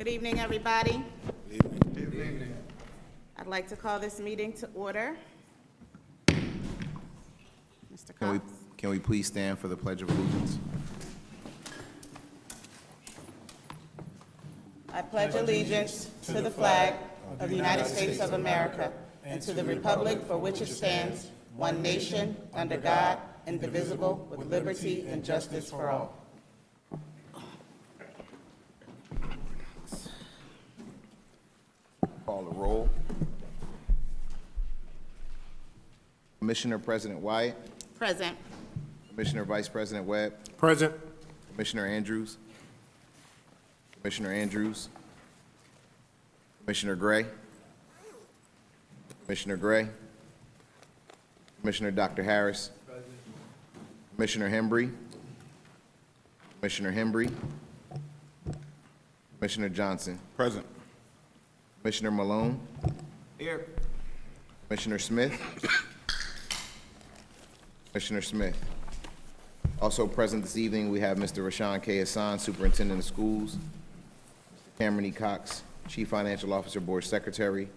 Good evening, everybody. Good evening. Good evening. I'd like to call this meeting to order. Mr. Cox. Can we please stand for the Pledge of Allegiance? I pledge allegiance to the flag of the United States of America and to the republic for which it stands, one nation, under God, indivisible, with liberty and justice for all. Call the roll. Commissioner President Wyatt. Present. Commissioner Vice President Webb. Present. Commissioner Andrews. Commissioner Andrews. Commissioner Gray. Commissioner Gray. Commissioner Dr. Harris. Commissioner Hembry. Commissioner Hembry. Commissioner Johnson. Present. Commissioner Malone. Here. Commissioner Smith. Commissioner Smith. Also present this evening, we have Mr. Rashawn K. Hassan, Superintendent of Schools, Mr. Cameron E. Cox, Chief Financial Officer, Board Secretary,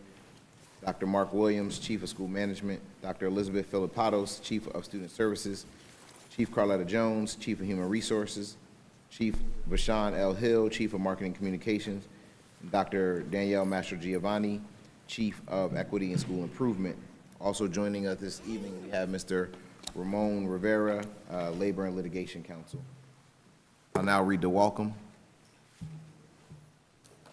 Dr. Mark Williams, Chief of School Management, Dr. Elizabeth Filipatos, Chief of Student Services, Chief Carletta Jones, Chief of Human Resources, Chief Vashawn L. Hill, Chief of Marketing Communications, and Dr. Danielle Mastrogiovanni, Chief of Equity and School Improvement. Also joining us this evening, we have Mr. Ramon Rivera, Labor and Litigation Counsel. I'll now read the welcome.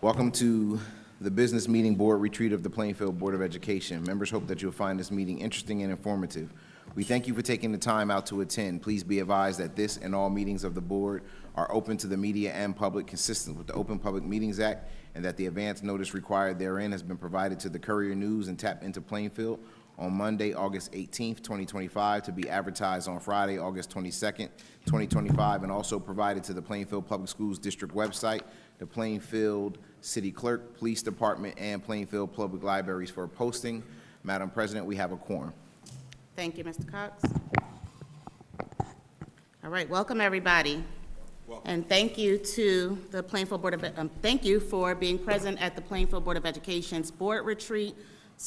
Welcome to the Business Meeting Board Retreat of the Plainfield Board of Education. Members hope that you'll find this meeting interesting and informative. We thank you for taking the time out to attend. Please be advised that this and all meetings of the board are open to the media and public consistent with the Open Public Meetings Act, and that the advance notice required therein has been provided to the Courier News and Tap into Plainfield on Monday, August 18th, 2025, to be advertised on Friday, August 22nd, 2025, and also provided to the Plainfield Public Schools District website, the Plainfield City Clerk, Police Department, and Plainfield Public Libraries for posting. Madam President, we have a quorum. Thank you, Mr. Cox. All right, welcome, everybody. Welcome. And thank you to the Plainfield Board of, thank you for being present at the Plainfield Board of Education's board retreat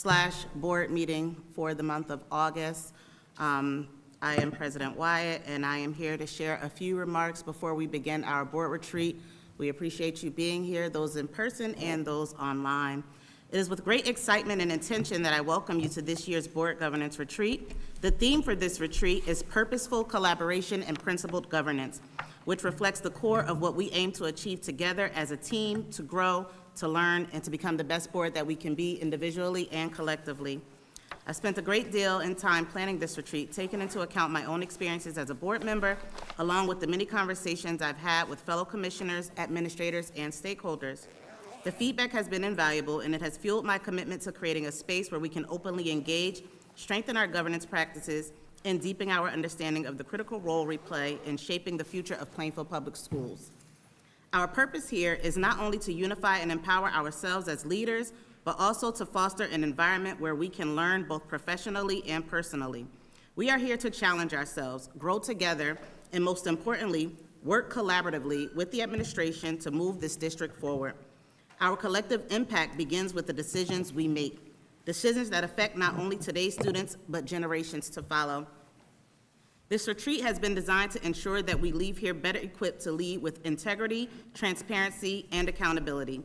/ board meeting for the month of August. I am President Wyatt, and I am here to share a few remarks before we begin our board retreat. We appreciate you being here, those in person and those online. It is with great excitement and intention that I welcome you to this year's board governance retreat. The theme for this retreat is purposeful collaboration and principled governance, which reflects the core of what we aim to achieve together as a team to grow, to learn, and to become the best board that we can be individually and collectively. I spent a great deal in time planning this retreat, taking into account my own experiences as a board member, along with the many conversations I've had with fellow commissioners, administrators, and stakeholders. The feedback has been invaluable, and it has fueled my commitment to creating a space where we can openly engage, strengthen our governance practices, and deepen our understanding of the critical role we play in shaping the future of Plainfield Public Schools. Our purpose here is not only to unify and empower ourselves as leaders, but also to foster an environment where we can learn both professionally and personally. We are here to challenge ourselves, grow together, and most importantly, work collaboratively with the administration to move this district forward. Our collective impact begins with the decisions we make, decisions that affect not only today's students, but generations to follow. This retreat has been designed to ensure that we leave here better equipped to lead with integrity, transparency, and accountability.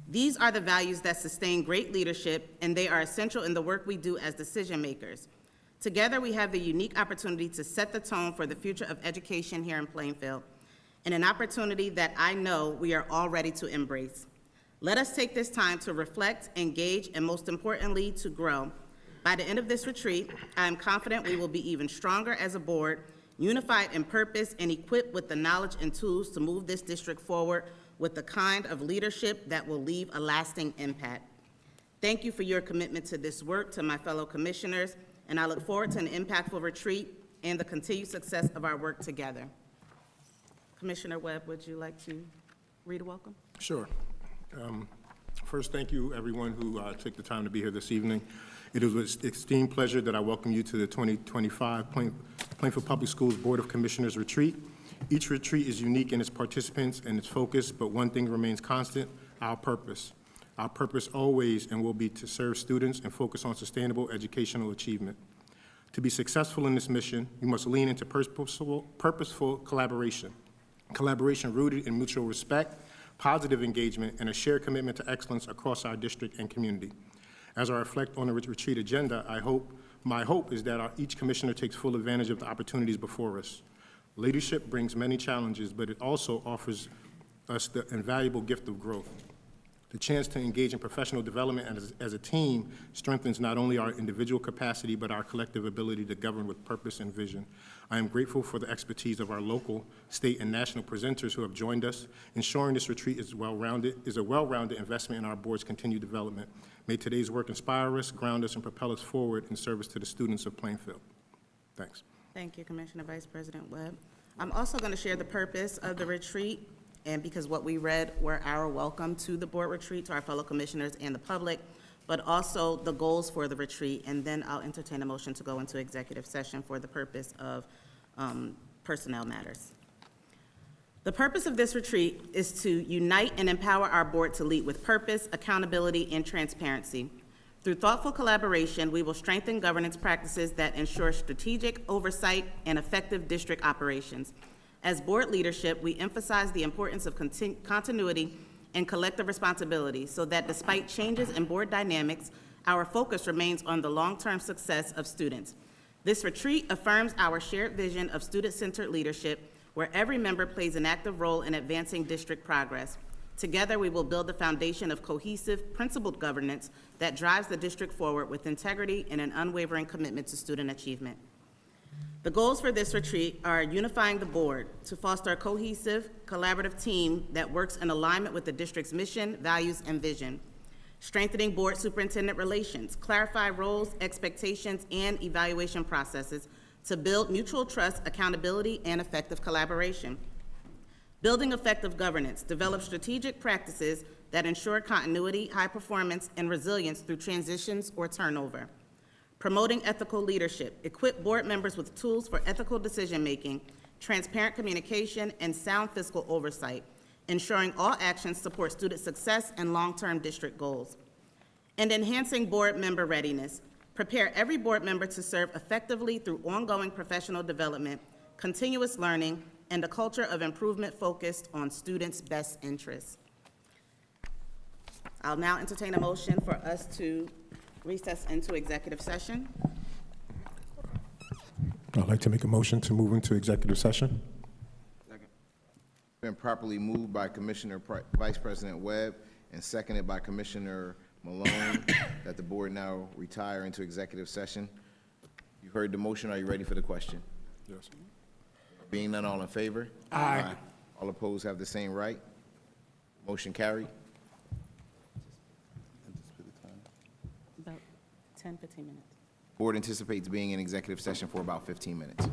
These are the values that sustain great leadership, and they are essential in the work we do as decision makers. Together, we have the unique opportunity to set the tone for the future of education here in Plainfield, and an opportunity that I know we are all ready to embrace. Let us take this time to reflect, engage, and most importantly, to grow. By the end of this retreat, I am confident we will be even stronger as a board, unified in purpose, and equipped with the knowledge and tools to move this district forward with the kind of leadership that will leave a lasting impact. Thank you for your commitment to this work, to my fellow commissioners, and I look forward to an impactful retreat and the continued success of our work together. Commissioner Webb, would you like to read a welcome? Sure. First, thank you, everyone who took the time to be here this evening. It is with esteemed pleasure that I welcome you to the 2025 Plainfield Public Schools Board of Commissioners Retreat. Each retreat is unique in its participants and its focus, but one thing remains constant: our purpose. Our purpose always and will be to serve students and focus on sustainable educational achievement. To be successful in this mission, you must lean into purposeful collaboration. Collaboration rooted in mutual respect, positive engagement, and a shared commitment to excellence across our district and community. As I reflect on the retreat agenda, my hope is that each commissioner takes full advantage of the opportunities before us. Leadership brings many challenges, but it also offers us the invaluable gift of growth. The chance to engage in professional development as a team strengthens not only our individual capacity, but our collective ability to govern with purpose and vision. I am grateful for the expertise of our local, state, and national presenters who have joined us. Ensuring this retreat is a well-rounded investment in our board's continued development. May today's work inspire us, ground us, and propel us forward in service to the students of Plainfield. Thanks. Thank you, Commissioner Vice President Webb. I'm also going to share the purpose of the retreat, and because what we read were our welcome to the board retreat, to our fellow commissioners and the public, but also the goals for the retreat, and then I'll entertain a motion to go into executive session for the purpose of personnel matters. The purpose of this retreat is to unite and empower our board to lead with purpose, accountability, and transparency. Through thoughtful collaboration, we will strengthen governance practices that ensure strategic oversight and effective district operations. As board leadership, we emphasize the importance of continuity and collective responsibility so that despite changes in board dynamics, our focus remains on the long-term success of students. This retreat affirms our shared vision of student-centered leadership, where every member plays an active role in advancing district progress. Together, we will build the foundation of cohesive, principled governance that drives the district forward with integrity and an unwavering commitment to student achievement. The goals for this retreat are unifying the board to foster a cohesive, collaborative team that works in alignment with the district's mission, values, and vision. Strengthening board superintendent relations, clarify roles, expectations, and evaluation processes to build mutual trust, accountability, and effective collaboration. Building effective governance, develop strategic practices that ensure continuity, high performance, and resilience through transitions or turnover. Promoting ethical leadership, equip board members with tools for ethical decision-making, transparent communication, and sound fiscal oversight, ensuring all actions support student success and long-term district goals. And enhancing board member readiness, prepare every board member to serve effectively through ongoing professional development, continuous learning, and a culture of improvement focused on students' best interests. I'll now entertain a motion for us to recess into executive session. I'd like to make a motion to move into executive session. Been properly moved by Commissioner Vice President Webb and seconded by Commissioner Malone that the board now retire into executive session. You heard the motion. Are you ready for the question? Yes. Being none, all in favor? Aye. All opposed have the same right. Motion carried. About 10, 15 minutes. Board anticipates being in executive session for about 15 minutes.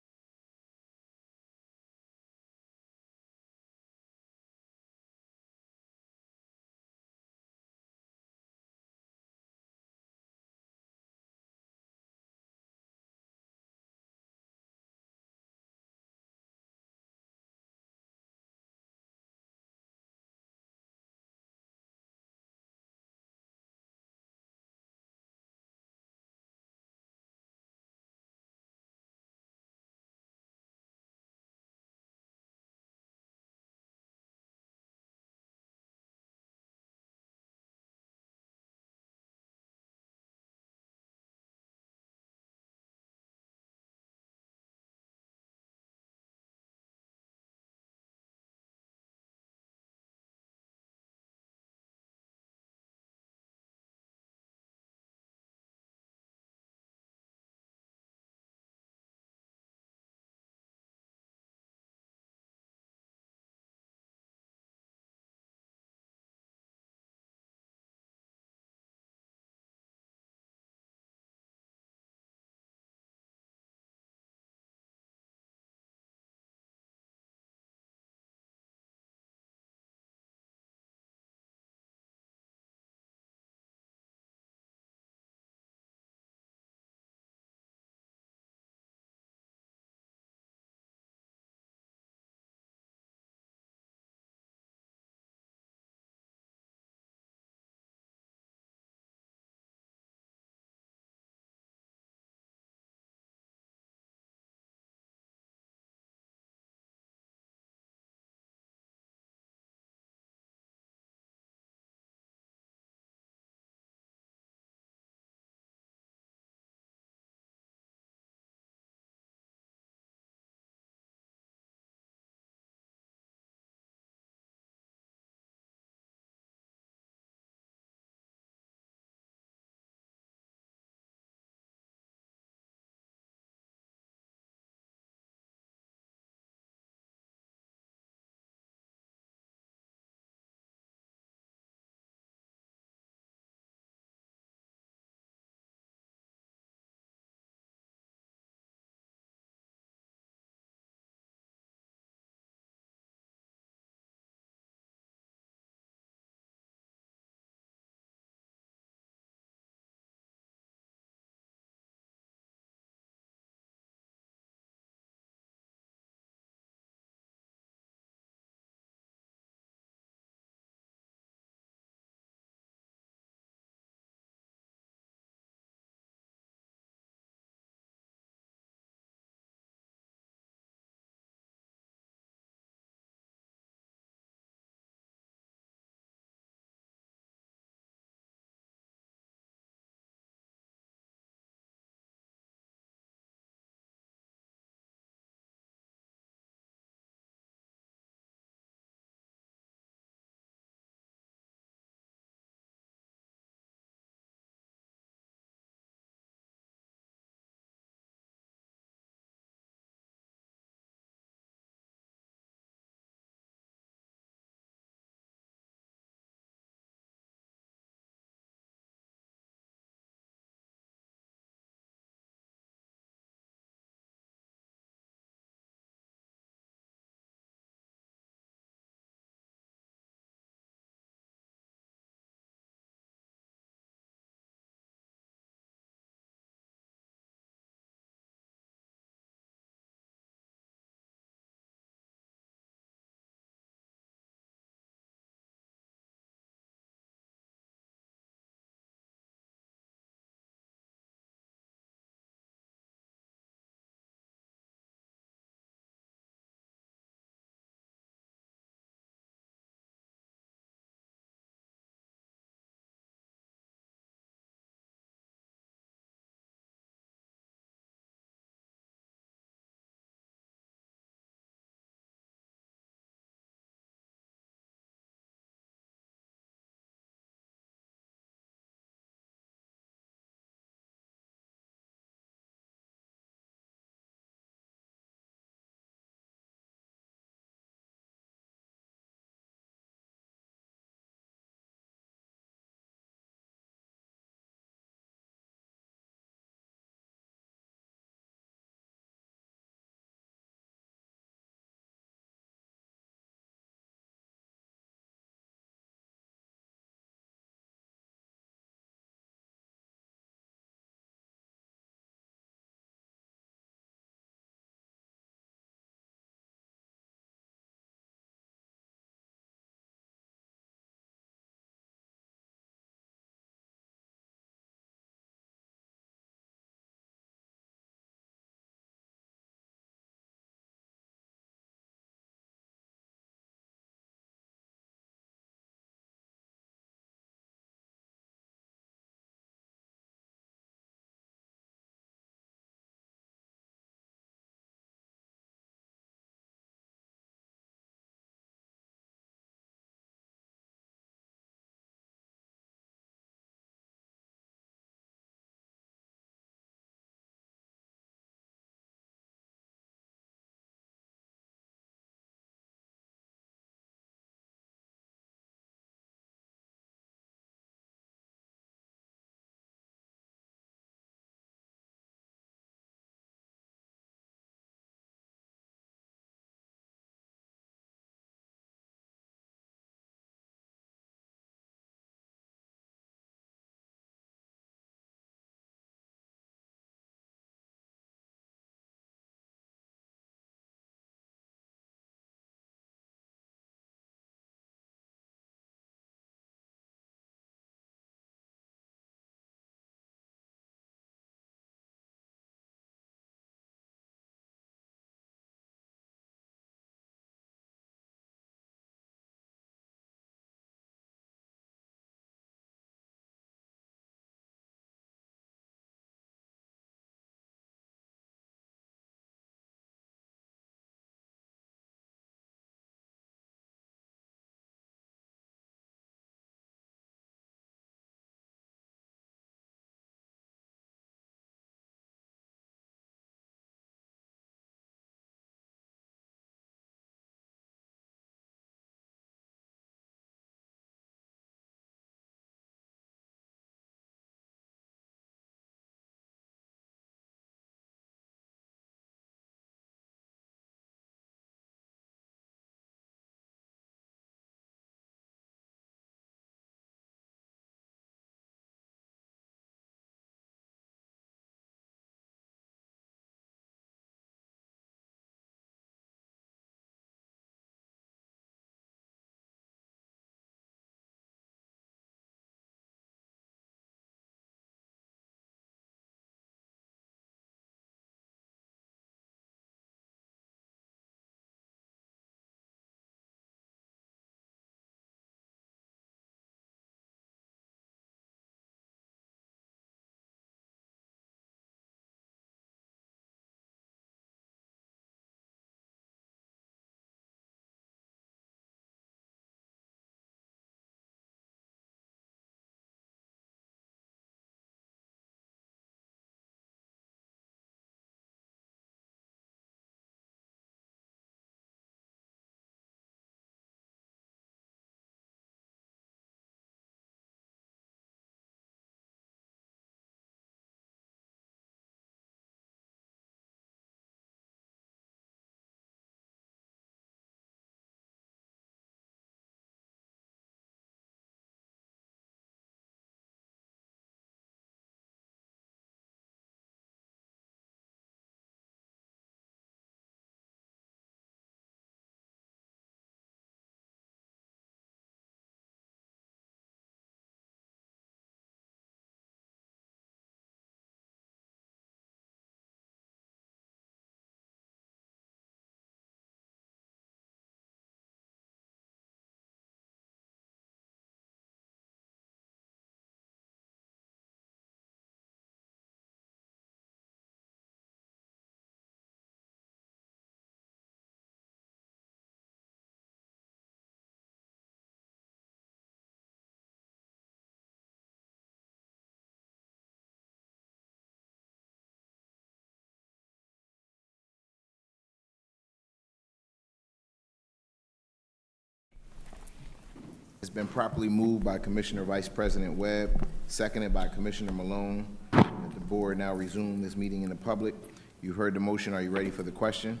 It's been properly moved by Commissioner Vice President Webb, seconded by Commissioner Malone, that the board now resume this meeting in the public. You've heard the motion. Are you ready for the question?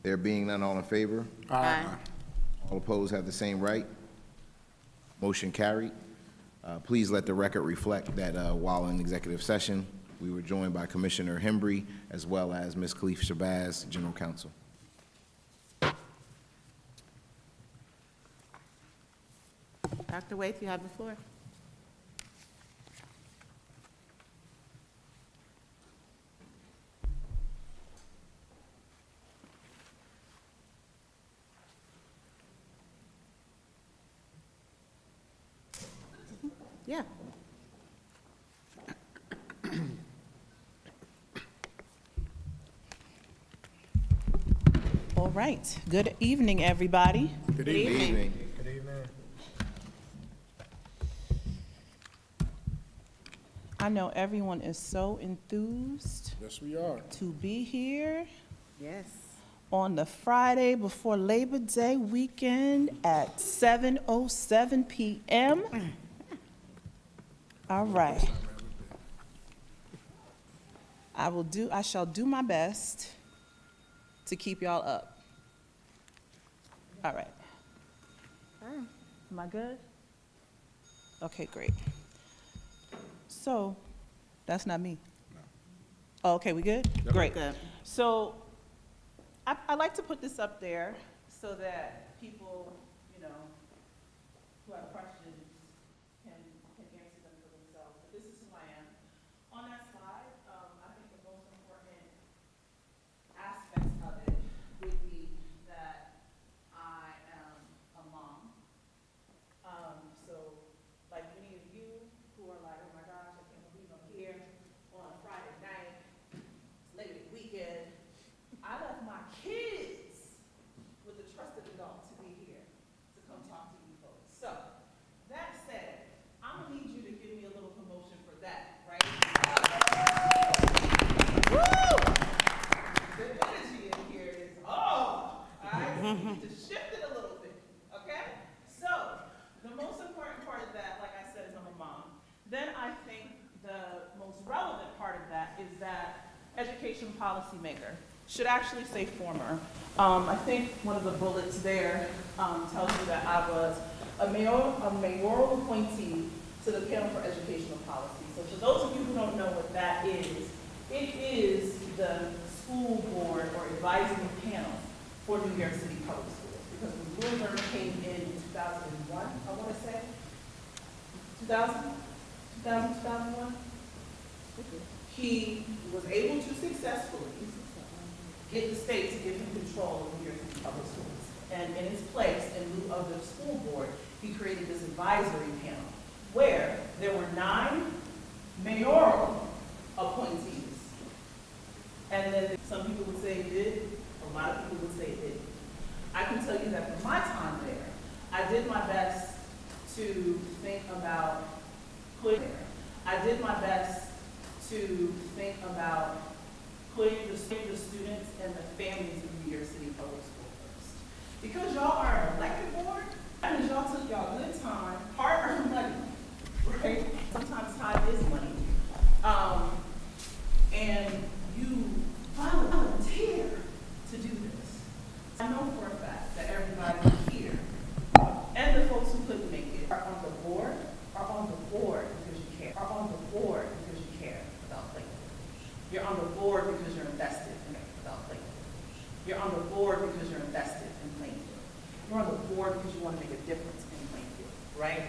There being none, all in favor? Aye. All opposed have the same right. Motion carried. Please let the record reflect that while in executive session, we were joined by Commissioner Hembry as well as Ms. Khalif Shabazz, General Counsel. Dr. Waite, you have the floor. Yeah. All right. Good evening, everybody. Good evening. I know everyone is so enthused Yes, we are. to be here Yes. on the Friday before Labor Day weekend at 7:07 p.m. All right. I shall do my best to keep y'all up. All right. Am I good? Okay, great. So, that's not me. Oh, okay, we good? Great. Good. So, I like to put this up there so that people, who have questions can answer them for themselves. But this is who I am. On that slide, I think the most important aspects of it would be that I am a mom. So, like many of you who are like, oh my gosh, I can't believe I'm here on a Friday night, it's Labor Day weekend. I left my kids with a trusted adult to be here to come talk to you folks. So, that said, I'm gonna need you to give me a little promotion for that, right? Woo! The energy in here is, all right? We need to shift it a little bit, okay? So, the most important part of that, like I said, is I'm a mom. Then I think the most relevant part of that is that education policymaker should actually say former. I think one of the bullets there tells you that I was a mayoral appointee to the panel for educational policy. So for those of you who don't know what that is, it is the school board or advisory panel for New York City Public Schools. Because when Bloomberg came in 2001, I want to say, 2001, he was able to successfully get the state to give him control of New York City Public Schools. And in its place, in lieu of the school board, he created this advisory panel where there were 9 mayoral appointees. And then some people would say it did, a lot of people would say it didn't. I can tell you that for my time there, I did my best to think about putting putting the students and the families of New York City Public School first. Because y'all are an elected board, that means y'all took y'all good time, hard-earned money, right? Sometimes time is money. And you volunteer to do this. I know for a fact that everybody here and the folks who couldn't make it are on the board because you care, because you care about Plainfield. You're on the board because you're invested in about Plainfield. You're on the board because you're invested in Plainfield. You're on the board because you want to make a difference in Plainfield, right?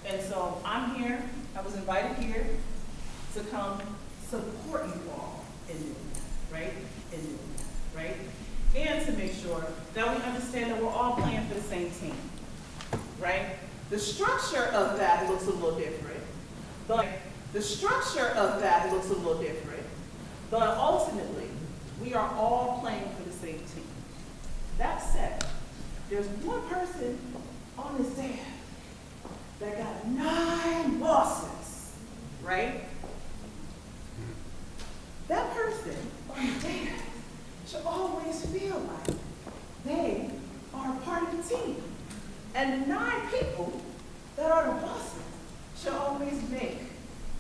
And so I'm here, I was invited here to come support you all in doing that, right? In doing that, right? And to make sure that we understand that we're all playing for the same team, right? The structure of that looks a little different, but ultimately, we are all playing for the same team. That said, there's one person on this staff that got 9 bosses, right? That person on the staff should always feel like they are a part of the team. And 9 people that are the bosses should always make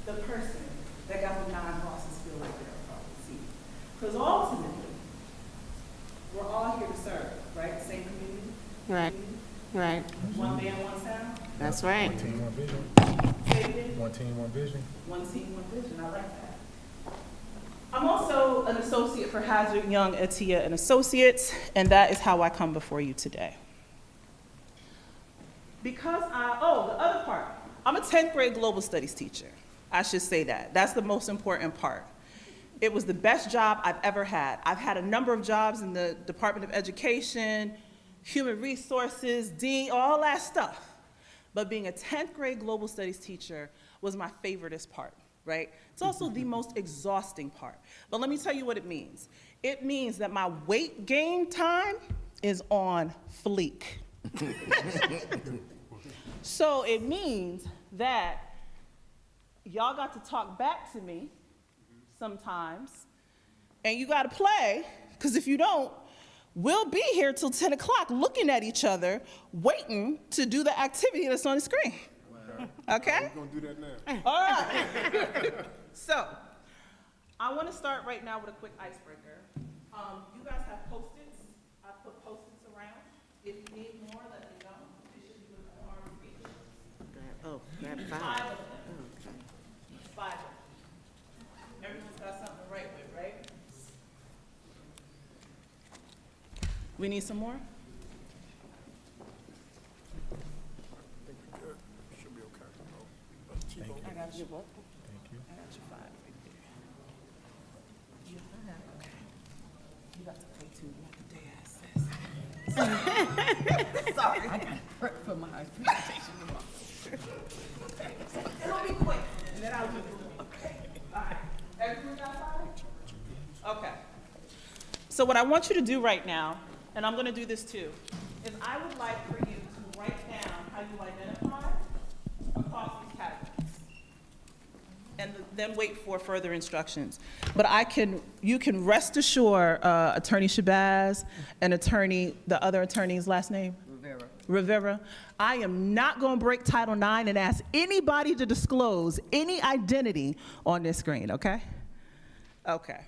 the person that got the 9 bosses feel like they're a problem seat. Because ultimately, we're all here to serve, right? Same community? Right, right. One band, one sound? That's right. One team, one vision. Say it again? One team, one vision. One team, one vision. I like that. I'm also an associate for Hazard, Young, Atiyah and Associates, and that is how I come before you today. Because the other part, I'm a 10th grade global studies teacher. I should say that. That's the most important part. It was the best job I've ever had. I've had a number of jobs in the Department of Education, Human Resources, Dean, all that stuff. But being a 10th grade global studies teacher was my favoriteest part, right? It's also the most exhausting part. But let me tell you what it means. It means that my weight gain time is on fleek. So it means that y'all got to talk back to me sometimes, and you got to play, because if you don't, we'll be here till 10 o'clock looking at each other, waiting to do the activity that's on the screen. Okay? We're gonna do that now. All right. So, I want to start right now with a quick icebreaker. You guys have Post-its. I put Post-its around. If you need more, let me know. It should be with the arm reach. Grab 5 5. of them. 5 of them. Everyone's got something to write with, right? We need some more? Should be okay. I got you. Thank you. I got you 5 right there. You have, okay. You got to play too. You have to day ass. Sorry. I got prep for my presentation tomorrow. It'll be quick, and then I'll do it. Okay. All right. Everyone got 5? Okay. So what I want you to do right now, and I'm going to do this too, is I would like for you to write down how you identify across these categories, and then wait for further instructions. But you can rest assured, Attorney Shabazz and the other attorney's last name? Rivera. I am not going to break Title IX and ask anybody to disclose any identity on this screen, okay? Okay.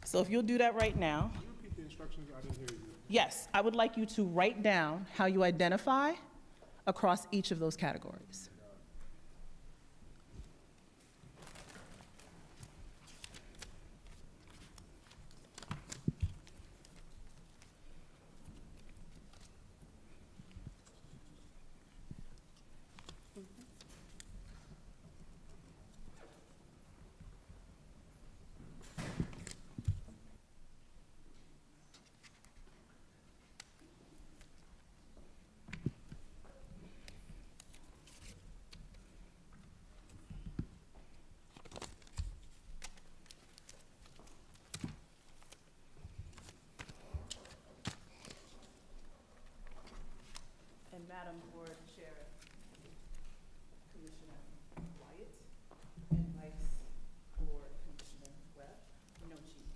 So if you'll do that right now. Can you repeat the instructions? I didn't hear you. Yes, I would like you to write down how you identify across each of those categories. And Madam Board Chair, Commissioner Wyatt, and Vice Board Commissioner Webb, no cheating.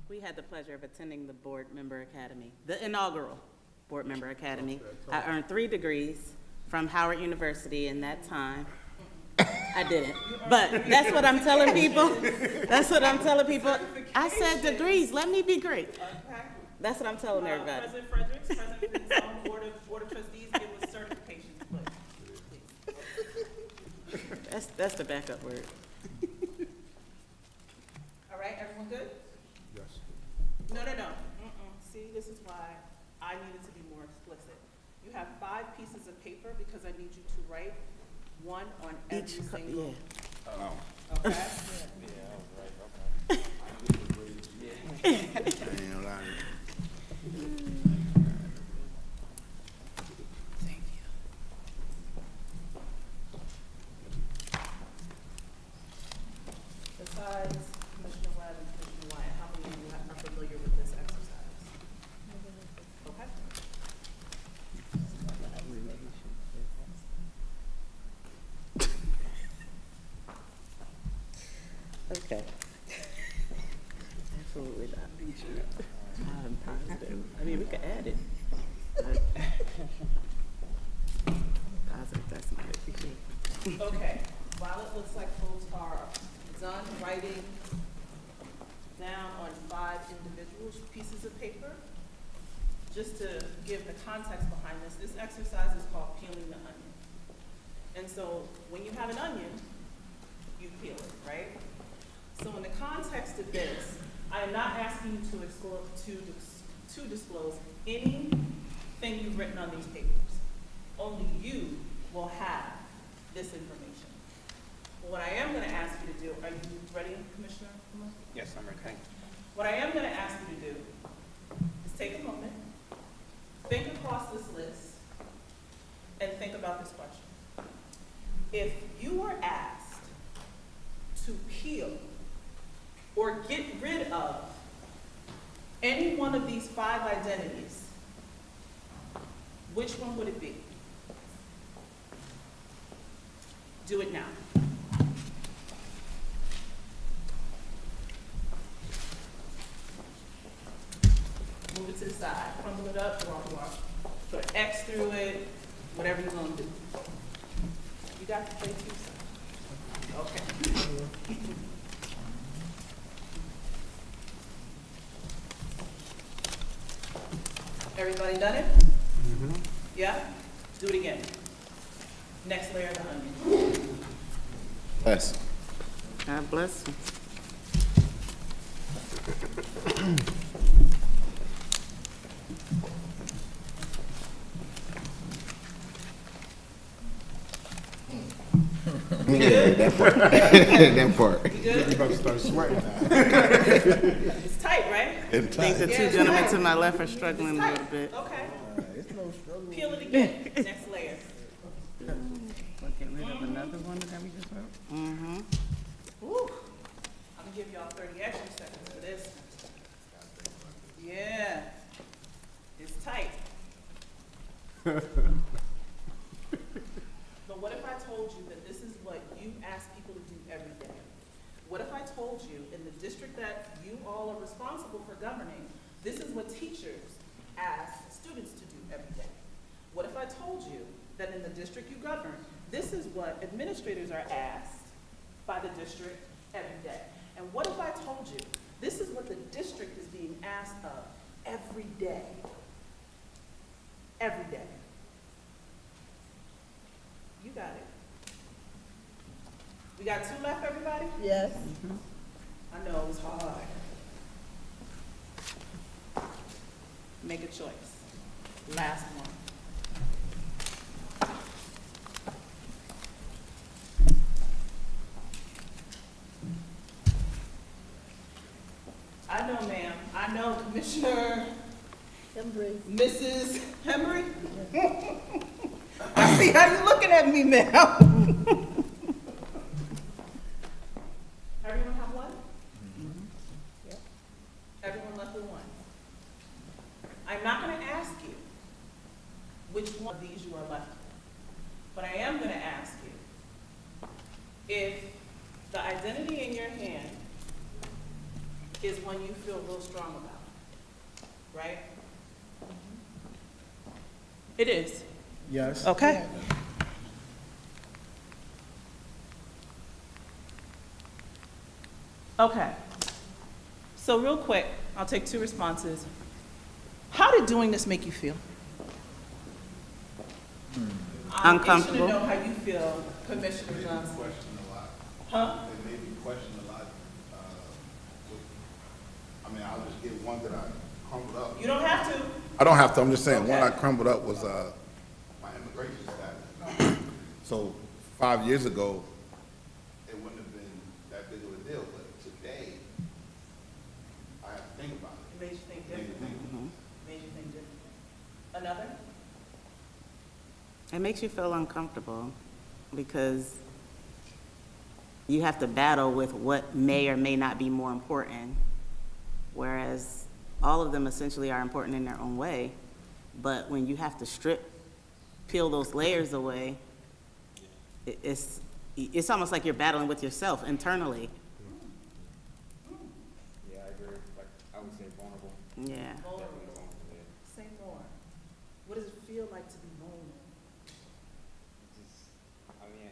We had the pleasure of attending the Board Member Academy, the inaugural Board Member Academy. I earned 3 degrees from Howard University in that time. I didn't, but that's what I'm telling people. That's what I'm telling people. I said degrees, let me be great. Okay. That's what I'm telling everybody. President Fredericks, President Board of Trustees, give us certifications, please. That's the backup word. All right, everyone good? Yes. No. See, this is why I needed to be more explicit. You have 5 pieces of paper because I need you to write one on every single. Yeah. Okay? Thank you. Besides Commissioner Webb and Commissioner Wyatt, how many of you are familiar with this exercise? Okay? Okay. Absolutely not. Positive. I mean, we could add it. but- Positive, that's not it. Okay, while it looks like folks are done writing down on 5 individual pieces of paper, just to give the context behind this, this exercise is called peeling the onion. And so when you have an onion, you peel it, right? So in the context of this, I am not asking you to disclose anything you've written on these papers. Only you will have this information. What I am going to ask you to do, are you ready, Commissioner? Yes, I'm okay. What I am going to ask you to do is take a moment, think across this list, and think about this question. If you were asked to peel or get rid of any one of these 5 identities, which one would it be? Do it now. Move it to the side, crumble it up, put an X through it, whatever you're gonna do. You got the plate too, sir? Okay. Everybody done it? Yeah? Do it again. Next layer of the onion. Yes. God bless you. Yeah, that part. That part. You good? You about to start sweating now. It's tight, right? I think the two gentlemen to my left are struggling a little bit. Okay. Peel it again. Next layer. Getting rid of another one that we just wrote? Mm-hmm. Woo. I'm gonna give y'all 30 extra seconds for this. Yeah. It's tight. But what if I told you that this is what you ask people to do every day? What if I told you in the district that you all are responsible for governing, this is what teachers ask students to do every day? What if I told you that in the district you govern, this is what administrators are asked by the district every day? And what if I told you this is what the district is being asked of every day? Every day. You got it. We got 2 left, everybody? Yes. I know, it was hard. Make a choice. Last one. I know, ma'am. I know, Commissioner, Mrs. Hembry. I see how you looking at me, ma'am. Everyone have one? Yep. Everyone left with one. I'm not going to ask you which one of these you are left with, but I am going to ask you if the identity in your hand is one you feel real strong about, right? It is. Yes. Okay. Okay. So real quick, I'll take 2 responses. How did doing this make you feel? I'm anxious to Uncomfortable. know how you feel, Commissioner Johnson. Question a lot. Huh? It made me question a lot. I mean, I'll just give one that I crumbled up. You don't have to. I don't have to, I'm just saying, one Okay. I crumbled up was my immigration status. So 5 years ago, it wouldn't have been that big of a deal, but today, I have to think about It made you think it. Made me different. think. Made you think different. Another? It makes you feel uncomfortable because you have to battle with what may or may not be more important, whereas all of them essentially are important in their own way. But when you have to peel those layers away, it's almost like you're battling with yourself internally. Yeah, I agree. Like, I would say vulnerable. Yeah. Vulnerable. Say more. What does it feel like to be vulnerable? I mean,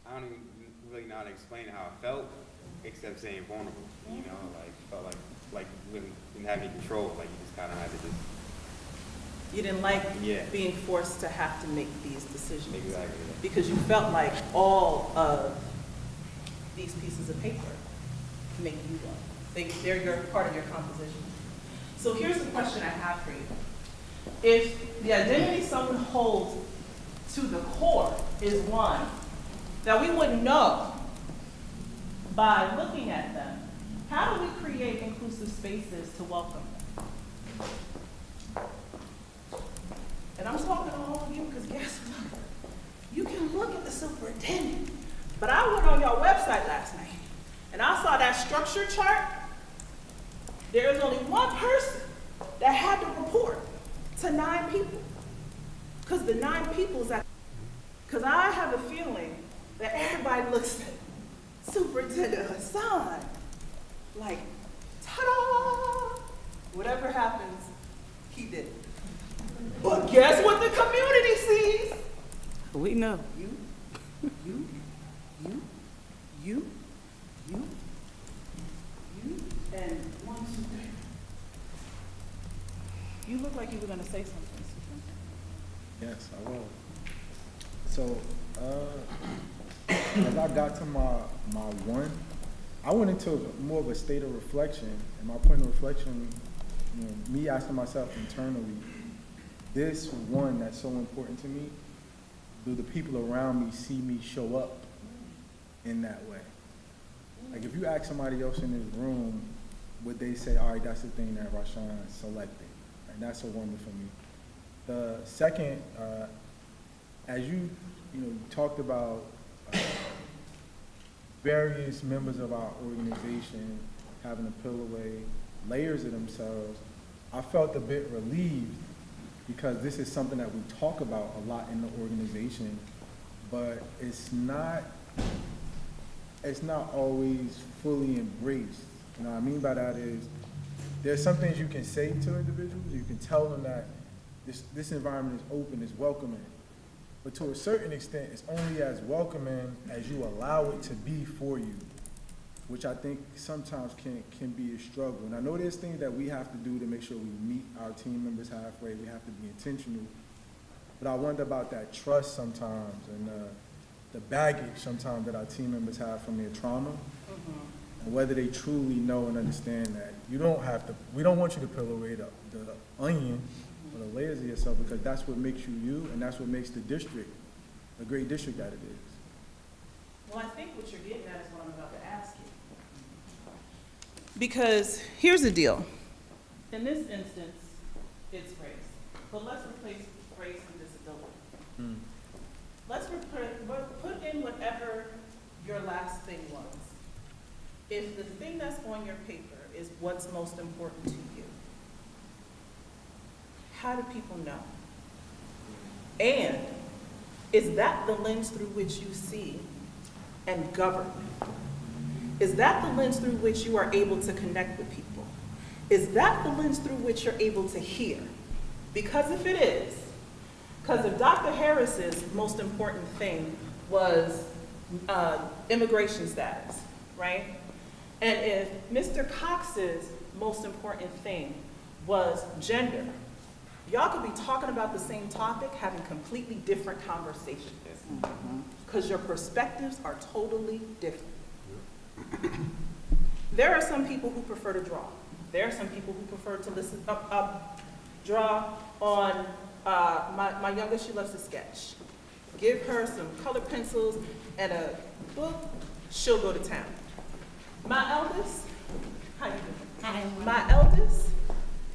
I don't even really know how to explain how I felt, except saying vulnerable. You know, like felt like you really didn't have any control. Like you just kind of had to just. You didn't like Yeah. being forced to have to make these decisions. Exactly. Because you felt like all of these pieces of paper make you one. They're your part of your composition. So here's the question I have for you. If the identity someone holds to the core is one that we wouldn't know by looking at them, how do we create inclusive spaces to welcome them? And I'm talking to all of you because guess what? You can look at the superintendent, but I went on your website last night and I saw that structure chart. There is only one person that had to report to 9 people. Because the 9 people is because I have a feeling that everybody looks at Superintendent Hassan like, ta-da! Whatever happens, he did it. But guess what the community sees? We know. You, and 1, 2, 3. You look like you were gonna say something, Superintendent. Yes, I will. So, as I got to my one, I went into more of a state of reflection, and my point of reflection, me asking myself internally, this one that's so important to me, do the people around me see me show up in that way? Like if you ask somebody else in this room, would they say, all right, that's the thing that Rashawn selected, and that's a wonder for me. The second, as you talked about various members of our organization having to peel away layers of themselves, I felt a bit relieved because this is something that we talk about a lot in the organization, but it's not always fully embraced. You know what I mean by that is, there's some things you can say to individuals, you can tell them that this environment is open, it's welcoming, but to a certain extent, it's only as welcoming as you allow it to be for you, which I think sometimes can be a struggle. And I know there's things that we have to do to make sure we meet our team members halfway, we have to be intentional, but I wonder about that trust sometimes and the baggage sometimes that our team members have from their trauma, and whether they truly know and understand that we don't want you to peel away the onion or the layers of yourself, because that's what makes you you, and that's what makes the district a great district that it is. Well, I think what you're getting at is what I'm about to ask you. Because here's the deal. In this instance, it's race. But let's replace race and disability. Let's put in whatever your last thing was. If the thing that's on your paper is what's most important to you, how do people know? And is that the lens through which you see and govern? Is that the lens through which you are able to connect with people? Is that the lens through which you're able to hear? Because if it is, because if Dr. Harris's most important thing was immigration status, right? And if Mr. Cox's most important thing was gender, y'all could be talking about the same topic, having completely different conversations. Because your perspectives are totally different. There are some people who prefer to draw. There are some people who prefer to draw on, my youngest, she loves to sketch. Give her some colored pencils and a book, she'll go to town. My eldest, how you doing? Hi. My eldest,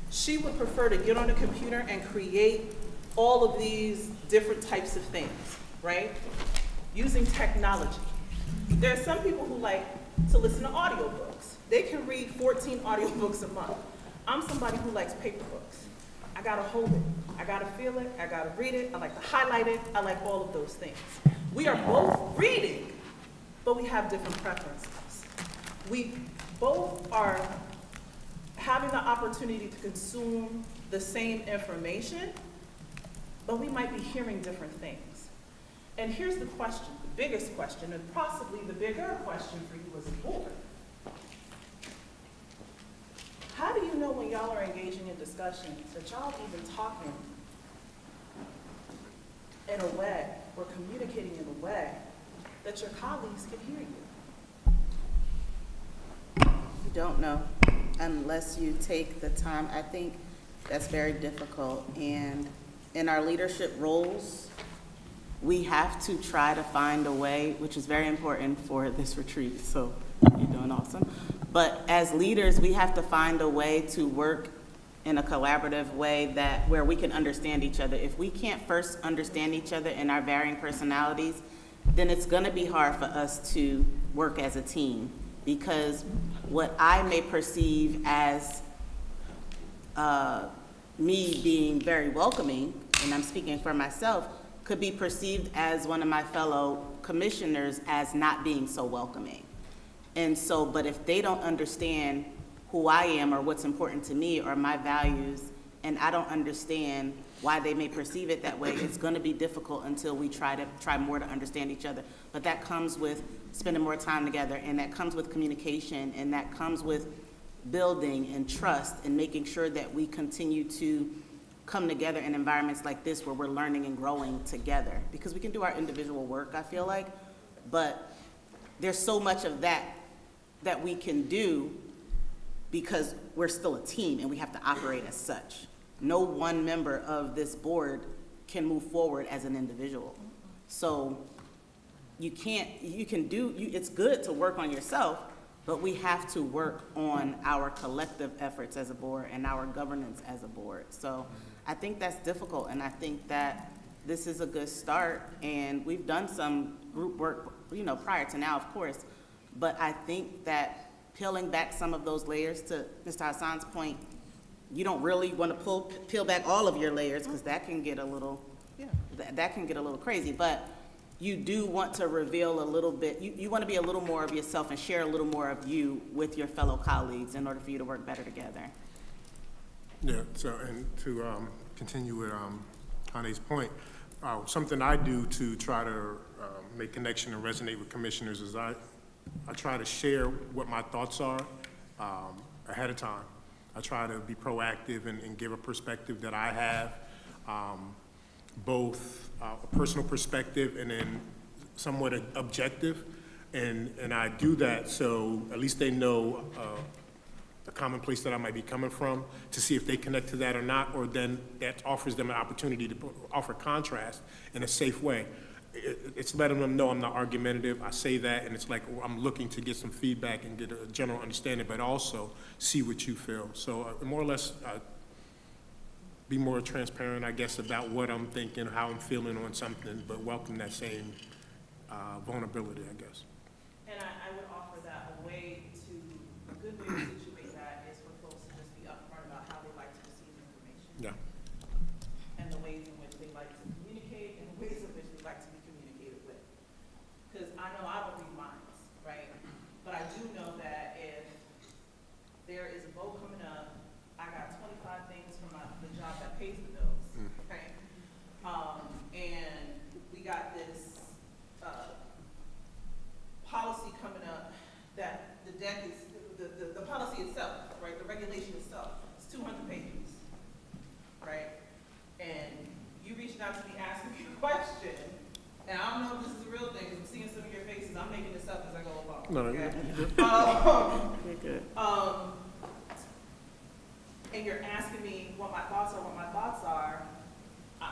she would prefer to get on a computer and create all of these different types of things, right? Using technology. There are some people who like to listen to audiobooks. They can read 14 audiobooks a month. I'm somebody who likes paper books. I gotta hold it, I gotta feel it, I gotta read it, I like to highlight it, I like all of those things. We are both reading, but we have different preferences. We both having the opportunity to consume the same information, but we might be hearing different things. And here's the question, the biggest question, and possibly the bigger question for you as a board. How do you know when y'all are engaging in discussions that y'all even talking in a way, or communicating in a way, that your colleagues can hear you? You don't know unless you take the time. I think that's very difficult. And in our leadership roles, we have to try to find a way, which is very important for this retreat, so you're doing awesome. But as leaders, we have to find a way to work in a collaborative way where we can understand each other. If we can't first understand each other and our varying personalities, then it's gonna be hard for us to work as a team, because what I may perceive as me being very welcoming, and I'm speaking for myself, could be perceived as one of my fellow commissioners as not being so welcoming. And so, but if they don't understand who I am or what's important to me or my values, and I don't understand why they may perceive it that way, it's gonna be difficult until we try more to understand each other. But that comes with spending more time together, and that comes with communication, and that comes with building and trust and making sure that we continue to come together in environments like this where we're learning and growing together. Because we can do our individual work, I feel like, but there's so much of that we can do because we're still a team and we have to operate as such. No one member of this board can move forward as an individual. So it's good to work on yourself, but we have to work on our collective efforts as a board and our governance as a board. So I think that's difficult, and I think that this is a good start, and we've done some group work, prior to now, of course, but I think that peeling back some of those layers, to Mr. Hassan's point, you don't really want to peel back all of your layers, because that can get a little, that can get a little crazy, but you do want to reveal a little bit, you want to be a little more of yourself and share a little more of you with your fellow colleagues in order for you to work better together. Yeah, so, and to continue with Hane's point, something I do to try to make connection and resonate with commissioners is I try to share what my thoughts are ahead of time. I try to be proactive and give a perspective that I have, both a personal perspective and then somewhat objective. And I do that so at least they know the common place that I might be coming from, to see if they connect to that or not, or then that offers them an opportunity to offer contrast in a safe way. It's letting them know I'm not argumentative. I say that, and it's like I'm looking to get some feedback and get a general understanding, but also see what you feel. So more or less, be more transparent, I guess, about what I'm thinking, how I'm feeling on something, but welcome that same vulnerability, I guess. And I would offer that a good way to situate that is for folks to just be upfront about how they like to receive information. Yeah. And the ways in which they like to communicate and the ways in which they like to be communicated with. Because I know I don't read minds, right? But I do know that if there is a vote coming up, I got 25 things from the job that pays the bills, okay? And we got this policy coming up that the deck is, the policy itself, right, the regulation itself, is 200 pages, right? And you reached out to me asking me a question, and I don't know if this is a real thing, because I'm seeing some of your faces, I'm making this up as I go along, okay? You're good. And you're asking me what my thoughts are, my thoughts are, I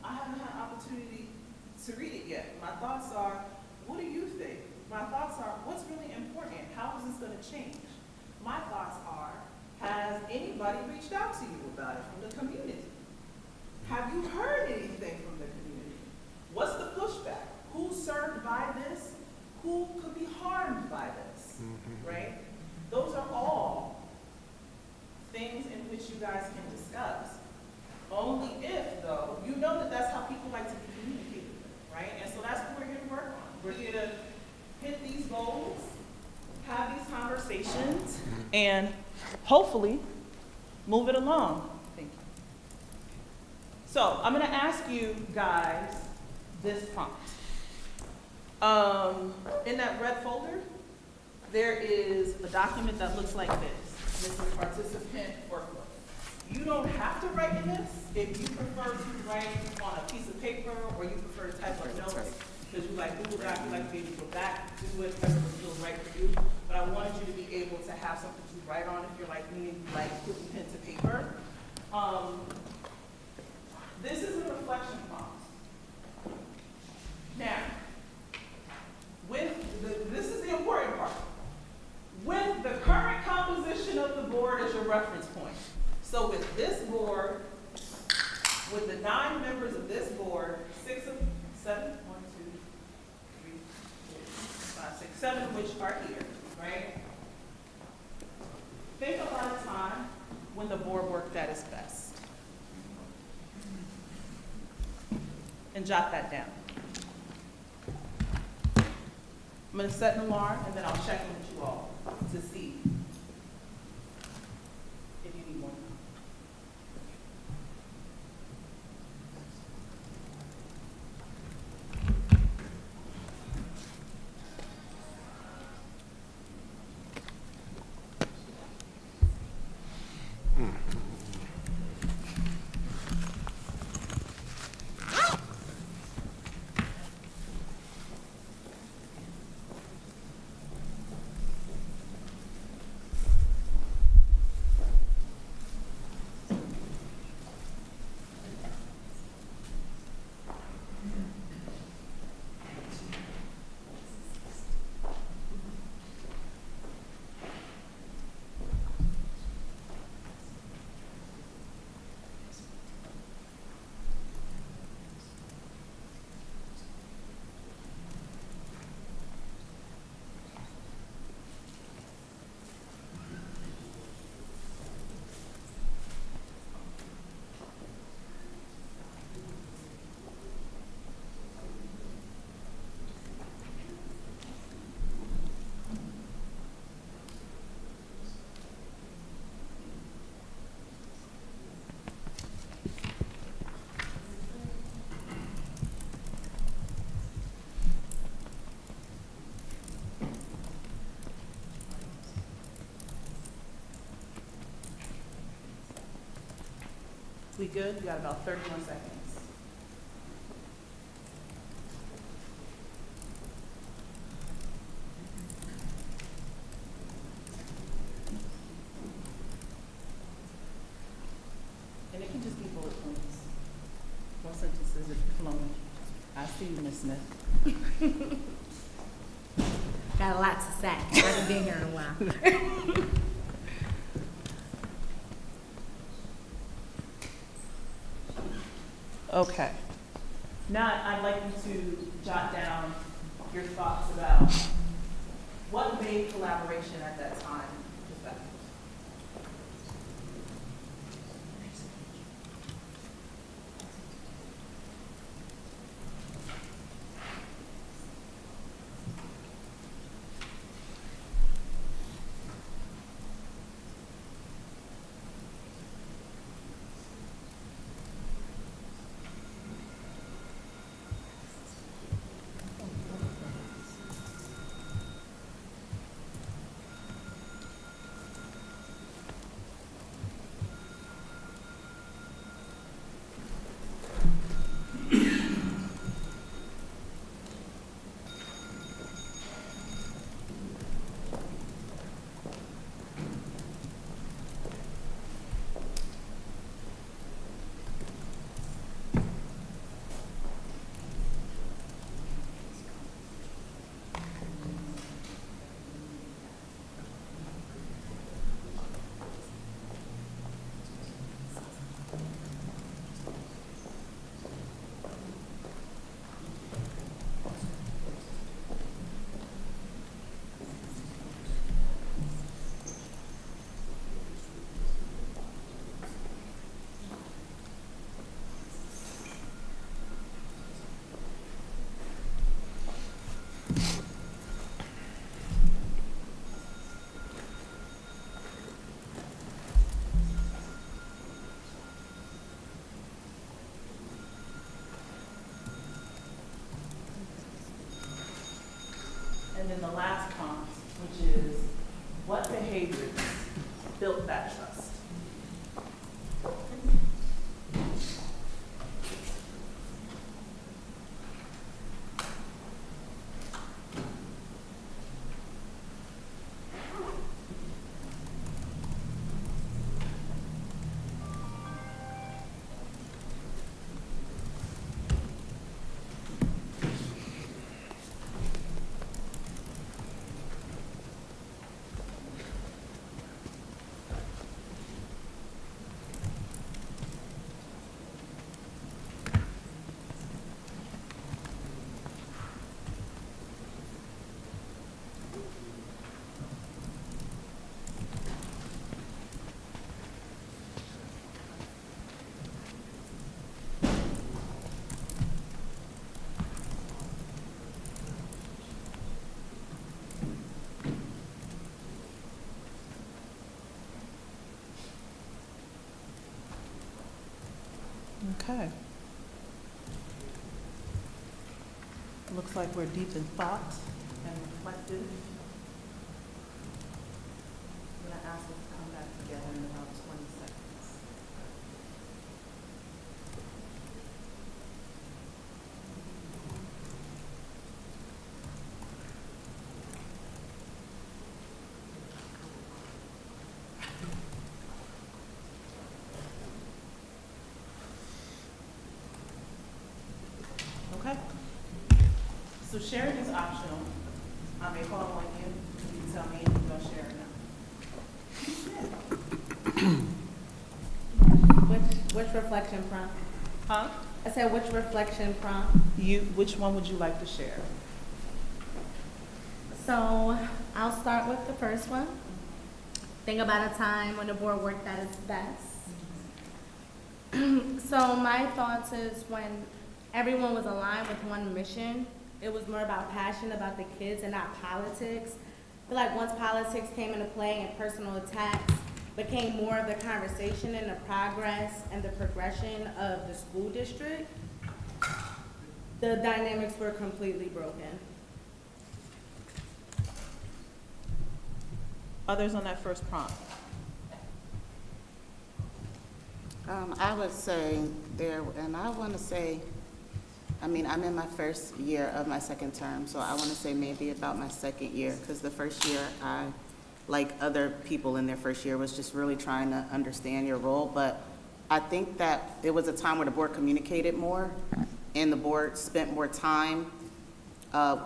haven't had an opportunity to read it yet. My thoughts are, what do you think? My thoughts are, what's really important? How is this gonna change? My thoughts are, has anybody reached out to you about it from the community? Have you heard anything from the community? What's the pushback? Who's served by this? Who could be harmed by this, right? Those are all things in which you guys can discuss. Only if, though, you know that that's how people like to be communicated with, right? And so that's what we're here to work on. We're here to hit these goals, have these conversations, and hopefully move it along. Thank you. So I'm gonna ask you guys this prompt. In that red folder, there is a document that looks like this. This is participant workbook. You don't have to write in this. If you prefer to write on a piece of paper or you prefer to type up notes, because you like Google Docs, you like to be able to go back, do it, whatever feels right for you. But I wanted you to be able to have something to write on if you're like me and you like putting pen to paper. This is a reflection prompt. Now, this is the important part. With the current composition of the board as your reference point. So with this board, with the 9 members of this board, 7 of which are here, right? Think about a time when the board worked at its best. And jot that down. I'm going to set an alarm, and then I'll check in with you all to see if you need more time. We good? We got about 30 more seconds. And it can just be bullet points. One sentences if you're flowing. I see you, Ms. Smith. Got a lot to say. I haven't been here in a while. Okay. Now I'd like you to jot down your thoughts about what made collaboration at that time effective. then the last prompt, which is, what behaviors built that trust? Okay. Looks like we're deep in thought and reflective. I'm gonna ask us to come back together in about 20 seconds. Okay. So sharing is optional. I may call on you. You can tell me if you're gonna share or not. Which reflection prompt? Huh? I said, which reflection prompt? Which one would you like to share? So I'll start with the first one. Think about a time when the board worked at its best. So my thoughts is when everyone was aligned with one mission, it was more about passion about the kids and not politics. I feel like once politics came into play and personal attacks became more of the conversation and the progress and the progression of the school district, the dynamics were completely broken. Others on that first prompt? I would say there, and I want to say, I mean, I'm in my first year of my second term, so I want to say maybe about my second year, because the first year I, like other people in their first year, was just really trying to understand your role. But I think that it was a time where the board communicated more, and the board spent more time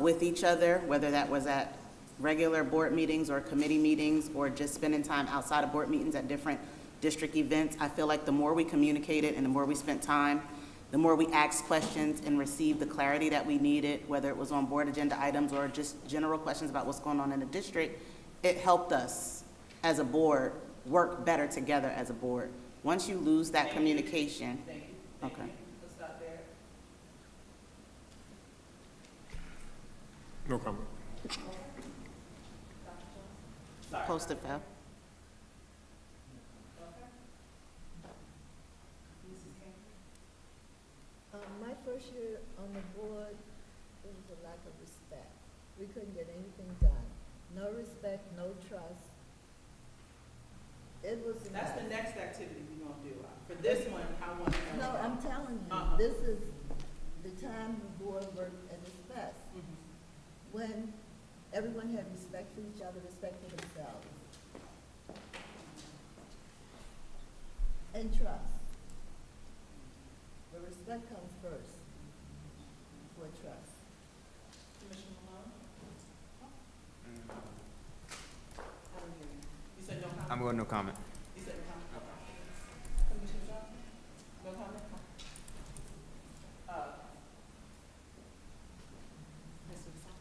with each other, whether that was at regular board meetings or committee meetings, or just spending time outside of board meetings at different district events. I feel like the more we communicated and the more we spent time, the more we asked questions and received the clarity that we needed, whether it was on board agenda items or just general questions about what's going on in the district, it helped us as a board work better together as a board. Once you lose that communication. Thank you. Okay. Let's stop there. No comment. Posted file. My first year on the board, it was a lack of respect. We couldn't get anything done. No respect, no trust. It was a That's the mess. next activity we're gonna do. For this one, I want to know. No, I'm telling you, Uh-huh. this is the time the board worked at its best. Mhm. When everyone had respect for each other, respect for themselves. And trust. But respect comes first before trust. Commissioner Malone? I don't hear you. You said no comment? I'm going no comment. You said no comment? Okay. Commissioner Johnson? No comment? Mr. Visson?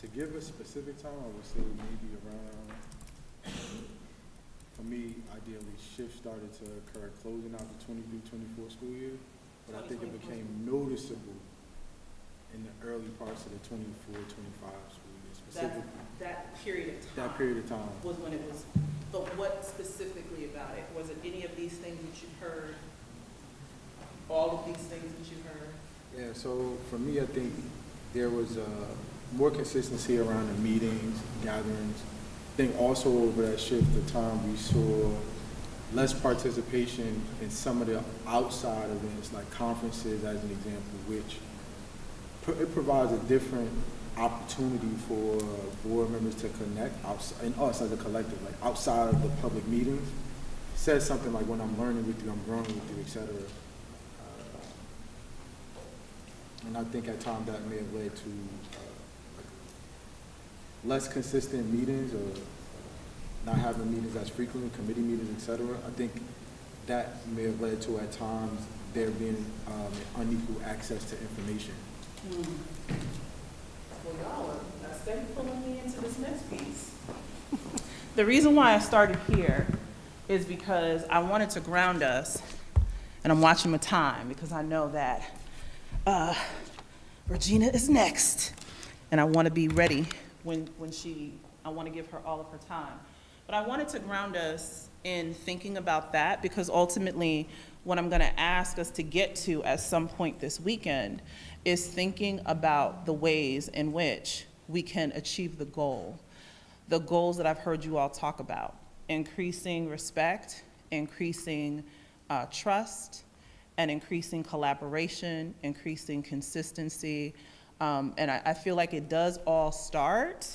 To give a specific time, I would say maybe around, for me, ideally, shift started to occur closing out the 23-24 school year, but I think it became noticeable in the early parts of the 24-25 school year, that period of time. That period of time. Was when it was, but what specifically about it? Was it any of these things that you heard? All of these things that you heard? Yeah, so for me, I think there was more consistency around the meetings, gatherings. I think also over that shift of time, we saw less participation in some of the outside events, like conferences as an example, which it provides a different opportunity for board members to connect outside, and us as a collective, like outside of the public meetings. It says something like, when I'm learning with you, I'm growing with you, et cetera. And I think at times that may have led to less consistent meetings, or not having meetings as frequently, committee meetings, et cetera. I think that may have led to at times there being unequal access to information. Well, y'all are steady pulling me into this next piece. The reason why I started here is because I wanted to ground us, and I'm watching my time because I know that Regina is next, and I want to be ready when I want to give her all of her time. But I wanted to ground us in thinking about that, because ultimately what I'm going to ask us to get to at some point this weekend is thinking about the ways in which we can achieve the goals that I've heard you all talk about: increasing respect, increasing trust, and increasing collaboration, increasing consistency. And I feel like it does all start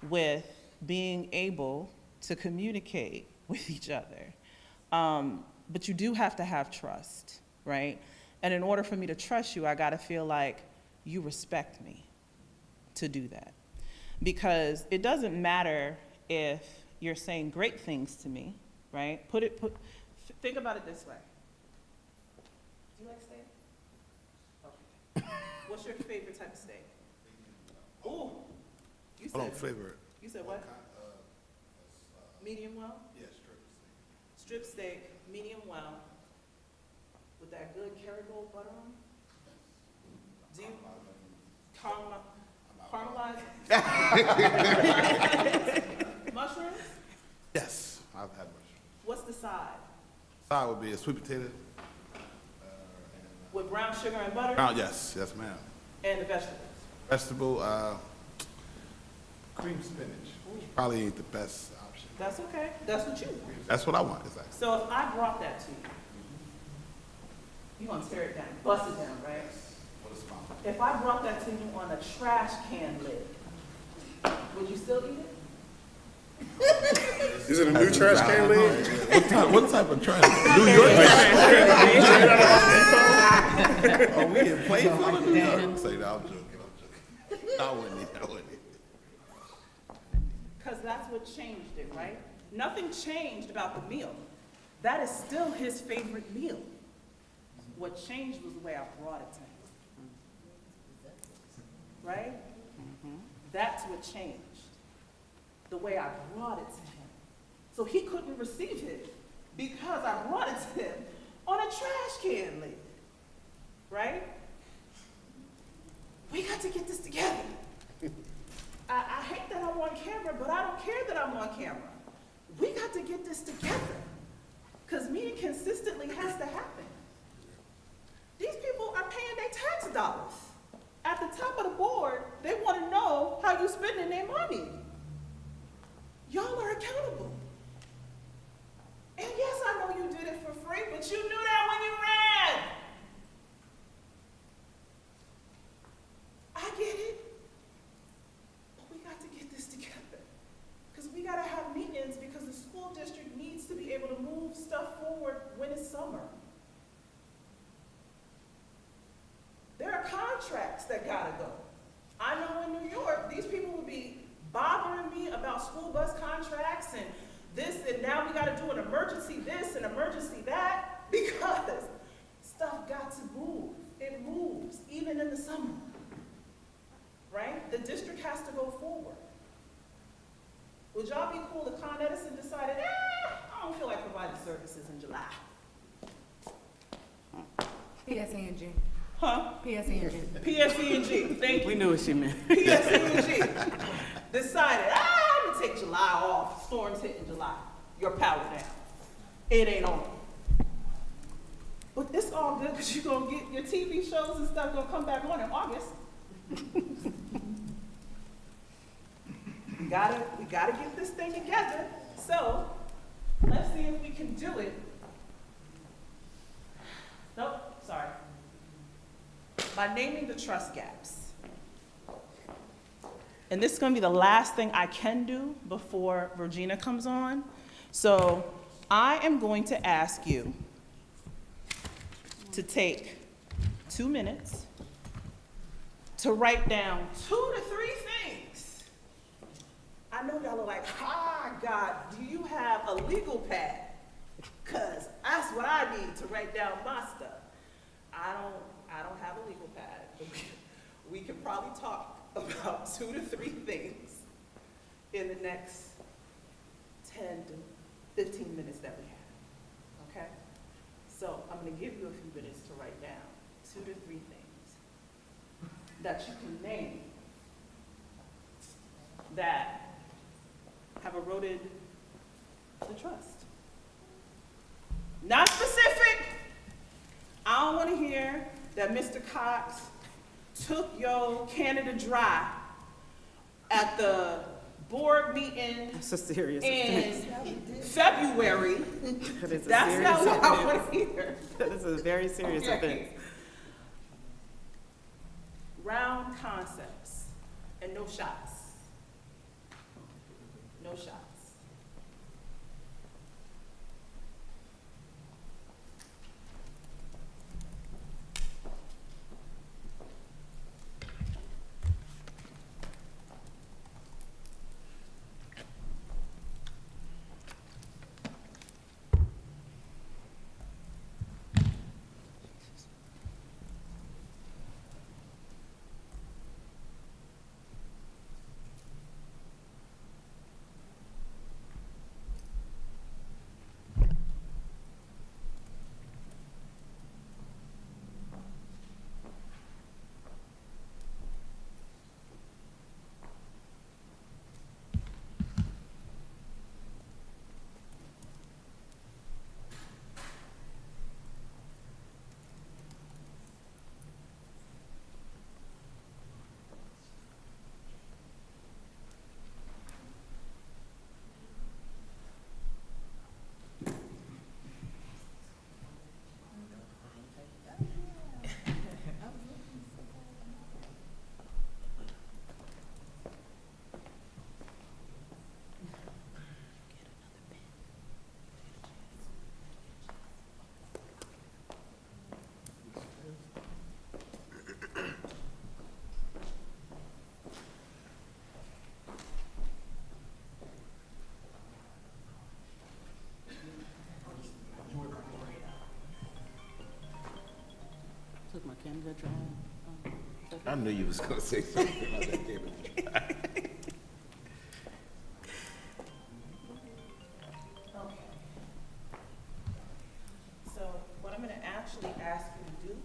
with being able to communicate with each other. But you do have to have trust, right? And in order for me to trust you, I gotta feel like you respect me to do that. Because it doesn't matter if you're saying great things to me, right? Think about it this way. Do you like steak? Okay. What's your favorite type of steak? Ooh, you said. I don't favor it. You said what? Medium well? Yeah, Strip steak, medium well, with that good Kerrygold butter on. Do you caramelize? Mushrooms? Yes, I've had mushrooms. What's the side? Side would be a sweet potato. With brown sugar and butter? Yes, ma'am. And the vegetables? Vegetable, cream spinach. Probably ain't the best option. That's okay. That's what you want. That's what I want, exactly. So if I brought that to you, you want to tear it down, bust it down, right? What is mine? If I brought that to you on a trash can lid, would you still eat it? Is it a new trash can lid? What type of trash? New York trash? Are we in Plainfield or New York? Say that, I'm joking. I wouldn't eat. Because that's what changed it, right? Nothing changed about the meal. That is still his favorite meal. What changed was the way I brought it to him. Right? That's what changed. The way I brought it to him. So he couldn't receive it because I brought it to him on a trash can lid. Right? We got to get this together. I hate that I'm on camera, but I don't care that I'm on camera. We got to get this together, because meeting consistently has to happen. These people are paying their tax dollars. At the top of the board, they want to know how you spending their money. Y'all are accountable. And yes, I know you did it for free, but you knew that when you ran. I get it. But we got to get this together. Because we got to have meetings, because the school district needs to be able to move stuff forward when it's summer. There are contracts that gotta go. I know in New York, these people would be bothering me about school bus contracts and this, and now we gotta do an emergency this and emergency that, because stuff got to move. It moves, even in the summer, right? The district has to go forward. Would y'all be cool if Con Edison decided, I don't feel like providing services in July? Yes, Angie. Huh? PSE&G. PSE&G, thank you. We knew what she meant. PSE&G decided, I'm gonna take July off, storms hit in July, your power down. It ain't on. But it's all good, because you're gonna get your TV shows and stuff gonna come back on in August. We gotta get this thing together, so let's see if we can do it. Nope, sorry. By naming the trust gaps. And this is gonna be the last thing I can do before Regina comes on. So I am going to ask you to take 2 minutes to write down 2 to 3 things. I know y'all are like, God, do you have a legal pad? Cause that's what I need to write down my stuff. I don't have a legal pad. We can probably talk about 2 to 3 things in the next 10 to 15 minutes that we have, okay? So I'm gonna give you a few minutes to write down 2 to 3 things that you can name that have eroded the trust. Not specific. I don't want to hear that Mr. Cox took your Canada Dry at the board meeting That's a serious in offense. February. That is a That's serious not what I offense. want to hear. That is a very serious Okay. offense. Round concepts and no shots. No shots. Took my Canada Dry. I knew you was gonna say something about that Canada. Okay. So what I'm gonna actually ask you to do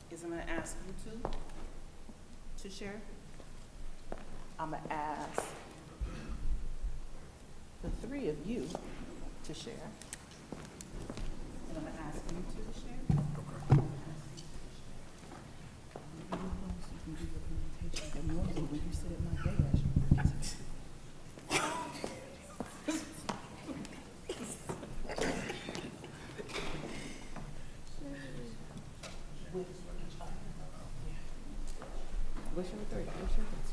is I'm gonna ask you to share. I'm gonna ask the 3 of you to share. And I'm gonna ask you to share. What's your 3? What's your 3?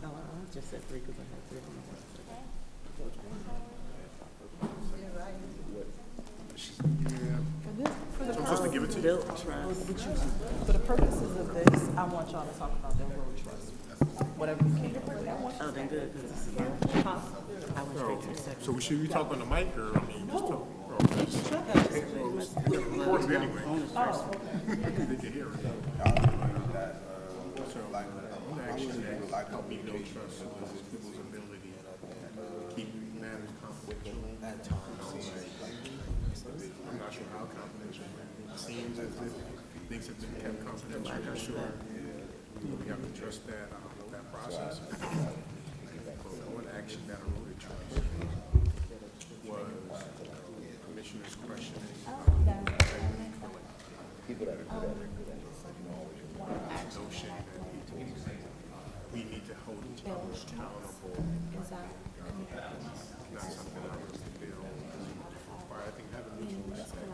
Oh, I just said 3 because I had 3 on my list. I'm supposed to give it to you. Built trust. For the purposes of this, I want y'all to talk about the road trust. Whatever you can. Oh, then good, because this is my, Huh? I went straight to the second. So should we talk on the mic, or, I mean, just talk? Recorded anyway. They can hear it. So, actually, help me build trust with people's ability to keep matters confidential. I'm not sure how confidential. seems as if things have been kept confidential. I'm sure we have to trust that, that process. But one action that I really trust was Commissioner's questioning. Notion that we need to hold each other accountable. Not something I really feel. Or I think having mutual respect.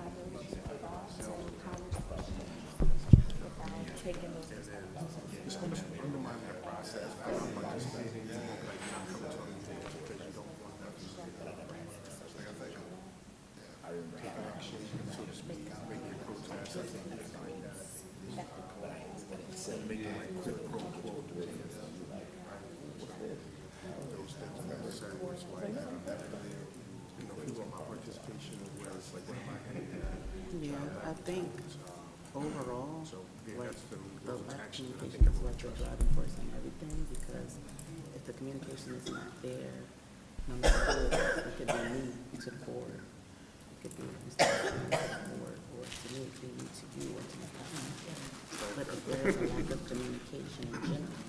Just undermine that process. I'm participating in like not coming to a meeting because you don't want that to take action, so to speak, maybe a protest or something like that. Make it like quid pro quo. Those things necessary was like, people want my participation where it's like, what am I going to do? Yeah, I think overall, So, yeah, like, that's the the those lack of actions that I communication think is like the driving force in everything, because if the communication is not there, no matter who, it could be me to the board, it could be Mr. to the board, or to me, it could be to you, or to my family. But if there is a lack of communication in general,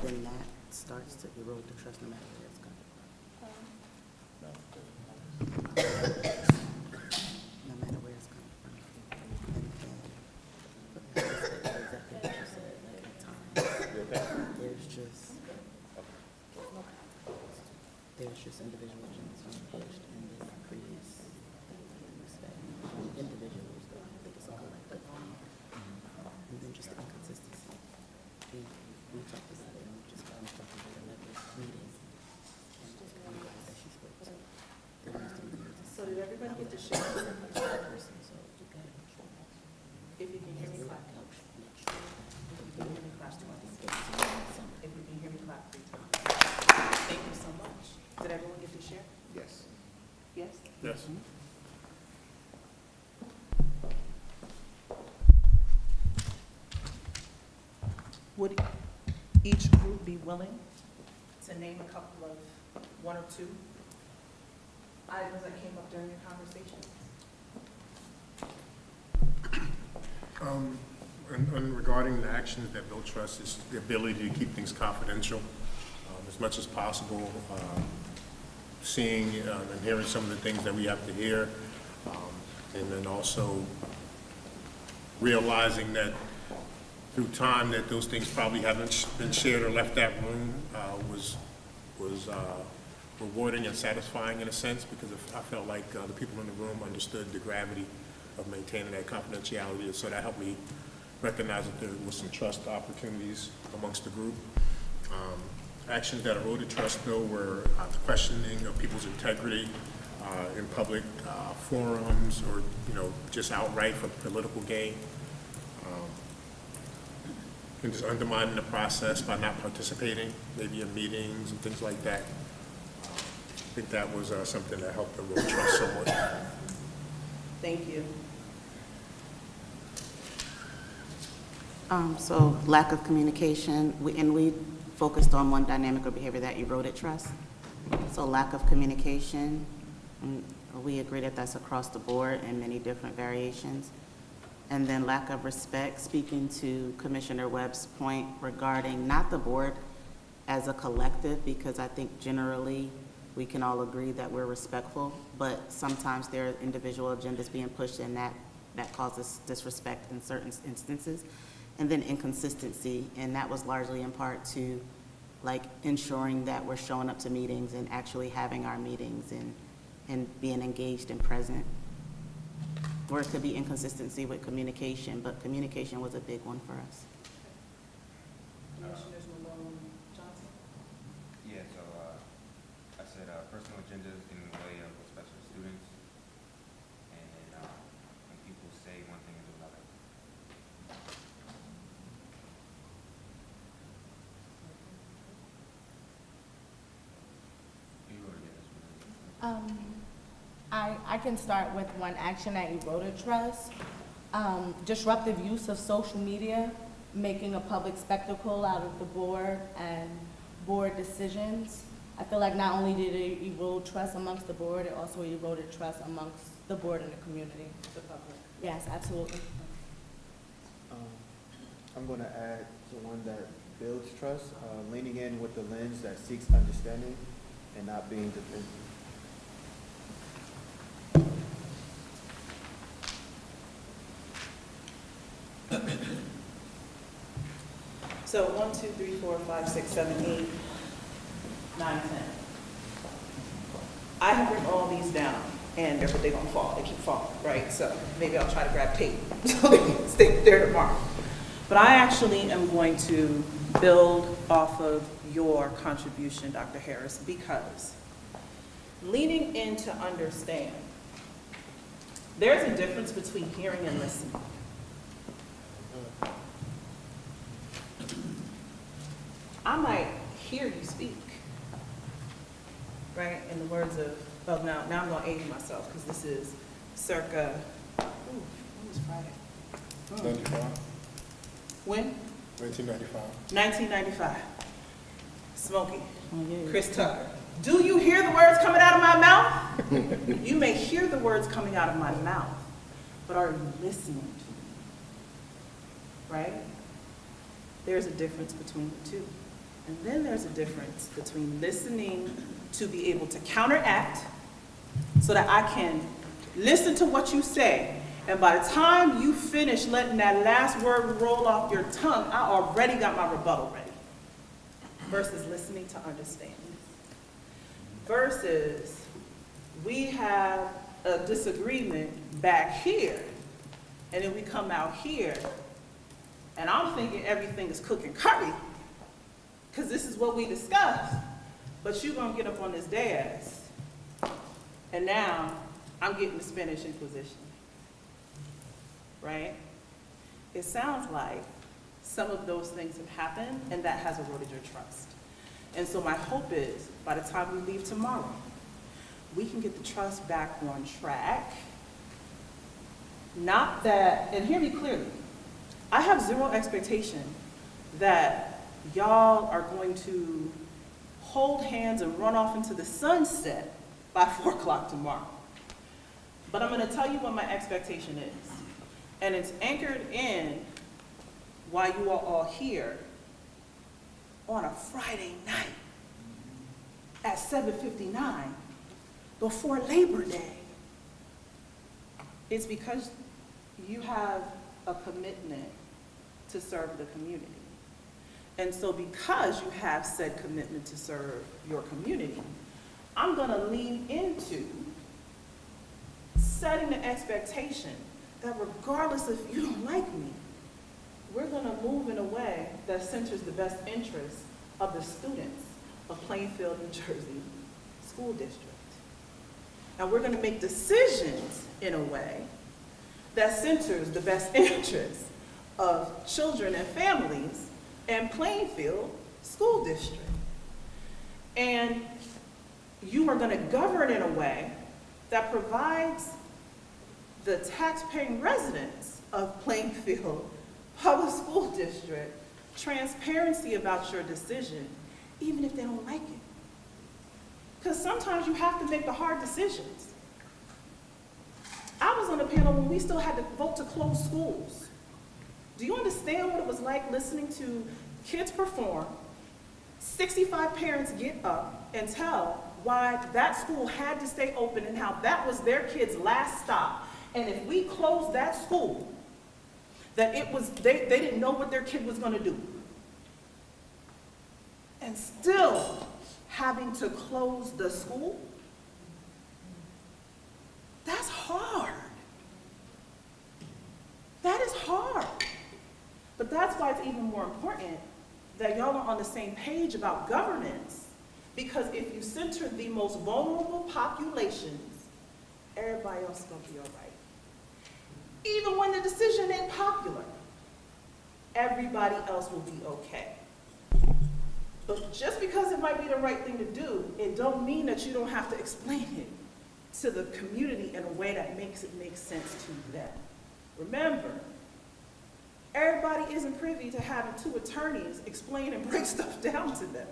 then that starts to erode the trust no matter where it's coming from. No matter where it's coming from. And then, exactly what you said, like at times, there's just individual agendas being pushed, and it creates respect. Individuals, though, I think it's a collective. And then just the inconsistency. We talked about it, and we just got talking about another meeting. And just I'm glad that she spoke to. There needs to be So did everybody get to share? person, so you got to If you can hear me, clap. If you can hear me, clap 3 times. Thank you so much. Did everyone get to share? Yes. Yes? Yes. Would each group be willing to name a couple of 1 or 2 items that came up during your conversation? And regarding the actions that build trust is the ability to keep things confidential as much as possible, seeing and hearing some of the things that we have to hear, and then also realizing that through time that those things probably haven't been shared or left that room was rewarding and satisfying in a sense, because I felt like the people in the room understood the gravity of maintaining that confidentiality, and so that helped me recognize that there was some trust opportunities amongst the group. Actions that eroded trust, though, were the questioning of people's integrity in public forums, or just outright for political gain, and just undermining the process by not participating, maybe in meetings and things like that. I think that was something that helped erode trust somewhat. Thank you. So lack of communication, we focused on one dynamic or behavior that eroded trust. So lack of communication, we agree that that's across the board in many different variations. And then lack of respect, speaking to Commissioner Webb's point regarding not the board as a collective, because I think generally we can all agree that we're respectful, but sometimes there are individual agendas being pushed, and that causes disrespect in certain instances. And then inconsistency, and that was largely in part to like ensuring that we're showing up to meetings and actually having our meetings and being engaged and present. Or it could be inconsistency with communication, but communication was a big one for us. Commissioners Malone Johnson? Yeah, so, I said, personal agendas in the way of special students, and then, when people say one thing and do another. You already did this one. I can start with one action that eroded trust. Disruptive use of social media, making a public spectacle out of the board and board decisions. I feel like not only did it erode trust amongst the board, it also eroded trust amongst the board and the community, the public. Yes, absolutely. I'm going to add the one that builds trust, leaning in with the lens that seeks understanding and not being defensive. So 1, 2, 3, 4, 5, 6, 7, 8, 9, 10. I have written all these down, and they're gonna fall. They keep falling, right? So maybe I'll try to grab tape so they can stay there tomorrow. But I actually am going to build off of your contribution, Dr. Harris, because leaning in to understand, there's a difference between hearing and listening. I might hear you speak, right? In the words of now I'm gonna age myself, because this is circa, when was Friday? 95, When? 1995. 1995. Smokey, Oh, yeah. Chris Tucker. Do you hear the words coming out of my mouth? You may hear the words coming out of my mouth, but are you listening to me? Right? There's a difference between the two. And then there's a difference between listening to be able to counteract so that I can listen to what you say, and by the time you finish letting that last word roll off your tongue, I already got my rebuttal ready. Versus listening to understand. Versus we have a disagreement back here, and then we come out here, and I'm thinking everything is cooking curry, because this is what we discussed, but you're gonna get up on this dais, and now I'm getting the Spanish Inquisition, right? It sounds like some of those things have happened, and that has eroded your trust. And so my hope is, by the time we leave tomorrow, we can get the trust back on track. Not that, and hear me clearly, I have zero expectation that y'all are going to hold hands and run off into the sunset by 4 o'clock tomorrow. But I'm gonna tell you what my expectation is. And it's anchored in why you are all here on a Friday night at 7:59 before Labor Day. It's because you have a commitment to serve the community. And so because you have said commitment to serve your community, I'm gonna lean into setting the expectation that regardless if you don't like me, we're gonna move in a way that centers the best interests of the students of Plainfield, New Jersey School District. And we're gonna make decisions in a way that centers the best interests of children and families in Plainfield School District. And you are gonna govern in a way that provides the tax-paying residents of Plainfield Public School District transparency about your decision, even if they don't like it. Because sometimes you have to make the hard decisions. I was on the panel when we still had to vote to close schools. Do you understand what it was like listening to kids perform, 65 parents get up and tell why that school had to stay open and how that was their kid's last stop? And if we closed that school, that it was, they didn't know what their kid was gonna do. And still having to close the school, that's hard. That is hard. But that's why it's even more important that y'all are on the same page about governance, because if you center the most vulnerable populations, everybody else is gonna be all right. Even when the decision ain't popular, everybody else will be okay. But just because it might be the right thing to do, it don't mean that you don't have to explain it to the community in a way that makes it make sense to them. Remember, everybody isn't privy to having 2 attorneys explain and break stuff down to them.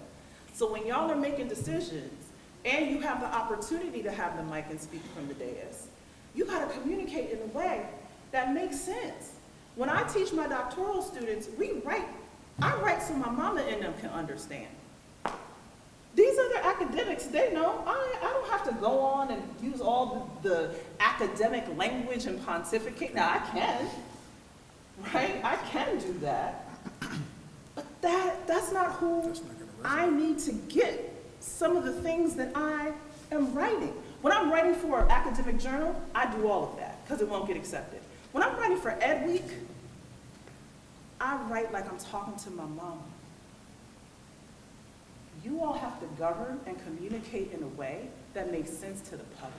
So when y'all are making decisions and you have the opportunity to have the mic and speak from the dais, you gotta communicate in a way that makes sense. When I teach my doctoral students, I write so my mama and them can understand. These other academics, they know, I don't have to go on and use all the academic language and pontificate. Now, I can, right? I can do that. But that's not who I need to get some of the things that I am writing. When I'm writing for an academic journal, I do all of that because it won't get accepted. When I'm writing for Ed Week, I write like I'm talking to my mama. You all have to govern and communicate in a way that makes sense to the public,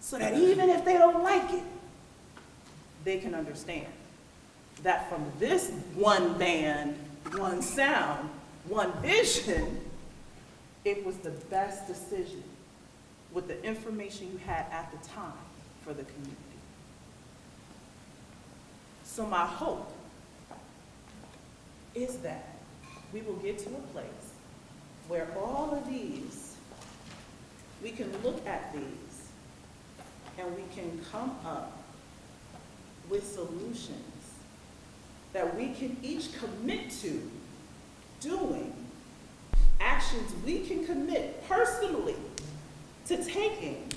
so that even if they don't like it, they can understand that from this one band, one sound, one vision, it was the best decision with the information you had at the time for the community. So my hope is that we will get to a place where all of these, we can look at these and we can come up with solutions that we can each commit to doing, actions we can commit personally to taking,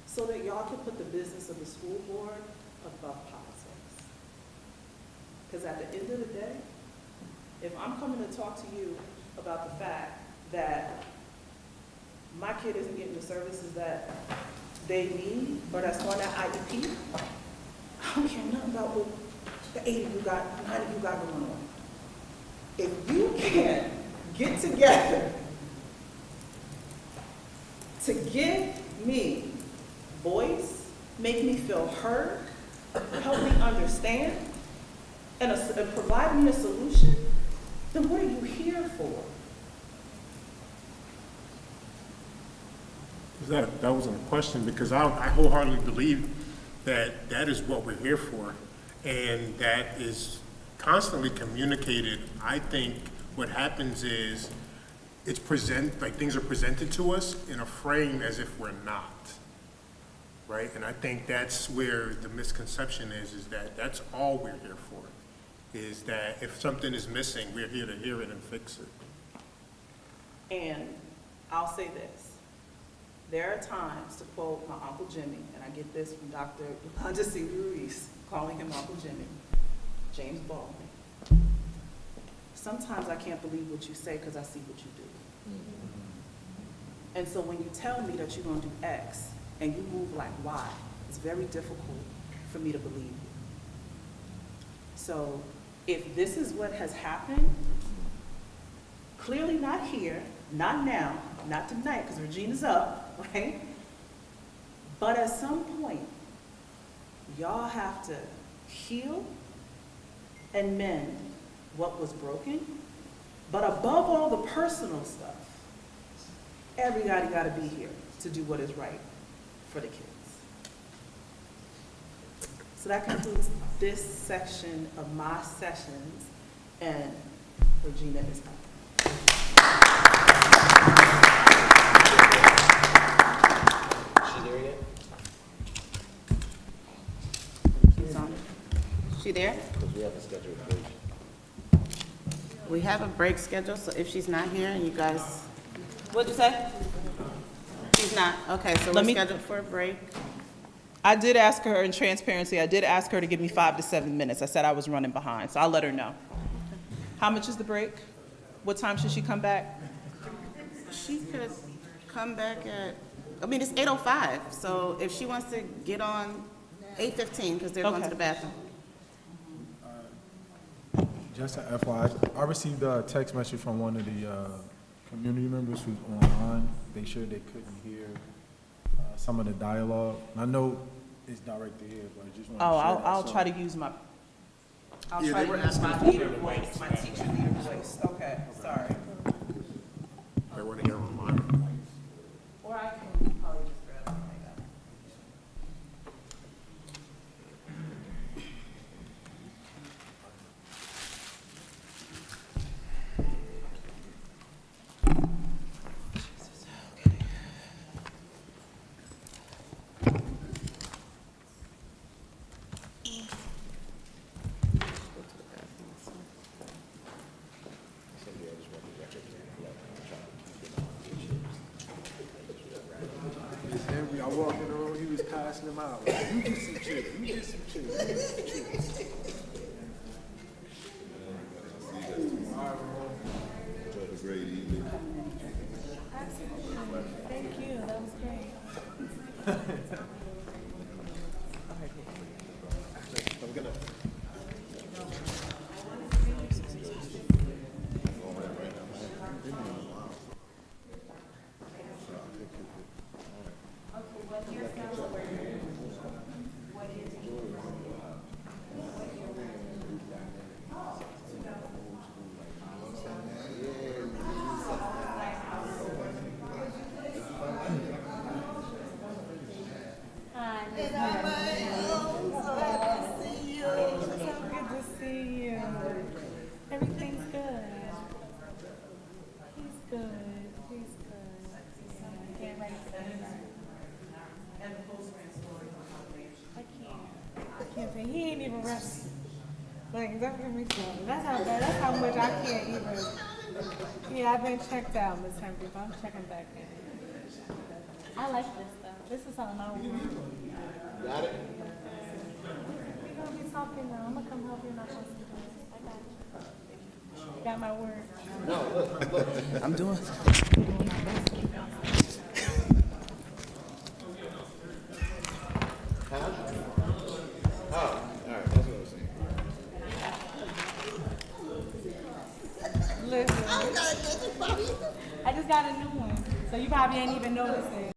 so that y'all can put the business of the school board above politics. Because at the end of the day, if I'm coming to talk to you about the fact that my kid isn't getting the services that they need or that's on that IEP, I don't care nothing about what the 80 you got, 90 you got going on. If you can't get together to give me voice, make me feel heard, help me understand, and provide me a solution, then what are you here for? That wasn't a question, because I wholeheartedly believe that that is what we're here for, and that is constantly communicated. I think what happens is things are presented to us in a frame as if we're not, right? And I think that's where the misconception is that that's all we're here for, is that if something is missing, we're here to hear it and fix it. And I'll say this. There are times, to quote my Uncle Jimmy, and I get this from Dr. Yolanda C. Ruiz, calling him Uncle Jimmy, James Baldwin. Sometimes I can't believe what you say because I see what you do. And so when you tell me that you're going to do X and you move like Y, it's very difficult for me to believe you. So if this is what has happened, clearly not here, not now, not tonight, because Regina's up, right? But at some point, y'all have to heal and mend what was broken. But above all the personal stuff, everybody got to be here to do what is right for the kids. So that concludes this section of my sessions, and Regina is up. She there yet? She's on. She there? Because we have a scheduled break. We have a break scheduled, so if she's not here, and you guys, what'd you say? She's not, okay, so we're scheduled for a break. I did ask her, in transparency, I did ask her to give me 5 to 7 minutes. I said I was running behind, so I'll let her know. How much is the break? What time should she come back? She could come back at, it's 8:05, so if she wants to get on 8:15, because they're going to the bathroom. Just an FYI, I received a text message from one of the community members who's online. They shared they couldn't hear some of the dialogue. And I know it's directed here, but I just want to share that. I'll So- try to use my, Yeah, they were asking my for leader the voice, my teacher leader voice. Okay, sorry. I want to hear online. Or I can probably just grab it when I got it. passing them out. Like, you get some chips, you get some chips, you get some chips. Have a great evening. Thank you, that was great. I'm gonna. Hi. So good to see you. Everything's good. He's good. He's good. Yeah, get ready for that. And the postman story on foundation. I can't say he ain't even resting. Like, don't get me started. That's how bad. That's how much I can't even. Yeah, I've been checked out, Miss Henry, but I'm checking back in. I like this though. This is something I want. Got it? We're gonna be talking now. I'm gonna come help you knock on some doors. I got you. Got my word. No, look. I'm doing. Huh? Oh, all right, that's what I was saying. Listen. I just got a new one, so you probably ain't even noticed it.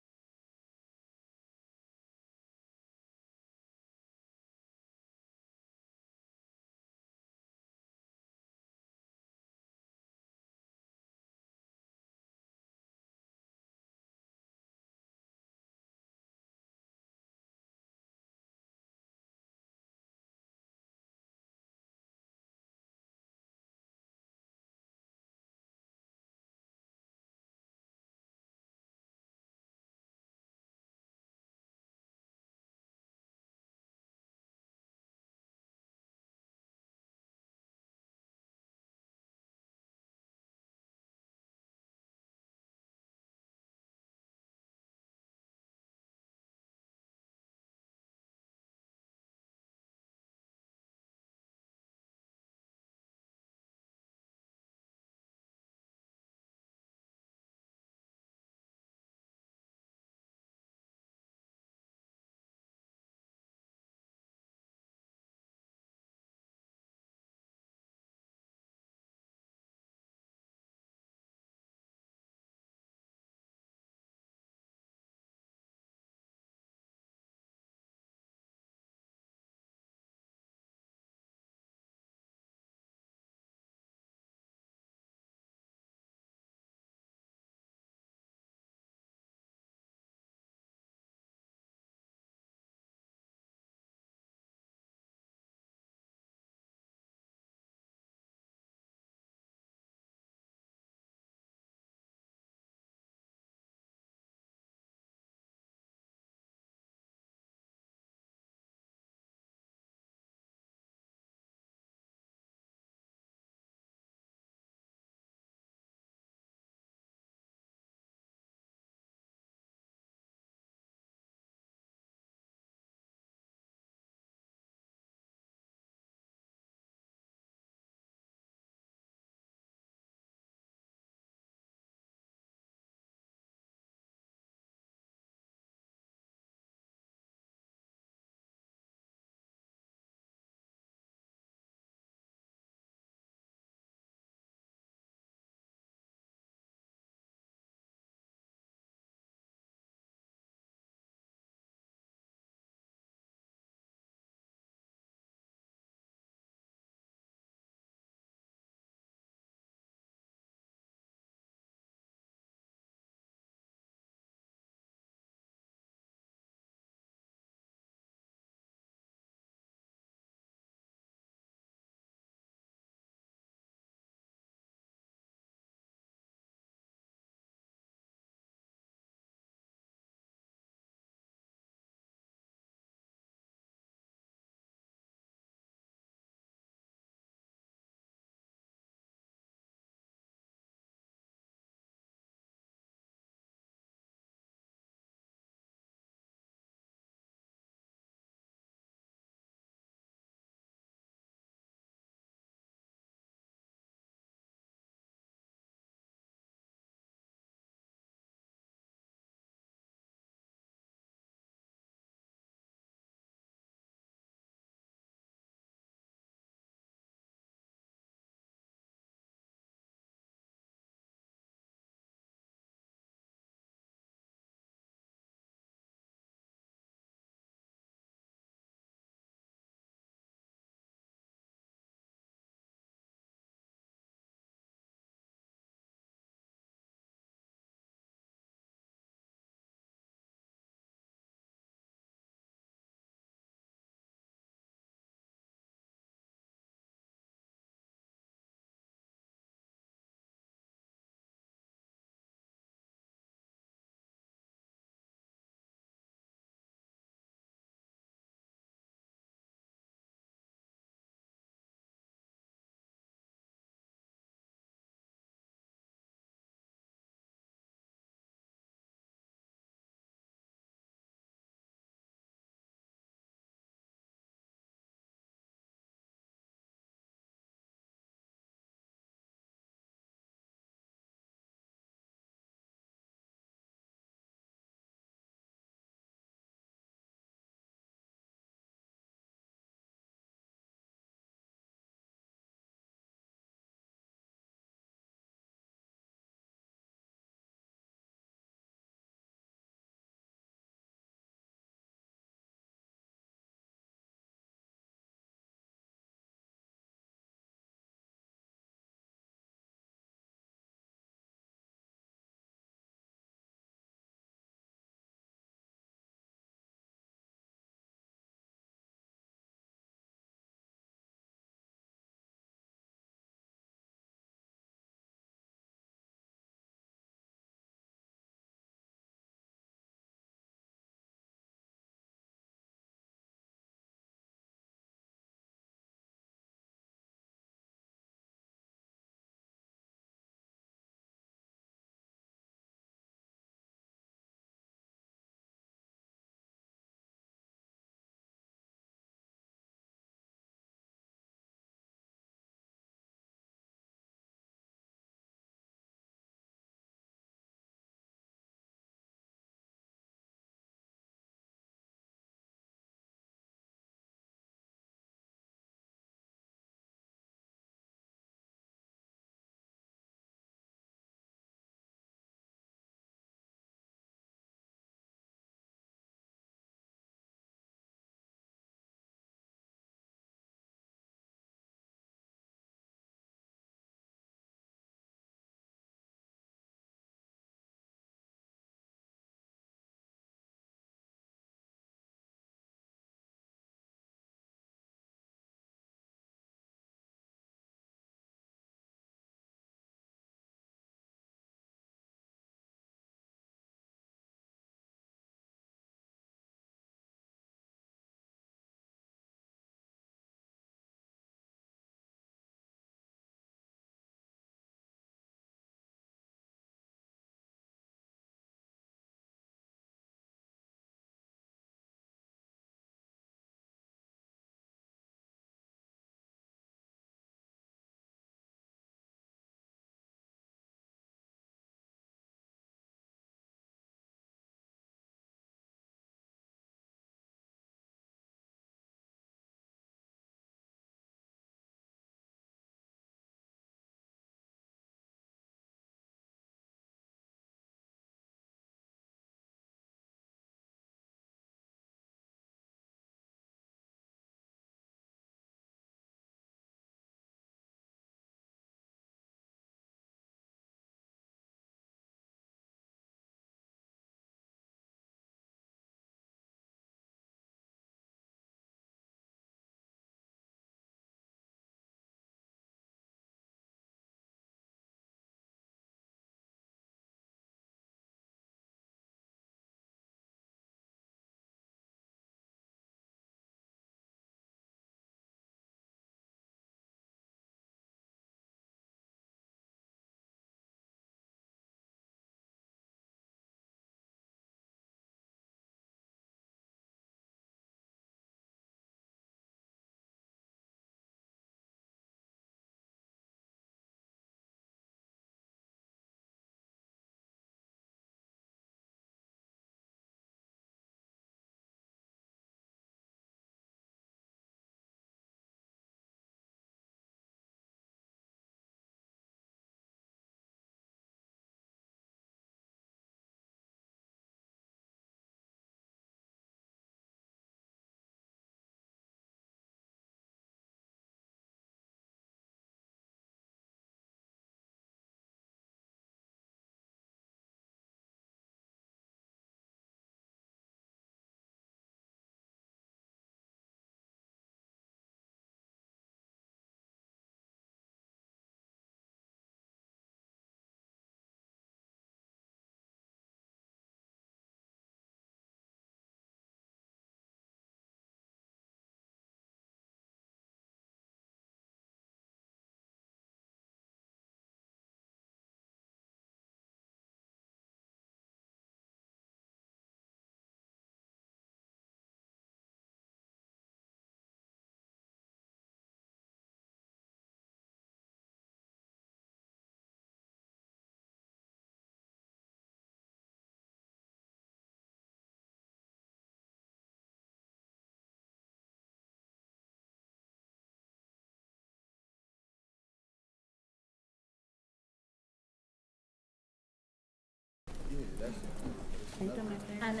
And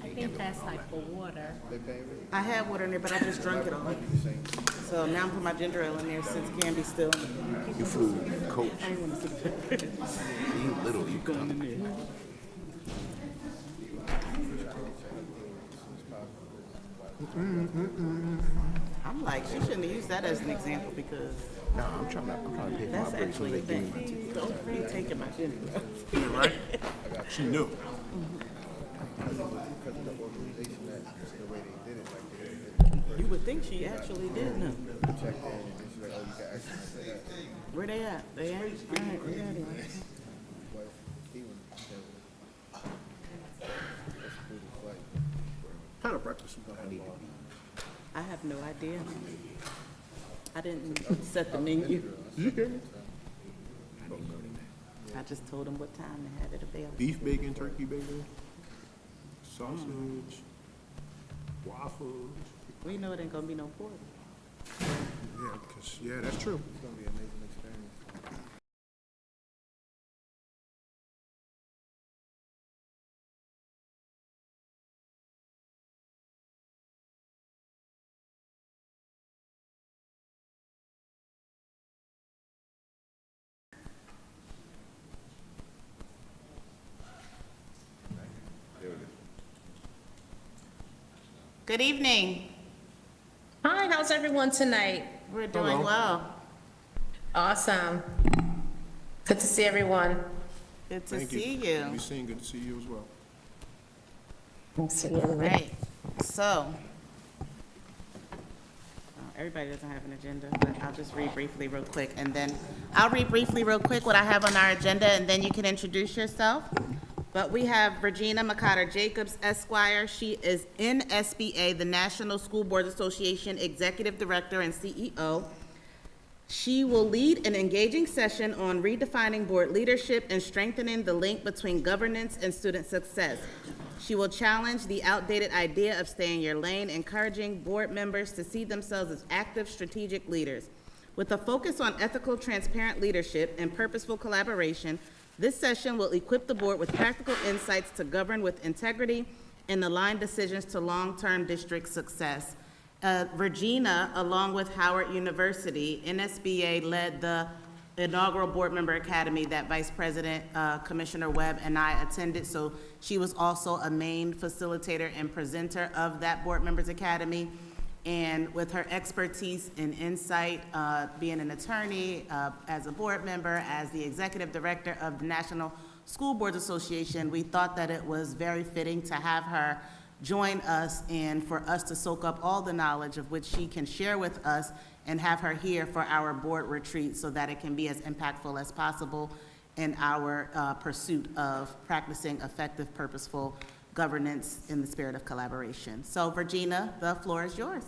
I think that's like for water. I had water in there, but I just drank it all. So now I'm putting my ginger ale in there since Candy's still. You flew coach. I ain't wanna see You little, you going in there. I'm like, she shouldn't have used that as an example because No, I'm trying to pay for my that's break so actually they a give me my thing. Don't be taking my ginger ale. Yeah, right? She knew. You would think she actually did know. Where they at? They ain't? All right, we got it. How to breakfast? I have no idea. I didn't set the menu. I just told them what time they had it available. Beef bacon, turkey bacon, sausage, waffles. We know it ain't gonna be no pork. Yeah, that's true. Good evening. Hi, how's everyone tonight? We're doing Hello. well. Awesome. Good to see everyone. Good to Thank see Good you. to be seen. Good to see you as well. Right, so. Everybody doesn't have an agenda, but I'll just read briefly real quick, and then I'll read briefly real quick what I have on our agenda, and then you can introduce yourself. But we have Regina McCotter Jacobs Esquire. She is NSBA, the National School Boards Association Executive Director and CEO. She will lead an engaging session on redefining board leadership and strengthening the link between governance and student success. She will challenge the outdated idea of stay in your lane, encouraging board members to see themselves as active strategic leaders. With a focus on ethical, transparent leadership and purposeful collaboration, this session will equip the board with practical insights to govern with integrity and align decisions to long-term district success. Regina, along with Howard University, NSBA led the inaugural board member academy that Vice President Commissioner Webb and I attended, so she was also a main facilitator and presenter of that board members academy. And with her expertise and insight, being an attorney, as a board member, as the executive director of the National School Boards Association, we thought that it was very fitting to have her join us and for us to soak up all the knowledge of which she can share with us and have her here for our board retreat so that it can be as impactful as possible in our pursuit of practicing effective, purposeful governance in the spirit of collaboration. So Regina, the floor is yours.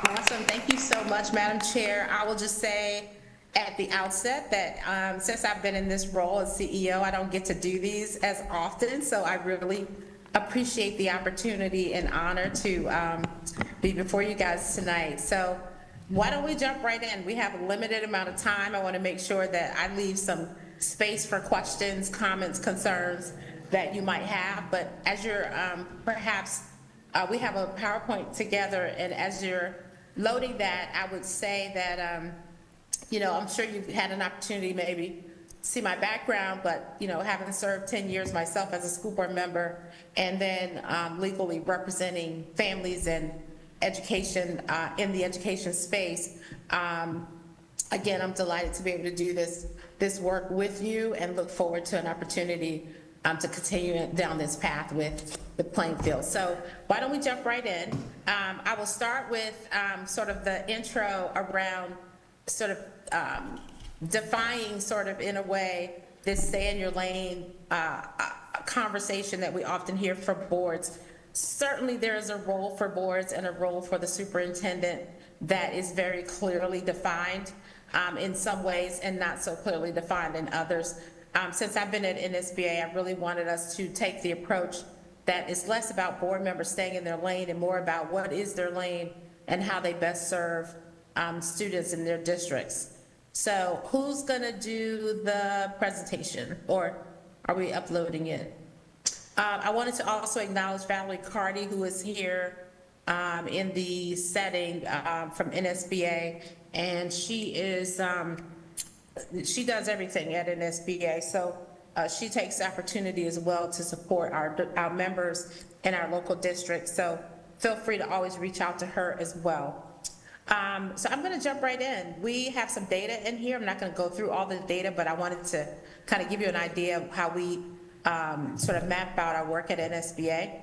Awesome. Thank you so much, Madam Chair. I will just say at the outset that since I've been in this role as CEO, I don't get to do these as often, so I really appreciate the opportunity and honor to be before you guys tonight. So why don't we jump right in? We have a limited amount of time. I want to make sure that I leave some space for questions, comments, concerns that you might have. But as you're perhaps, we have a PowerPoint together, and as you're loading that, I would say that, you know, I'm sure you've had an opportunity maybe see my background, but, you know, having served 10 years myself as a school board member and then legally representing families and education in the education space, again, I'm delighted to be able to do this work with you and look forward to an opportunity to continue down this path with Plainfield. So why don't we jump right in? I will start with sort of the intro around sort of defying sort of in a way this stay in your lane conversation that we often hear from boards. Certainly there is a role for boards and a role for the superintendent that is very clearly defined in some ways and not so clearly defined in others. Since I've been at NSBA, I really wanted us to take the approach that is less about board members staying in their lane and more about what is their lane and how they best serve students in their districts. So who's gonna do the presentation, or are we uploading it? I wanted to also acknowledge Valerie Cardy, who is here in the setting from NSBA, and she is, she does everything at NSBA, so she takes the opportunity as well to support our members in our local district, so feel free to always reach out to her as well. So I'm gonna jump right in. We have some data in here. I'm not gonna go through all the data, but I wanted to kind of give you an idea of how we sort of map out our work at NSBA.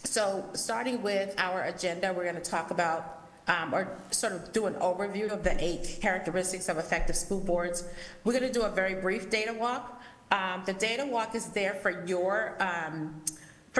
So starting with our agenda, we're gonna talk about or sort of do an overview of the 8 characteristics of effective school boards. We're gonna do a very brief data walk. The data walk is there for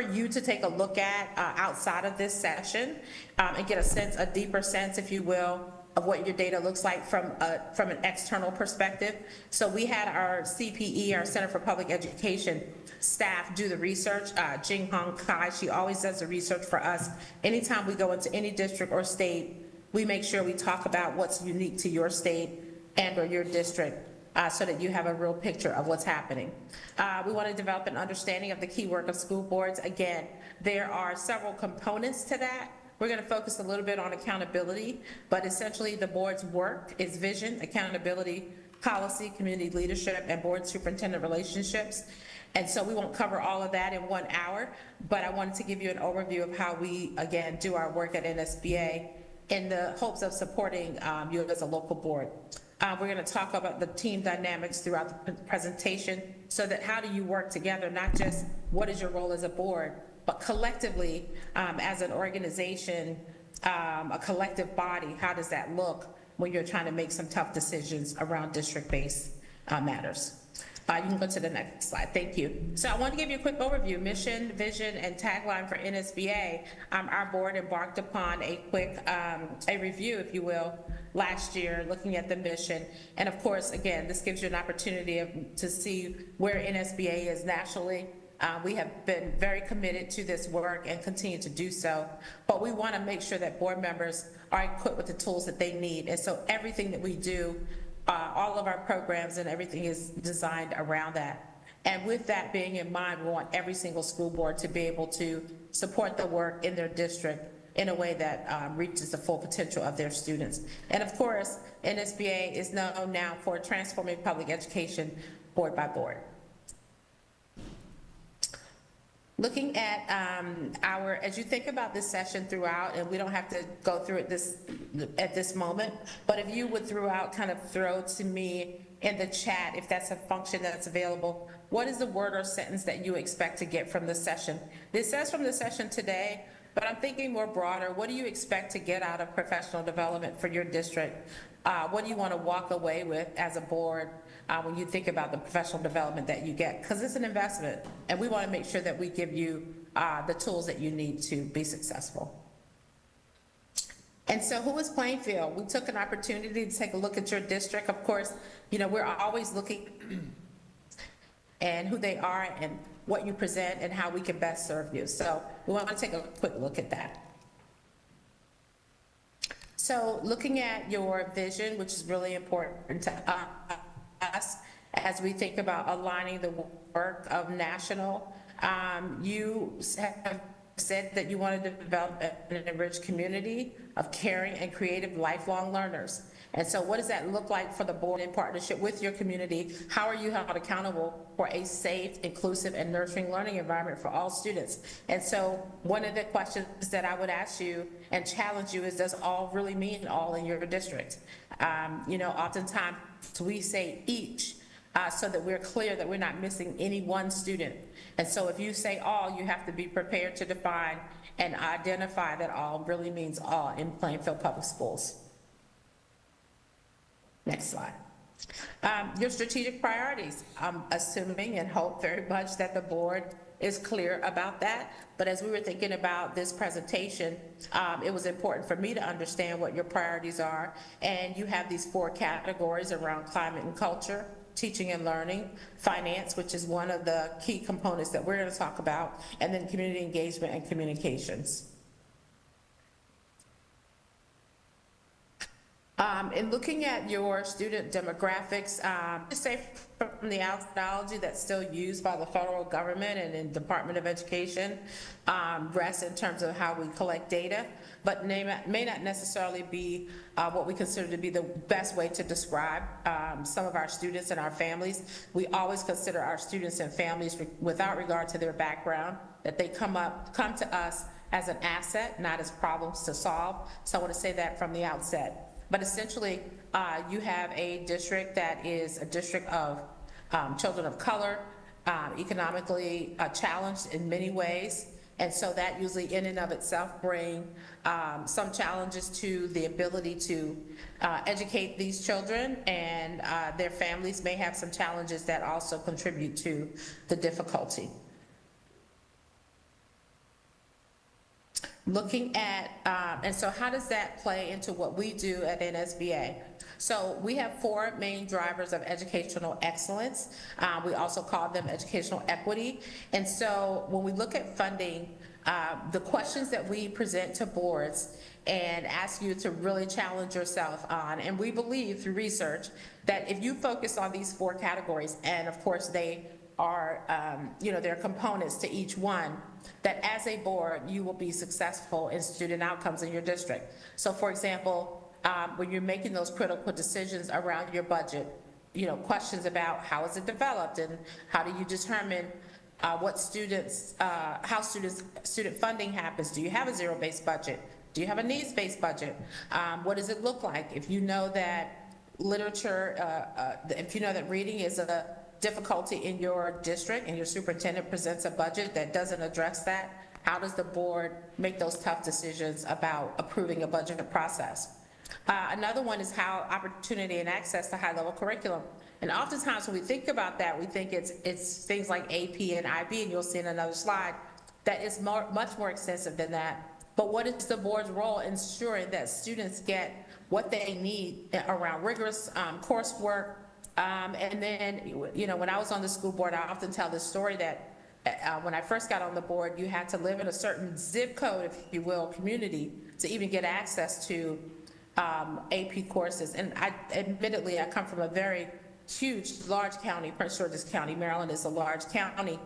you to take a look at outside of this session and get a deeper sense, if you will, of what your data looks like from an external perspective. So we had our CPE, our Center for Public Education staff, do the research. Jing Hong Kai, she always does the research for us. Anytime we go into any district or state, we make sure we talk about what's unique to your state and or your district, so that you have a real picture of what's happening. We want to develop an understanding of the key work of school boards. Again, there are several components to that. We're going to focus a little bit on accountability, but essentially the board's work is vision, accountability, policy, community leadership, and board superintendent relationships. And so we won't cover all of that in 1 hour, but I wanted to give you an overview of how we, again, do our work at NSBA in the hopes of supporting you as a local board. We're going to talk about the team dynamics throughout the presentation, so that how do you work together, not just what is your role as a board, but collectively as an organization, a collective body, how does that look when you're trying to make some tough decisions around district-based matters. You can go to the next slide. Thank you. So I want to give you a quick overview. Mission, vision, and tagline for NSBA. Our board embarked upon a quick a review, if you will, last year, looking at the mission. And of course, again, this gives you an opportunity to see where NSBA is nationally. We have been very committed to this work and continue to do so, but we want to make sure that board members are equipped with the tools that they need. And so everything that we do, all of our programs and everything is designed around that. And with that being in mind, we want every single school board to be able to support the work in their district in a way that reaches the full potential of their students. And of course, NSBA is known now for transforming public education board by board. Looking at as you think about this session throughout, and we don't have to go through it at this moment, but if you would throughout kind of throw to me in the chat, if that's a function that's available, what is the word or sentence that you expect to get from the session? This says from the session today, but I'm thinking more broader. What do you expect to get out of professional development for your district? What do you want to walk away with as a board when you think about the professional development that you get? Because it's an investment, and we want to make sure that we give you the tools that you need to be successful. And so who is Plainfield? We took an opportunity to take a look at your district. Of course, you know, we're always looking and who they are and what you present and how we can best serve you. So we want to take a quick look at that. So looking at your vision, which is really important to us as we think about aligning the work of national, you have said that you wanted to develop an enriched community of caring and creative lifelong learners. And so what does that look like for the board in partnership with your community? How are you held accountable for a safe, inclusive, and nurturing learning environment for all students? And so one of the questions that I would ask you and challenge you is, does all really mean all in your district? You know, oftentimes we say each, so that we're clear that we're not missing any one student. And so if you say all, you have to be prepared to define and identify that all really means all in Plainfield Public Schools. Next slide. Your strategic priorities. I'm assuming and hope very much that the board is clear about that. But as we were thinking about this presentation, it was important for me to understand what your priorities are. And you have these 4 categories around climate and culture, teaching and learning, finance, which is one of the key components that we're going to talk about, and then community engagement and communications. In looking at your student demographics, just say from the methodology that's still used by the federal government and in Department of Education, rests in terms of how we collect data, but may not necessarily be what we consider to be the best way to describe some of our students and our families. We always consider our students and families, without regard to their background, that they come to us as an asset, not as problems to solve. So I want to say that from the outset. But essentially, you have a district that is a district of children of color, economically challenged in many ways. And so that usually in and of itself bring some challenges to the ability to educate these children, and their families may have some challenges that also contribute to the difficulty. Looking at, and so how does that play into what we do at NSBA? So we have 4 main drivers of educational excellence. We also call them educational equity. And so when we look at funding, the questions that we present to boards and ask you to really challenge yourself on, and we believe through research that if you focus on these 4 categories, and of course they are, there are components to each one, that as a board, you will be successful in student outcomes in your district. So for example, when you're making those critical decisions around your budget, questions about how is it developed and how do you determine what students, how student funding happens. Do you have a zero-based budget? Do you have a needs-based budget? What does it look like? If you know that literature, if you know that reading is a difficulty in your district and your superintendent presents a budget that doesn't address that, how does the board make those tough decisions about approving a budget process? Another one is how opportunity and access to high-level curriculum. And oftentimes when we think about that, we think it's things like AP and IB, and you'll see in another slide that is much more extensive than that. But what is the board's role in ensuring that students get what they need around rigorous coursework? And then, when I was on the school board, I often tell this story that when I first got on the board, you had to live in a certain zip code, if you will, community, to even get access to AP courses. And admittedly, I come from a very huge, large county. Prince George's County, Maryland, is a large county.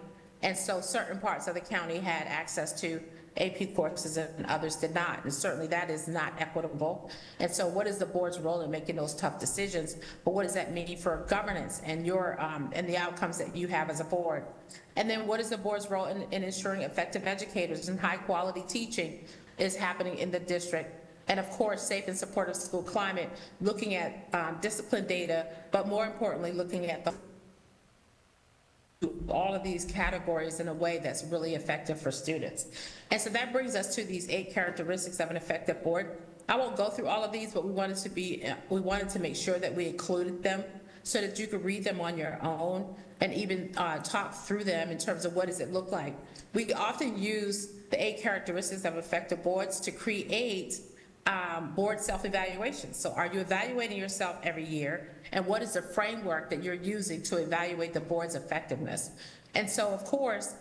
And so certain parts of the county had access to AP courses and others did not. And certainly that is not equitable. And so what is the board's role in making those tough decisions? But what does that mean for governance and your and the outcomes that you have as a board? And then what is the board's role in ensuring effective educators and high quality teaching is happening in the district? And of course, safe and supportive school climate, looking at discipline data, but more importantly, looking at all of these categories in a way that's really effective for students. And so that brings us to these 8 characteristics of an effective board. I won't go through all of these, but we wanted to make sure that we included them so that you could read them on your own and even talk through them in terms of what does it look like. We often use the 8 characteristics of effective boards to create board self-evaluation. So are you evaluating yourself every year? And what is the framework that you're using to evaluate the board's effectiveness? And so, of course,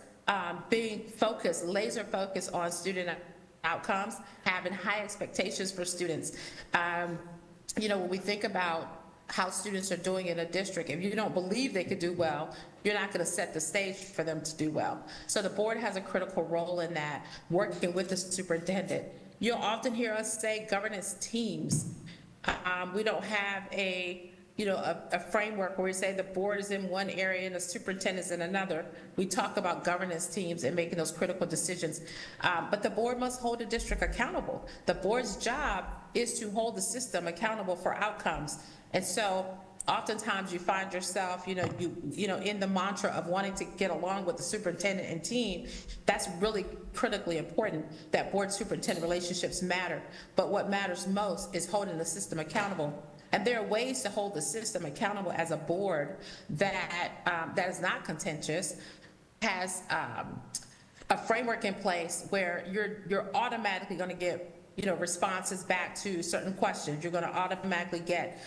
being focused, laser focused on student outcomes, having high expectations for students. When we think about how students are doing in a district, if you don't believe they could do well, you're not going to set the stage for them to do well. So the board has a critical role in that, working with the superintendent. You'll often hear us say governance teams. We don't have a framework where we say the board is in one area and the superintendent is in another. We talk about governance teams and making those critical decisions. But the board must hold the district accountable. The board's job is to hold the system accountable for outcomes. And so oftentimes you find yourself, in the mantra of wanting to get along with the superintendent and team. That's really critically important, that board superintendent relationships matter. But what matters most is holding the system accountable. And there are ways to hold the system accountable as a board that is not contentious, has a framework in place where you're automatically going to get responses back to certain questions. You're going to automatically get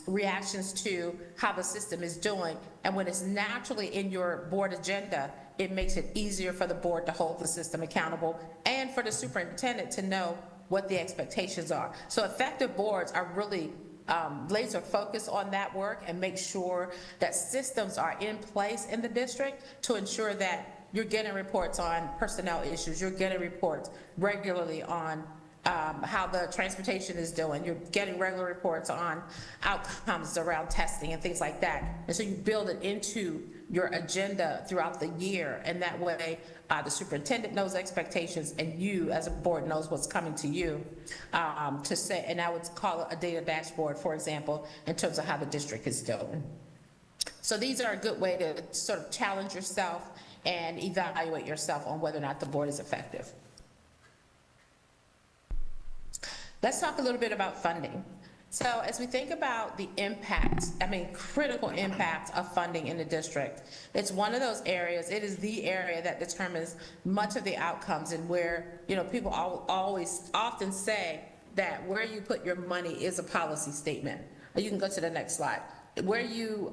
reactions to how the system is doing. And when it's naturally in your board agenda, it makes it easier for the board to hold the system accountable and for the superintendent to know what the expectations are. So effective boards are really laser focused on that work and make sure that systems are in place in the district to ensure that you're getting reports on personnel issues, you're getting reports regularly on how the transportation is doing, you're getting regular reports on outcomes around testing and things like that. And so you build it into your agenda throughout the year, and that way the superintendent knows expectations and you as a board knows what's coming to you to say, and I would call it a data dashboard, for example, in terms of how the district is doing. So these are a good way to sort of challenge yourself and evaluate yourself on whether or not the board is effective. Let's talk a little bit about funding. So as we think about the impact, critical impact of funding in the district, it's one of those areas, it is the area that determines much of the outcomes, and where, people often say that where you put your money is a policy statement. You can go to the next slide. Where you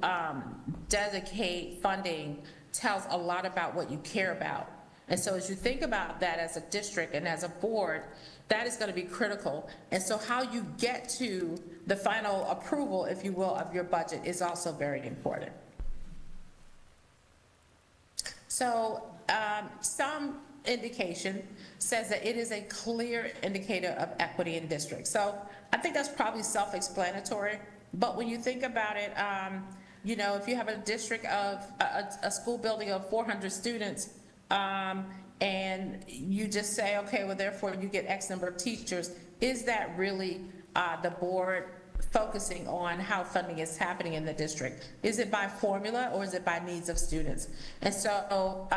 dedicate funding tells a lot about what you care about. And so as you think about that as a district and as a board, that is going to be critical. And so how you get to the final approval, if you will, of your budget is also very important. So some indication says that it is a clear indicator of equity in districts. So I think that's probably self-explanatory, but when you think about it, if you have a district of a school building of 400 students, and you just say, okay, well, therefore you get X number of teachers, is that really the board focusing on how funding is happening in the district? Is it by formula or is it by needs of students? And so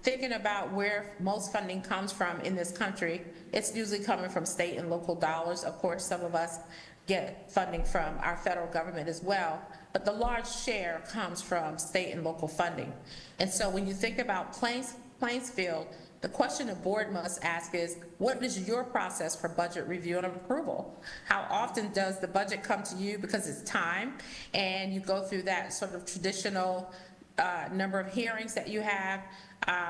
thinking about where most funding comes from in this country, it's usually coming from state and local dollars. Of course, some of us get funding from our federal government as well, but the large share comes from state and local funding. And so when you think about Plainfield, the question the board must ask is, what is your process for budget review and approval? How often does the budget come to you because it's time, and you go through that sort of traditional number of hearings that you have?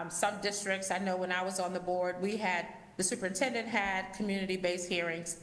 Some districts, I know when I was on the board, the superintendent had community-based hearings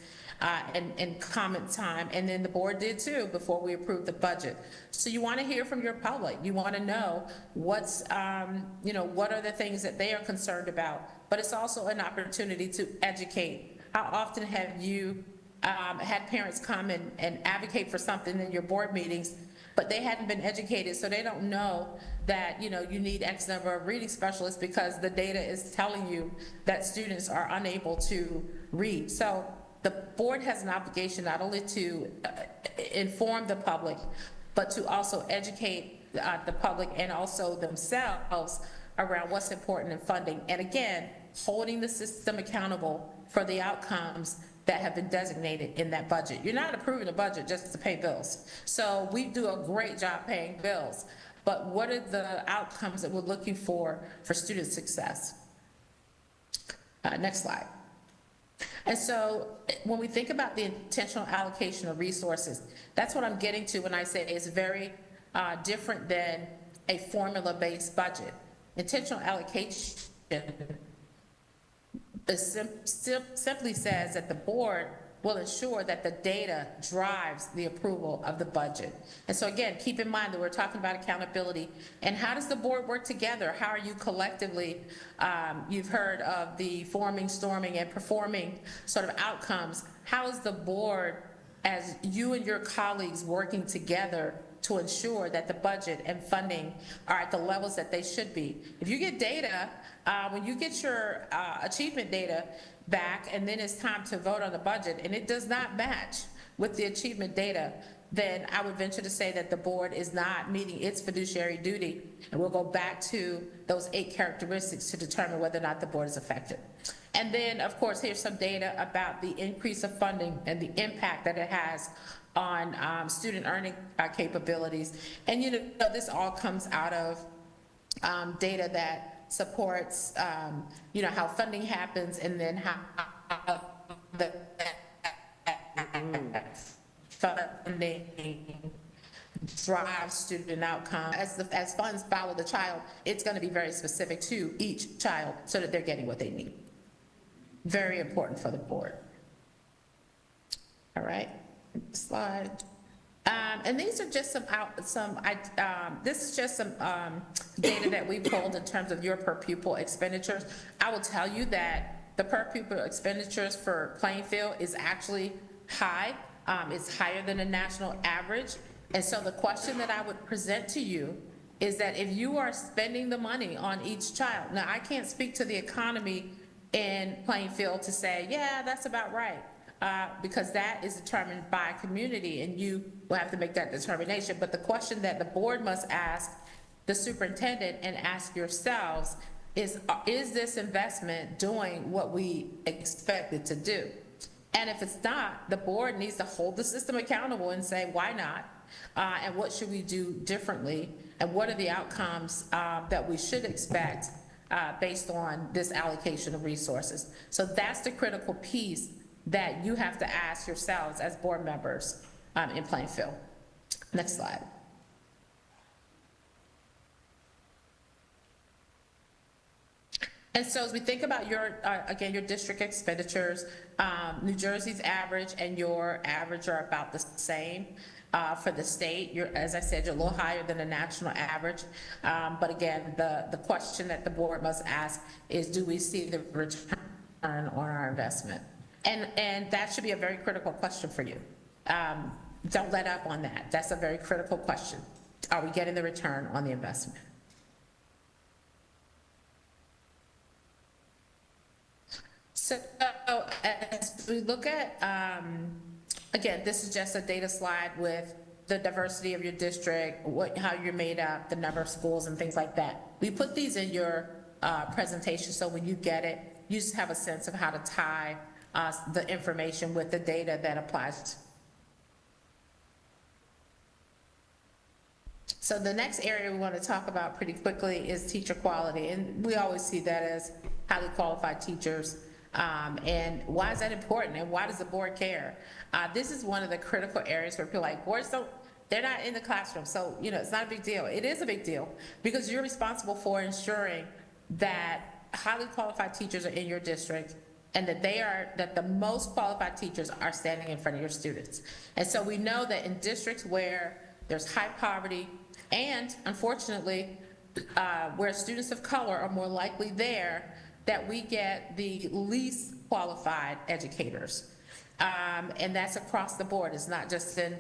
and comment time, and then the board did too before we approved the budget. So you want to hear from your public. You want to know what's, what are the things that they are concerned about, but it's also an opportunity to educate. How often have you had parents come and advocate for something in your board meetings, but they hadn't been educated, so they don't know that, you need X number of reading specialists because the data is telling you that students are unable to read. So the board has an obligation not only to inform the public, but to also educate the public and also themselves around what's important in funding. And again, holding the system accountable for the outcomes that have been designated in that budget. You're not approving a budget just to pay bills. So we do a great job paying bills, but what are the outcomes that we're looking for student success? Next slide. And so when we think about the intentional allocation of resources, that's what I'm getting to when I say it's very different than a formula-based budget. Intentional allocation simply says that the board will ensure that the data drives the approval of the budget. And so again, keep in mind that we're talking about accountability. And how does the board work together? How are you collectively, you've heard of the forming, storming, and performing sort of outcomes. How is the board, as you and your colleagues, working together to ensure that the budget and funding are at the levels that they should be? If you get data, when you get your achievement data back and then it's time to vote on the budget and it does not match with the achievement data, then I would venture to say that the board is not meeting its fiduciary duty, and we'll go back to those 8 characteristics to determine whether or not the board is effective. And then, of course, here's some data about the increase of funding and the impact that it has on student earning capabilities. And this all comes out of data that supports, how funding happens, and then how the funding drives student outcome. As funds follow the child, it's going to be very specific to each child so that they're getting what they need. Very important for the board. All right, slide. And these are just this is just some data that we pulled in terms of your per pupil expenditures. I will tell you that the per pupil expenditures for Plainfield is actually high. It's higher than the national average. And so the question that I would present to you is that if you are spending the money on each child, now I can't speak to the economy in Plainfield to say, yeah, that's about right. Because that is determined by community and you will have to make that determination. But the question that the board must ask the superintendent and ask yourselves is this investment doing what we expect it to do? And if it's not, the board needs to hold the system accountable and say, why not? And what should we do differently? And what are the outcomes that we should expect based on this allocation of resources? So that's the critical piece that you have to ask yourselves as board members in Plainfield. Next slide. And so as we think about your, again, your district expenditures, New Jersey's average and your average are about the same. For the state, as I said, you're a little higher than the national average. But again, the question that the board must ask is, do we see the return on our investment? And that should be a very critical question for you. Don't let up on that. That's a very critical question. Are we getting the return on the investment? So as we look at, again, this is just a data slide with the diversity of your district, how you're made up, the number of schools and things like that. We put these in your presentation so when you get it, you just have a sense of how to tie the information with the data that applies. So the next area we want to talk about pretty quickly is teacher quality. And we always see that as highly qualified teachers. And why is that important? And why does the board care? This is one of the critical areas where people are like, boards they're not in the classroom. So, you know, it's not a big deal. It is a big deal because you're responsible for ensuring that highly qualified teachers are in your district and that the most qualified teachers are standing in front of your students. And so we know that in districts where there's high poverty and unfortunately where students of color are more likely there, that we get the least qualified educators. And that's across the board. It's not just in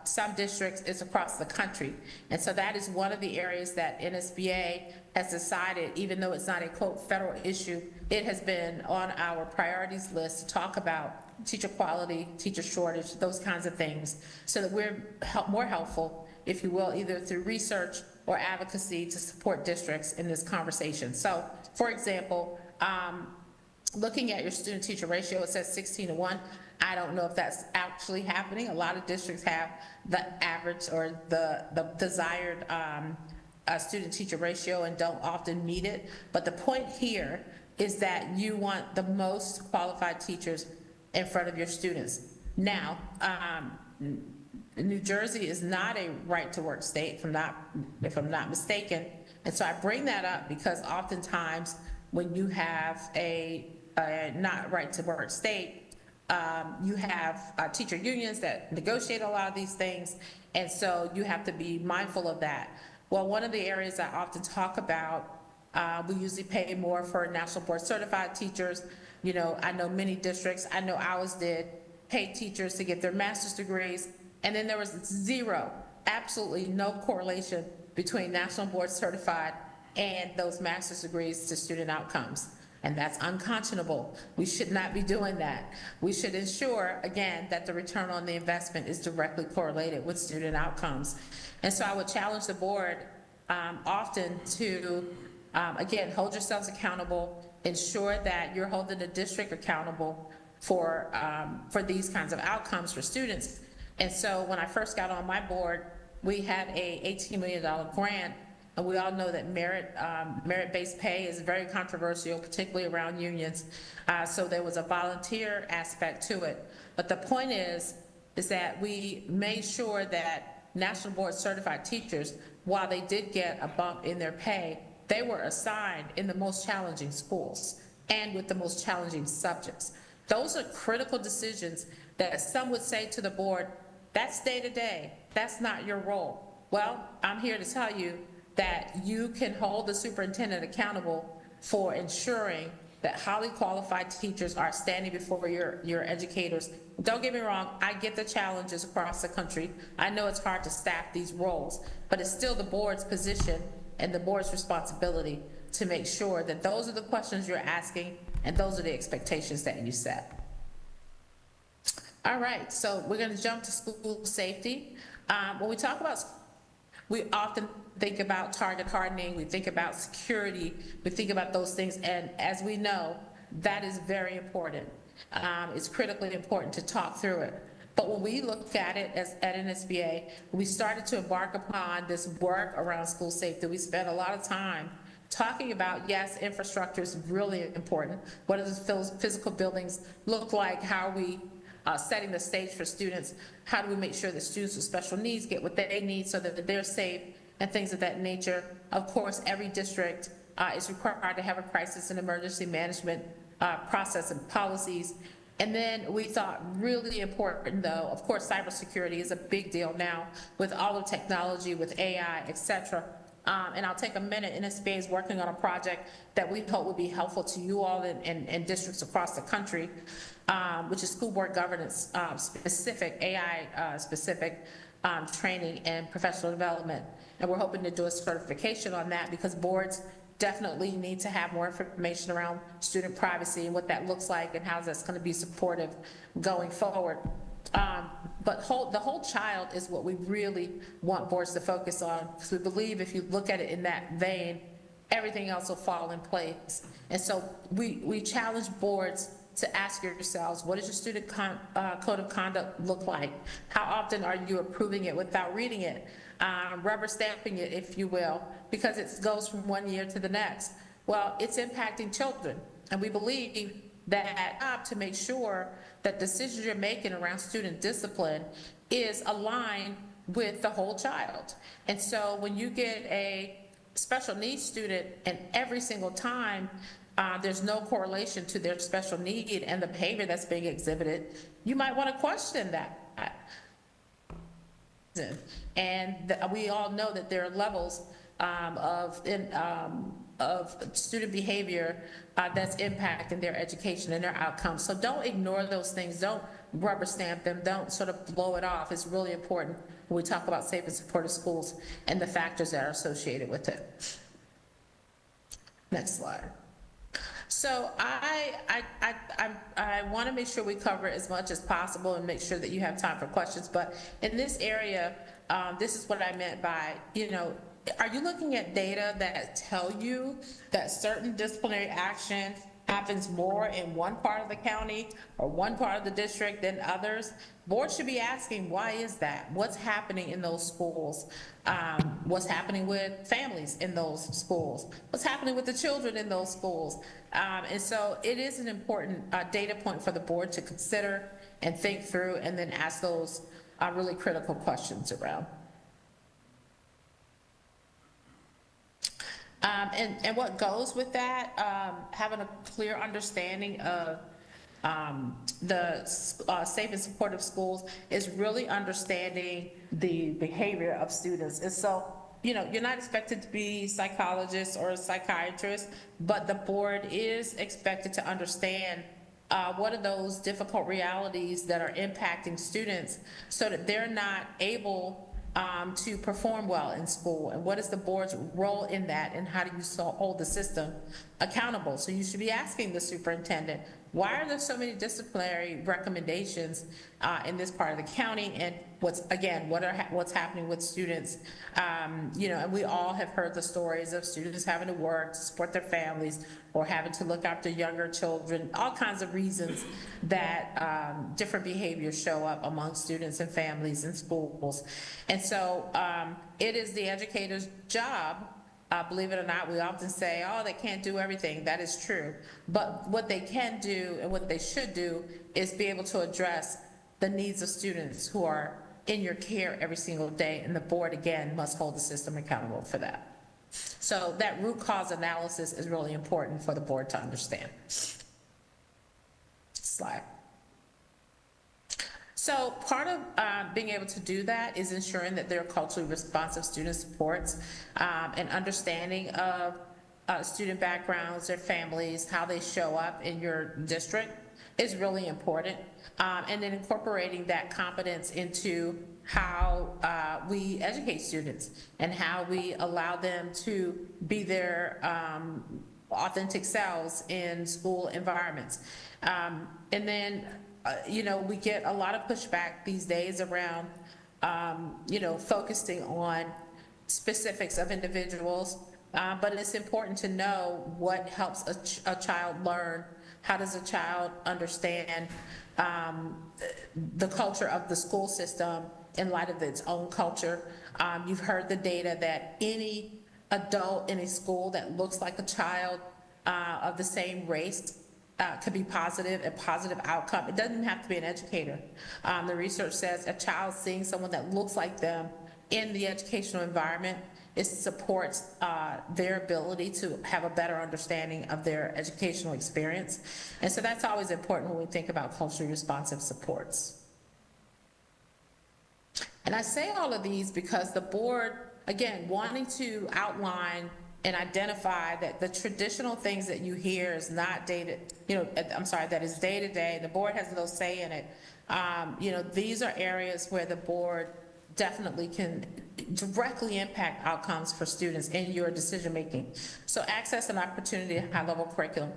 some districts, it's across the country. And so that is one of the areas that NSBA has decided, even though it's not a quote federal issue, it has been on our priorities list to talk about teacher quality, teacher shortage, those kinds of things, so that we're more helpful, if you will, either through research or advocacy to support districts in this conversation. So, for example, looking at your student-teacher ratio, it says 16:1. I don't know if that's actually happening. A lot of districts have the average or the desired student-teacher ratio and don't often meet it. But the point here is that you want the most qualified teachers in front of your students. Now, New Jersey is not a right-to-work state, if I'm not mistaken. And so I bring that up because oftentimes when you have a not right-to-work state, you have teacher unions that negotiate a lot of these things, and so you have to be mindful of that. Well, one of the areas I often talk about, we usually pay more for national board certified teachers. You know, I know many districts, I know ours did, pay teachers to get their master's degrees, and then there was zero, absolutely no correlation between national board certified and those master's degrees to student outcomes. And that's unconscionable. We should not be doing that. We should ensure, again, that the return on the investment is directly correlated with student outcomes. And so I would challenge the board often to, again, hold yourselves accountable, ensure that you're holding the district accountable for these kinds of outcomes for students. And so when I first got on my board, we had a $18 million grant. And we all know that merit-based pay is very controversial, particularly around unions. So there was a volunteer aspect to it. But the point is that we made sure that national board certified teachers, while they did get a bump in their pay, they were assigned in the most challenging schools and with the most challenging subjects. Those are critical decisions that some would say to the board, that's day to day, that's not your role. Well, I'm here to tell you that you can hold the superintendent accountable for ensuring that highly qualified teachers are standing before your educators. Don't get me wrong, I get the challenges across the country. I know it's hard to staff these roles, but it's still the board's position and the board's responsibility to make sure that those are the questions you're asking and those are the expectations that you set. All right, so we're gonna jump to school safety. When we talk about, we often think about target hardening, we think about security, we think about those things, and as we know, that is very important. It's critically important to talk through it. But when we look at it at NSBA, we started to embark upon this work around school safety. We spent a lot of time talking about, yes, infrastructure is really important. What does physical buildings look like? How are we setting the stage for students? How do we make sure that students with special needs get what they need so that they're safe and things of that nature? Of course, every district is required to have a crisis and emergency management process and policies. And then we thought really important though, of course, cybersecurity is a big deal now with all the technology, with AI, et cetera. And I'll take a minute, NSBA is working on a project that we hope would be helpful to you all in districts across the country, which is school board governance specific, AI specific training and professional development. And we're hoping to do a certification on that because boards definitely need to have more information around student privacy and what that looks like and how that's going to be supportive going forward. But the whole child is what we really want boards to focus on, because we believe if you look at it in that vein, everything else will fall in place. And so we challenge boards to ask yourselves, what does your student code of conduct look like? How often are you approving it without reading it? Rubber stamping it, if you will, because it goes from one year to the next. Well, it's impacting children, and we believe that to make sure that decisions you're making around student discipline is aligned with the whole child. And so when you get a special needs student and every single time there's no correlation to their special need and the behavior that's being exhibited, you might want to question that. And we all know that there are levels of student behavior that's impacting their education and their outcomes. So don't ignore those things. Don't rubber stamp them. Don't sort of blow it off. It's really important when we talk about safe and supportive schools and the factors that are associated with it. Next slide. So I want to make sure we cover as much as possible and make sure that you have time for questions. But in this area, this is what I meant by, are you looking at data that tell you that certain disciplinary action happens more in one part of the county or one part of the district than others? Boards should be asking, why is that? What's happening in those schools? What's happening with families in those schools? What's happening with the children in those schools? And so it is an important data point for the board to consider and think through and then ask those really critical questions around. And what goes with that, having a clear understanding of the safe and supportive schools is really understanding the behavior of students. And so, you're not expected to be psychologists or psychiatrists, but the board is expected to understand what are those difficult realities that are impacting students so that they're not able to perform well in school, and what is the board's role in that, and how do you hold the system accountable? So you should be asking the superintendent, why are there so many disciplinary recommendations in this part of the county, and what's happening with students? And we all have heard the stories of students having to work to support their families or having to look after younger children, all kinds of reasons that different behaviors show up among students and families in schools. And so it is the educator's job, believe it or not. We often say, oh, they can't do everything. That is true. But what they can do and what they should do is be able to address the needs of students who are in your care every single day. And the board, again, must hold the system accountable for that. So that root cause analysis is really important for the board to understand. Slide. So part of being able to do that is ensuring that there are culturally responsive student supports and understanding of student backgrounds, their families, how they show up in your district is really important. And then incorporating that competence into how we educate students and how we allow them to be their authentic selves in school environments. And then we get a lot of pushback these days around, focusing on specifics of individuals, but it's important to know what helps a child learn. How does a child understand the culture of the school system in light of its own culture? You've heard the data that any adult in a school that looks like a child of the same race could be positive, a positive outcome. It doesn't even have to be an educator. The research says a child seeing someone that looks like them in the educational environment, it supports their ability to have a better understanding of their educational experience. And so that's always important when we think about culturally responsive supports. And I say all of these because the board, again, wanting to outline and identify that the traditional things that you hear is not that is day to day, the board has no say in it. These are areas where the board definitely can directly impact outcomes for students in your decision making. So access and opportunity at high level curriculum.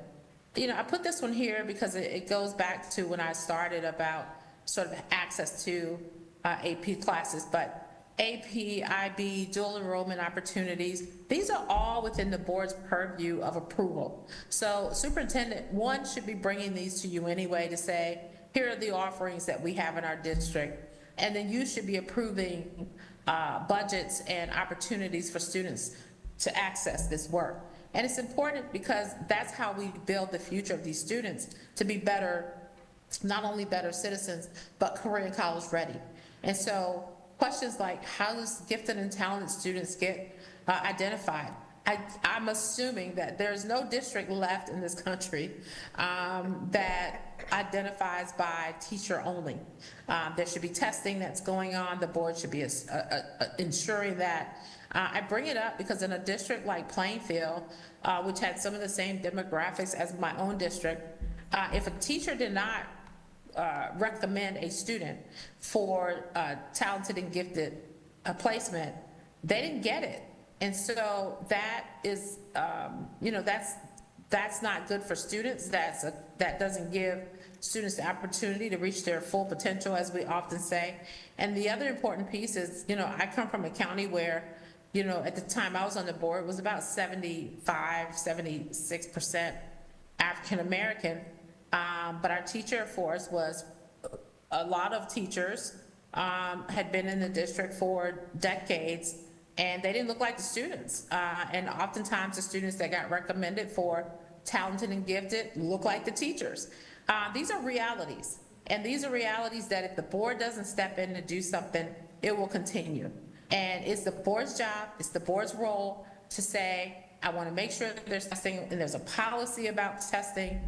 I put this one here because it goes back to when I started about sort of access to AP classes, but AP, IB, dual enrollment opportunities, these are all within the board's purview of approval. So superintendent, one, should be bringing these to you anyway to say, here are the offerings that we have in our district. And then you should be approving budgets and opportunities for students to access this work. And it's important because that's how we build the future of these students to be better, not only better citizens, but career and college ready. And so questions like, how does gifted and talented students get identified? I'm assuming that there's no district left in this country that identifies by teacher only. There should be testing that's going on. The board should be ensuring that. I bring it up because in a district like Plainfield, which had some of the same demographics as my own district, if a teacher did not recommend a student for talented and gifted placement, they didn't get it. And so that is, that's not good for students. That doesn't give students the opportunity to reach their full potential, as we often say. And the other important piece is, I come from a county where, at the time I was on the board, it was about 76% African American. But our teacher force was, a lot of teachers had been in the district for decades, and they didn't look like the students. And oftentimes the students that got recommended for talented and gifted look like the teachers. These are realities. And these are realities that if the board doesn't step in to do something, it will continue. And it's the board's job, it's the board's role to say, I want to make sure that there's testing, and there's a policy about testing.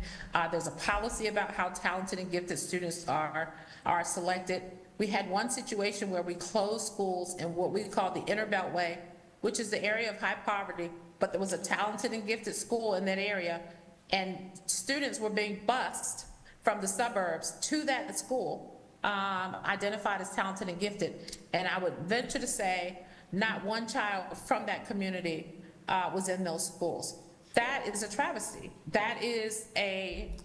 There's a policy about how talented and gifted students are selected. We had one situation where we closed schools in what we call the Inner Beltway, which is the area of high poverty, but there was a talented and gifted school in that area, and students were being bused from the suburbs to that school, identified as talented and gifted. And I would venture to say not one child from that community was in those schools. That is a travesty. That is a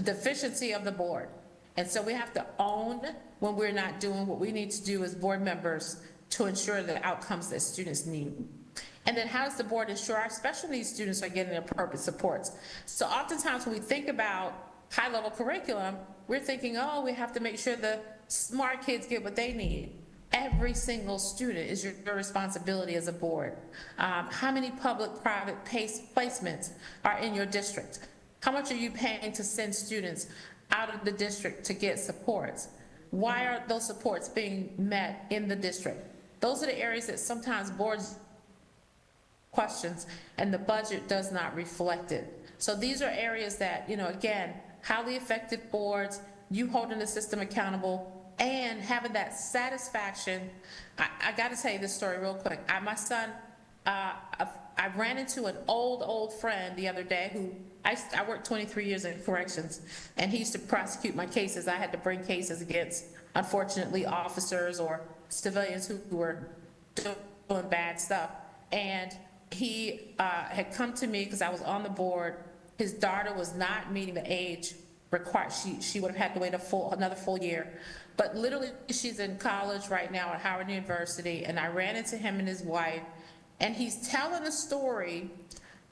deficiency of the board. And so we have to own when we're not doing what we need to do as board members to ensure the outcomes that students need. And then how does the board ensure our special needs students are getting appropriate supports? So oftentimes when we think about high-level curriculum, we're thinking, oh, we have to make sure the smart kids get what they need. Every single student is your responsibility as a board. How many public-private placements are in your district? How much are you paying to send students out of the district to get supports? Why are those supports being met in the district? Those are the areas that sometimes boards questions and the budget does not reflect it. So these are areas that, again, highly effective boards you holding the system accountable, and having that satisfaction. I got to tell you this story real quick. My son, I ran into an old friend the other day who, I worked 23 years in corrections, and he used to prosecute my cases. I had to bring cases against, unfortunately, officers or civilians who were doing bad stuff. And he had come to me because I was on the board. His daughter was not meeting the age required. She would have had to wait another full year. But literally, she's in college right now at Howard University, and I ran into him and his wife, and he's telling a story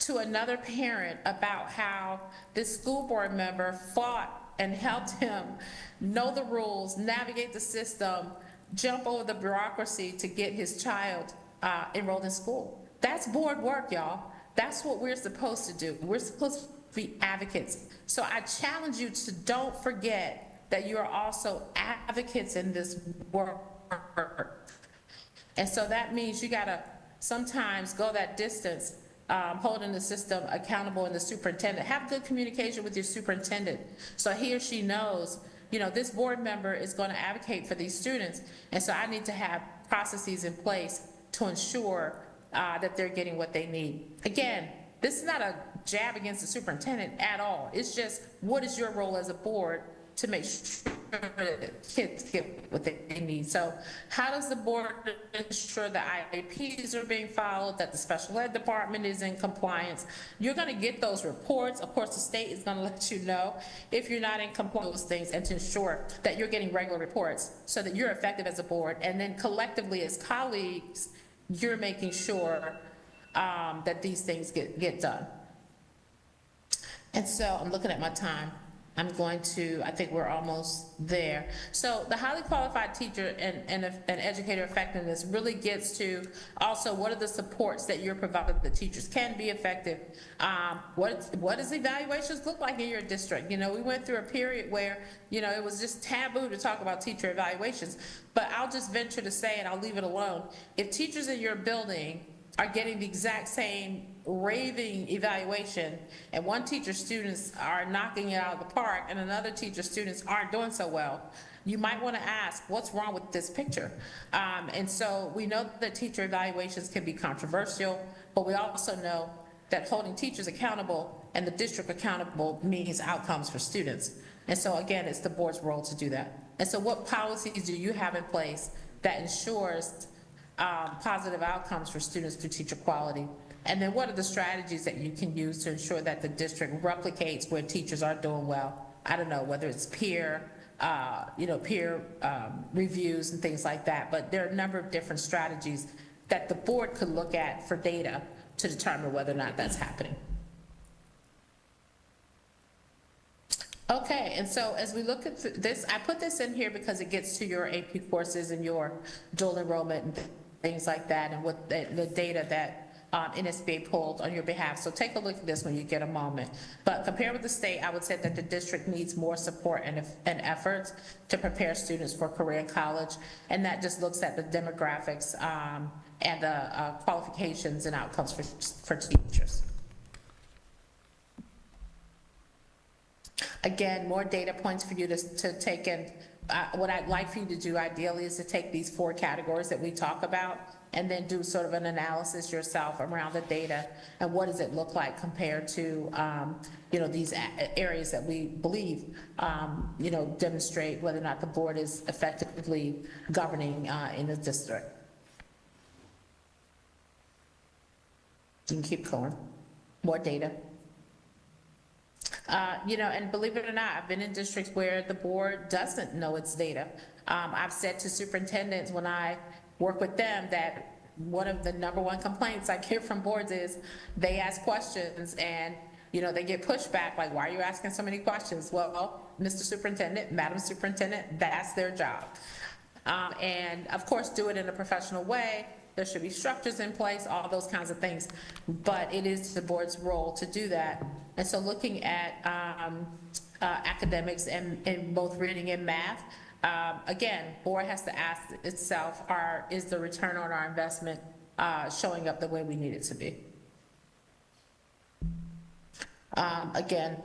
to another parent about how this school board member fought and helped him know the rules, navigate the system, jump over the bureaucracy to get his child enrolled in school. That's board work, y'all. That's what we're supposed to do. We're supposed to be advocates. So I challenge you to don't forget that you are also advocates in this work. And so that means you gotta sometimes go that distance, holding the system accountable, and the superintendent. Have good communication with your superintendent so he or she knows, you know, this board member is gonna advocate for these students, and so I need to have processes in place to ensure that they're getting what they need. Again, this is not a jab against the superintendent at all. It's just, what is your role as a board to make sure that kids get what they need? So how does the board ensure that IEPs are being followed, that the special ed department is in compliance? You're gonna get those reports. Of course, the state is gonna let you know if you're not in compliance with those things, and to ensure that you're getting regular reports so that you're effective as a board. And then collectively as colleagues, you're making sure that these things get done. And so I'm looking at my time. I think we're almost there. So the highly qualified teacher and educator effectiveness really gets to also what are the supports that you're providing that the teachers can be effective. What does evaluations look like in your district? You know, we went through a period where, you know, it was just taboo to talk about teacher evaluations, but I'll just venture to say, and I'll leave it alone, if teachers in your building are getting the exact same raving evaluation, and one teacher's students are knocking it out of the park and another teacher's students aren't doing so well, you might want to ask, what's wrong with this picture? And so we know that teacher evaluations can be controversial, but we also know that holding teachers accountable and the district accountable means outcomes for students. And so again, it's the board's role to do that. And so what policies do you have in place that ensures positive outcomes for students through teacher quality? And then what are the strategies that you can use to ensure that the district replicates where teachers are doing well? I don't know, whether it's peer reviews and things like that, but there are a number of different strategies that the board could look at for data to determine whether or not that's happening. Okay, and so as we look at this, I put this in here because it gets to your AP courses and your dual enrollment and things like that, and what the data that NSBA pulled on your behalf. So take a look at this when you get a moment. But compared with the state, I would say that the district needs more support and efforts to prepare students for career in college, and that just looks at the demographics and the qualifications and outcomes for teachers. Again, more data points for you to take in. What I'd like for you to do ideally is to take these 4 categories that we talk about and then do sort of an analysis yourself around the data and what does it look like compared to, these areas that we believe, demonstrate whether or not the board is effectively governing in the district. You can keep going. More data. And believe it or not, I've been in districts where the board doesn't know its data. I've said to superintendents when I work with them that one of the #1 complaints I get from boards is they ask questions and, they get pushback, like, why are you asking so many questions? Well, Mr. Superintendent, Madam Superintendent, that's their job. And of course, do it in a professional way. There should be structures in place, all those kinds of things, but it is the board's role to do that. And so looking at academics in both reading and math, again, board has to ask itself, is the return on our investment showing up the way we need it to be? Again,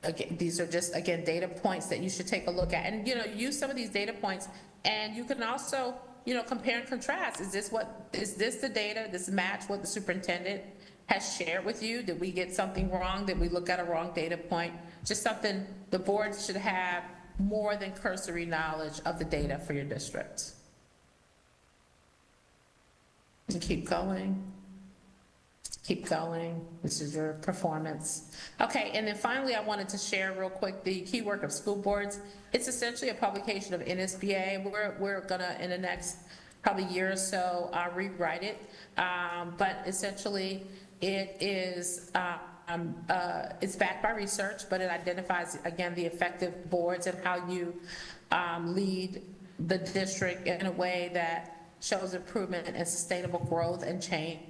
again, these are just, again, data points that you should take a look at. And, use some of these data points, and you can also, compare and contrast. Is this the data, this match what the superintendent has shared with you? Did we get something wrong? Did we look at a wrong data point? Just something the board should have more than cursory knowledge of the data for your district. And keep going. Keep going. This is your performance. Okay, and then finally, I wanted to share real quick the key work of school boards. It's essentially a publication of NSBA. We're gonna, in the next probably year or so, rewrite it. But essentially, it is, it's backed by research, but it identifies, again, the effective boards and how you lead the district in a way that shows improvement and sustainable growth and change.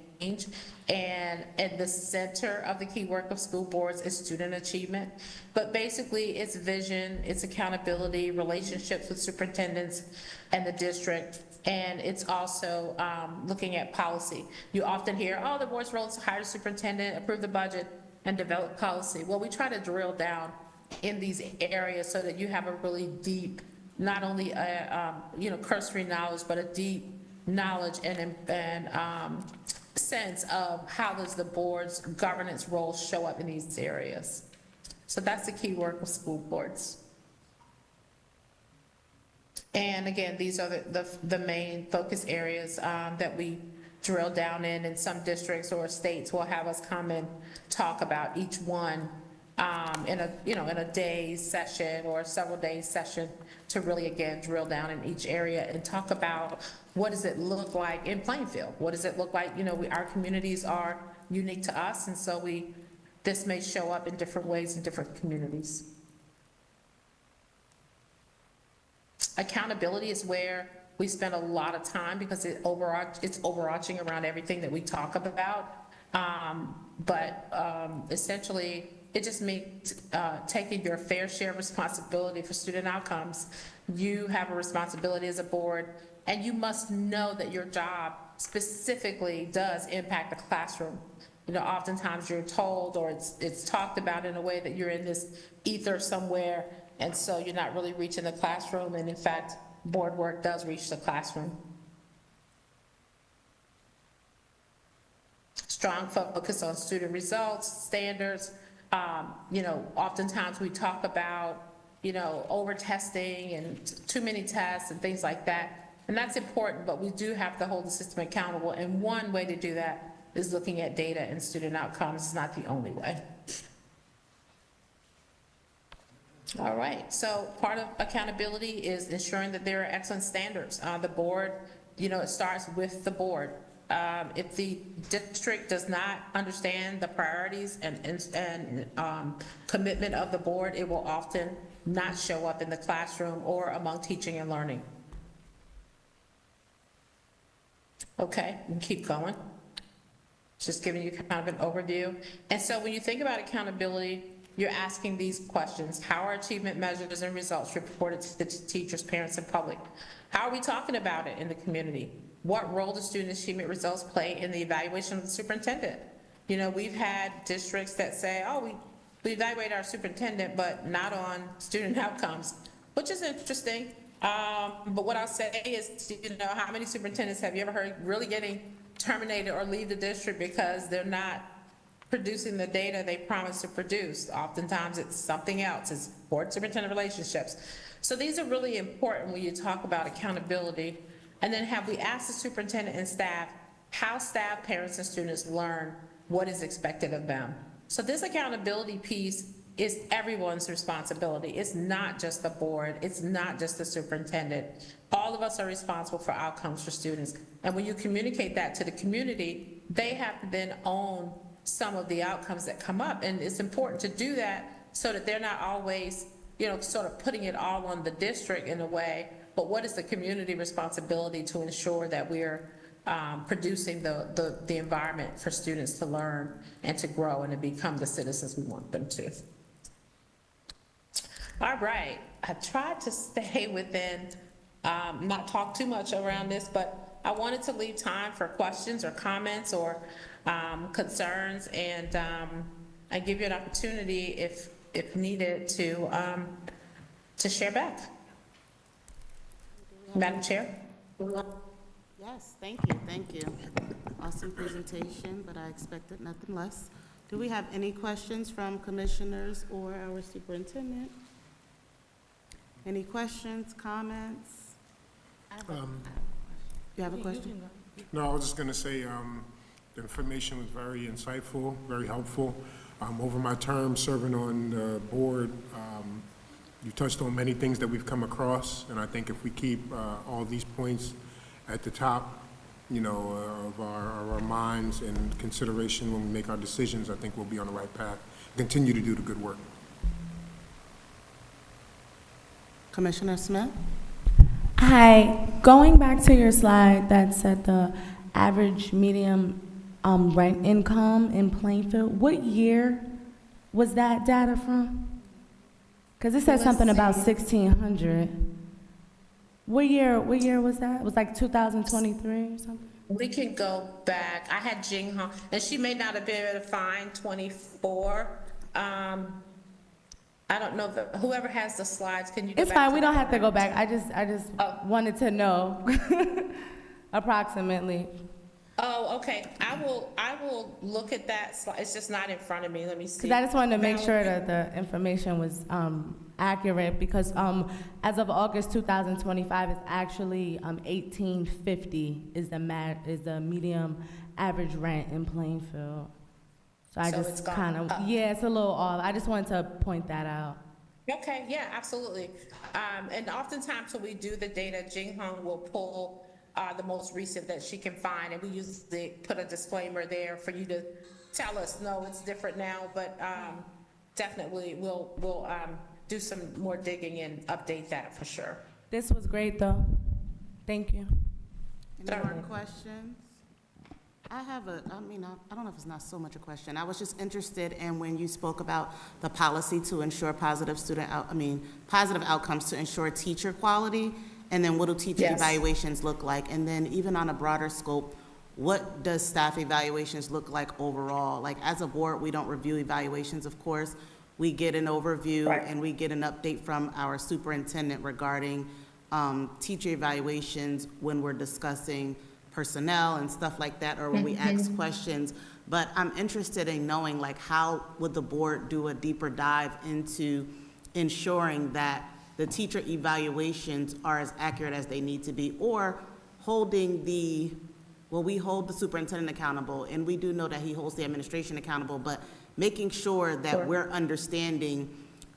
And at the center of the key work of school boards is student achievement. But basically, it's vision, it's accountability, relationships with superintendents and the district, and it's also looking at policy. You often hear, oh, the board's role is to hire a superintendent, approve the budget, and develop policy. Well, we try to drill down in these areas so that you have a really deep, not only cursory knowledge, but a deep knowledge and sense of how does the board's governance role show up in these areas. So that's the key work of school boards. And again, these are the main focus areas that we drill down in, and some districts or states will have us come and talk about each one in a day's session or several days session to really, again, drill down in each area and talk about what does it look like in Plainfield? What does it look like? Our communities are unique to us, and so this may show up in different ways in different communities. Accountability is where we spend a lot of time because it's overarching around everything that we talk about. Essentially, it just means taking your fair share of responsibility for student outcomes. You have a responsibility as a board, and you must know that your job specifically does impact the classroom. Oftentimes you're told, or it's talked about in a way that you're in this ether somewhere, and so you're not really reaching the classroom, and in fact, board work does reach the classroom. Strong focus on student results, standards. Oftentimes we talk about, over testing and too many tests and things like that. And that's important, but we do have to hold the system accountable. And one way to do that is looking at data and student outcomes. It's not the only way. All right, so part of accountability is ensuring that there are excellent standards. The board, it starts with the board. If the district does not understand the priorities and commitment of the board, it will often not show up in the classroom or among teaching and learning. Okay, we can keep going. Just giving you kind of an overview. And so when you think about accountability, you're asking these questions. How are achievement measures and results reported to the teachers, parents, and public? How are we talking about it in the community? What role do student achievement results play in the evaluation of the superintendent? We've had districts that say, oh, we evaluate our superintendent, but not on student outcomes, which is interesting. But what I'll say is, how many superintendents have you ever heard really getting terminated or leave the district because they're not producing the data they promised to produce? Oftentimes it's something else. It's board superintendent relationships. So these are really important when you talk about accountability. And then have we asked the superintendent and staff how staff, parents, and students learn what is expected of them? So this accountability piece is everyone's responsibility. It's not just the board. It's not just the superintendent. All of us are responsible for outcomes for students. And when you communicate that to the community, they have to then own some of the outcomes that come up. And it's important to do that so that they're not always, sort of putting it all on the district in a way, but what is the community responsibility to ensure that we're producing the environment for students to learn and to grow and to become the citizens we want them to. All right, I tried to stay within, not talk too much around this, but I wanted to leave time for questions or comments or concerns, and I give you an opportunity if if needed, to share back. Madam Chair? Yes, thank you, thank you. Awesome presentation, but I expected nothing less. Do we have any questions from commissioners or our superintendent? Any questions, comments? You have a question? No, I was just going to say, the information was very insightful, very helpful. Over my term serving on the board, you touched on many things that we've come across, and I think if we keep all these points at the top, you know, of our minds and consideration when we make our decisions, I think we'll be on the right path. Continue to do the good work. Commissioner Smith? Hi, going back to your slide that said the average medium rent income in Plainfield, what year was that data from? Because it said something about 1,600. What year was that? It was like 2023 or something? We can go back. I had Jing Hong, and she may not have been able to find 24. I don't know, whoever has the slides, can you go back? It's fine, to we that? don't have to go back. I just Oh. wanted to know approximately. Oh, okay. I will look at that slide. It's just not in front of me. Let me see. Because I just wanted to make sure that the information was accurate, because as of August 2025, it's actually 1,850 is the medium average rent in Plainfield. So I So it's just gone kind of, up. yeah, it's a little off. I just wanted to point that out. Okay, yeah, absolutely. And oftentimes when we do the data, Jing Hong will pull the most recent that she can find, and we usually put a disclaimer there for you to tell us, no, it's different now, but definitely we'll do some more digging and update that for sure. This was great, though. Thank you. Any more questions? I don't know if it's not so much a question. I was just interested in when you spoke about the policy to ensure positive outcomes to ensure teacher quality, and then what do teacher Yes. evaluations look like? And then even on a broader scope, what does staff evaluations look like overall? Like, as a board, we don't review evaluations, of course. We get an overview Right. and we get an update from our superintendent regarding teacher evaluations when we're discussing personnel and stuff like that, or when we ask questions. But I'm interested in knowing, like, how would the board do a deeper dive into ensuring that the teacher evaluations are as accurate as they need to be, or holding we hold the superintendent accountable, and we do know that he holds the administration accountable, but making sure that Sure. we're understanding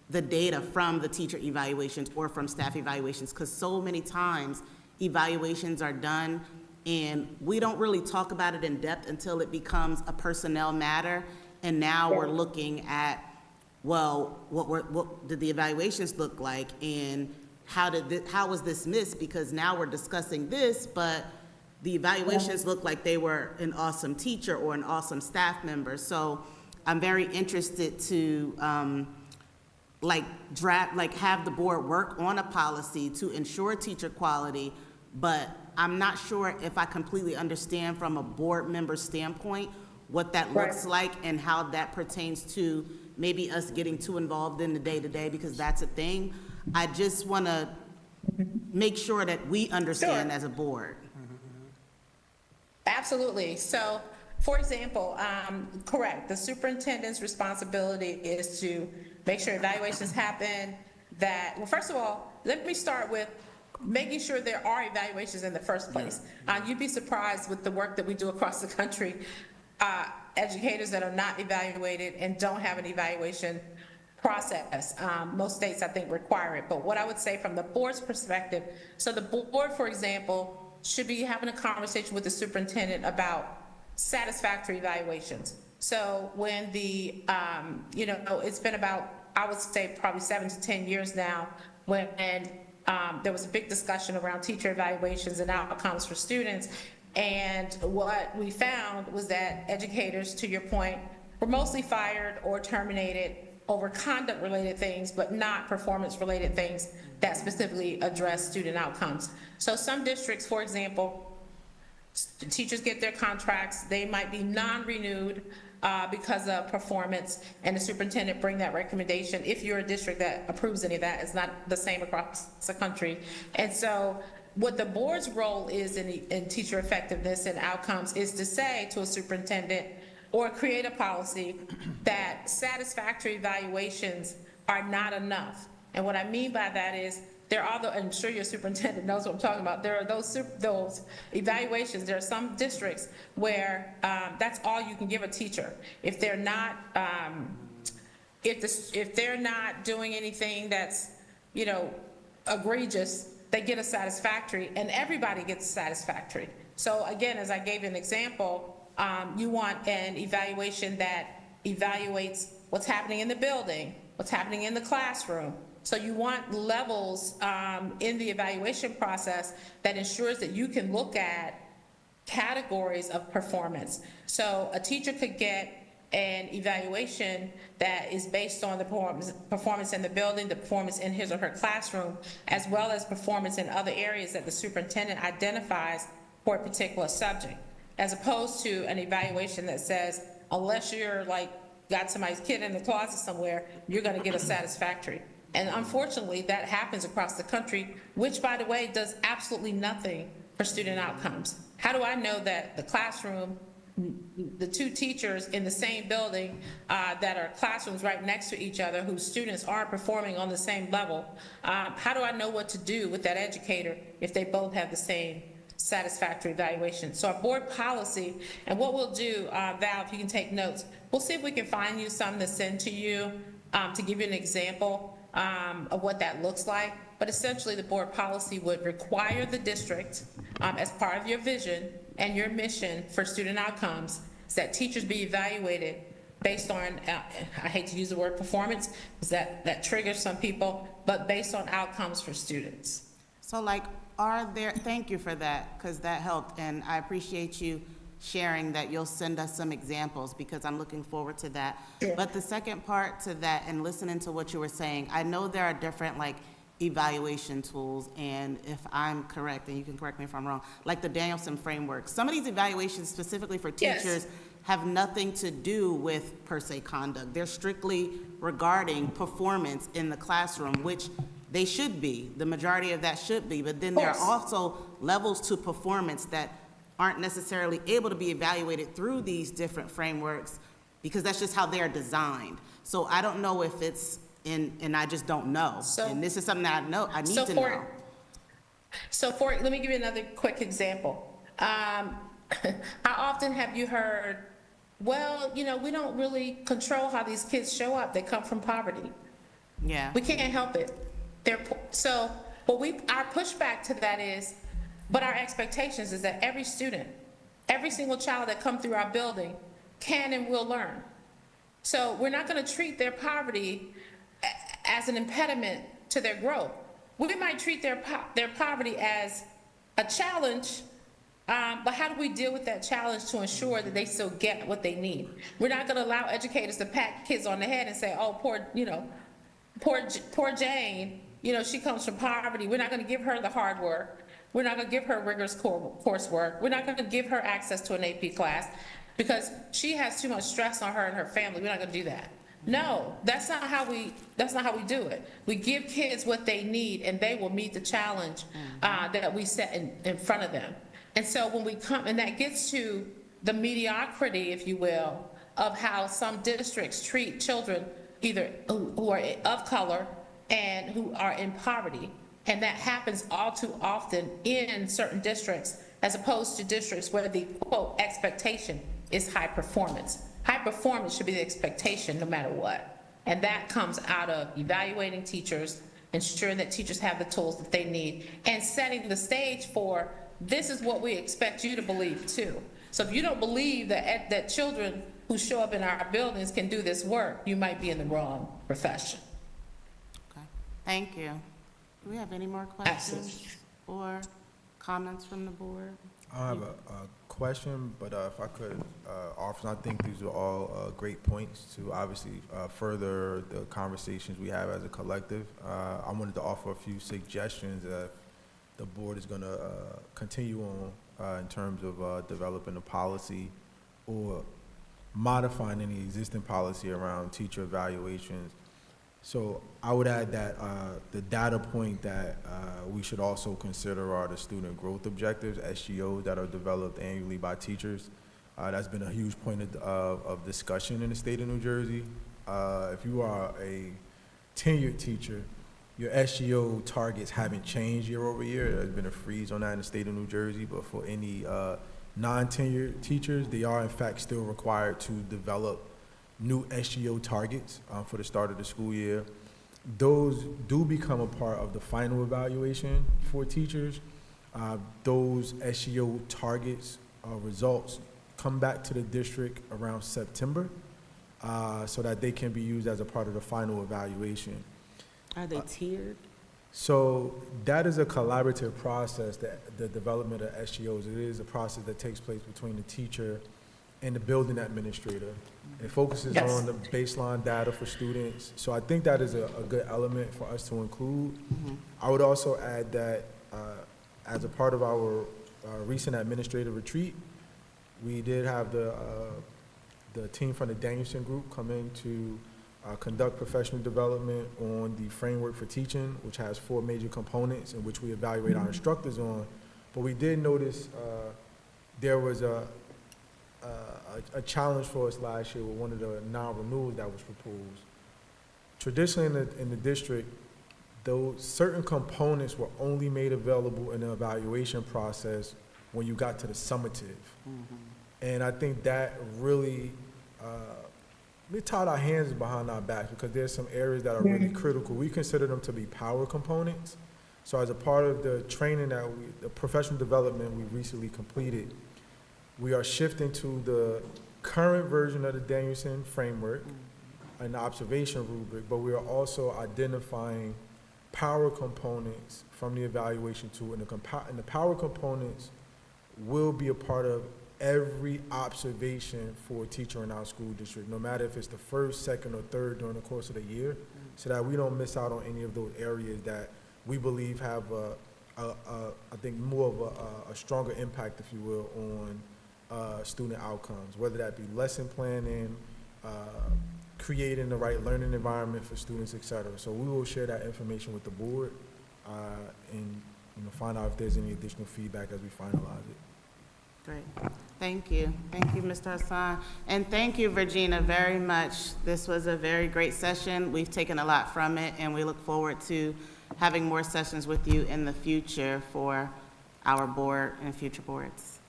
the data from the teacher evaluations or from staff evaluations, because so many times evaluations are done and we don't really talk about it in depth until it becomes a personnel matter, and now we're looking at, well, what did the evaluations look like, and how was this missed, because now we're discussing this, but the evaluations look like they were an awesome teacher or an awesome staff member. So I'm very interested to have the board work on a policy to ensure teacher quality, but I'm not sure if I completely understand from a board member standpoint what that looks like and how that pertains to maybe us getting too involved in the day-to-day, because that's a thing. I just want to make sure that we understand Sure. as a board. Absolutely. So, for example, correct, the superintendent's responsibility is to make sure evaluations happen, well, first of all, let me start with making sure there are evaluations in the first place. You'd be surprised with the work that we do across the country, educators that are not evaluated and don't have an evaluation process. Most states, I think, require it. But what I would say from the board's perspective, so the board, for example, should be having a conversation with the superintendent about satisfactory evaluations. So when it's been about, I would say, probably 7 to 10 years now, when there was a big discussion around teacher evaluations and outcomes for students. And what we found was that educators, to your point, were mostly fired or terminated over conduct-related things, but not performance-related things that specifically address student outcomes. So some districts, for example, teachers get their contracts, they might be non-renewed, because of performance, and the superintendent bring that recommendation. If you're a district that approves any of that, it's not the same across the country. And so what the board's role is in teacher effectiveness and outcomes is to say to a superintendent or create a policy that satisfactory evaluations are not enough. And what I mean by that is, there are, I'm sure your superintendent knows what I'm talking about, there are those evaluations, there are some districts where that's all you can give a teacher. If they're not, if they're not doing anything that's, you know, egregious, they get a satisfactory, and everybody gets satisfactory. So again, as I gave you an example, you want an evaluation that evaluates what's happening in the building, what's happening in the classroom. So you want levels in the evaluation process that ensures that you can look at categories of performance. So a teacher could get an evaluation that is based on the performance in the building, the performance in his or her classroom, as well as performance in other areas that the superintendent identifies for a particular subject, as opposed to an evaluation that says, unless you're like, got somebody's kid in the closet somewhere, you're gonna get a satisfactory. And unfortunately, that happens across the country, which, by the way, does absolutely nothing for student outcomes. How do I know that the classroom, the two teachers in the same building that are classrooms right next to each other whose students aren't performing on the same level, how do I know what to do with that educator if they both have the same satisfactory evaluation? So our board policy, and what we'll do, Val, if you can take notes, we'll see if we can find you some to send to you to give you an example of what that looks like. But essentially, the board policy would require the district, as part of your vision and your mission for student outcomes, is that teachers be evaluated based on, I hate to use the word performance, because that triggers some people, but based on outcomes for students. So like, thank you for that, because that helped, and I appreciate you sharing that you'll send us some examples, because I'm looking forward to that. Sure. But the second part to that, and listening to what you were saying, I know there are different like evaluation tools, and if I'm correct, and you can correct me if I'm wrong, like the Danielson framework, some of these evaluations specifically for teachers Yes. have nothing to do with per se conduct. They're strictly regarding performance in the classroom, which they should be. The majority of that should be, but then there are also levels to performance that aren't necessarily able to be evaluated through these different frameworks, because that's just how they're designed. So I don't know if it's and I just don't know. So- and this is something that I need So to for- know. Let me give you another quick example. How often have you heard, well, you know, we don't really control how these kids show up. They come from poverty. Yeah. We can't help it. So our pushback to that is, but our expectations is that every student, every single child that come through our building can and will learn. So we're not going to treat their poverty as an impediment to their growth. We might treat their poverty as a challenge, but how do we deal with that challenge to ensure that they still get what they need? We're not going to allow educators to pat kids on the head and say, oh, poor Jane, you know, she comes from poverty. We're not going to give her the hard work. We're not going to give her rigorous coursework. We're not going to give her access to an AP class because she has too much stress on her and her family. We're not going to do that. No, that's not how we do it. We give kids what they need, and they will meet the challenge that we set in front of them. And so when we come, and that gets to the mediocrity, if you will, of how some districts treat children either who are of color and who are in poverty. And that happens all too often in certain districts, as opposed to districts where the, quote, expectation is high performance. High performance should be the expectation no matter what. And that comes out of evaluating teachers, ensuring that teachers have the tools that they need, and setting the stage for, this is what we expect you to believe too. So if you don't believe that children who show up in our buildings can do this work, you might be in the wrong profession. Okay. Thank you. Do we have any more questions or comments from the board? I have a question, but if I could offer, I think these are all great points to obviously further the conversations we have as a collective. I wanted to offer a few suggestions that the board is going to continue on in terms of developing a policy or modifying any existing policy around teacher evaluations. So I would add that the data point that we should also consider are the student growth objectives, SGOs, that are developed annually by teachers. That's been a huge point of discussion in the state of New Jersey. If you are a tenured teacher, your SGO targets haven't changed year over year. There's been a freeze on that in the state of New Jersey, but for any non-tenured teachers, they are in fact still required to develop new SGO targets for the start of the school year. Those do become a part of the final evaluation for teachers. Those SGO targets results come back to the district around September so that they can be used as a part of the final evaluation. Are they tiered? So that is a collaborative process, the development of SGOs. It is a process that takes place between the teacher and the building administrator. It focuses on the baseline data for students. So I think that is a good element for us to include. I would also add that as a part of our recent administrative retreat, we did have the team from the Danielson Group come in to conduct professional development on the framework for teaching, which has 4 major components in which we evaluate our instructors on. But we did notice there was a challenge for us last year with one of the non-renewals that was proposed. Traditionally in the district, those certain components were only made available in the evaluation process when you got to the summative. And I think that really, we tied our hands behind our backs because there's some areas that are really critical. We consider them to be power components. So as a part of the training the professional development we recently completed, we are shifting to the current version of the Danielson framework and the observation rubric, but we are also identifying power components from the evaluation tool, and the power components will be a part of every observation for a teacher in our school district, no matter if it's the first, second, or third during the course of the year, so that we don't miss out on any of those areas that we believe have I think more of a stronger impact, if you will, on student outcomes, whether that be lesson planning, creating the right learning environment for students, et cetera. So we will share that information with the board and find out if there's any additional feedback as we finalize it. Great. Thank you. Thank you, Mr. Hassan. And thank you, Virginia, very much. This was a very great session. We've taken a lot from it, and we look forward to having more sessions with you in the future for our board and future boards.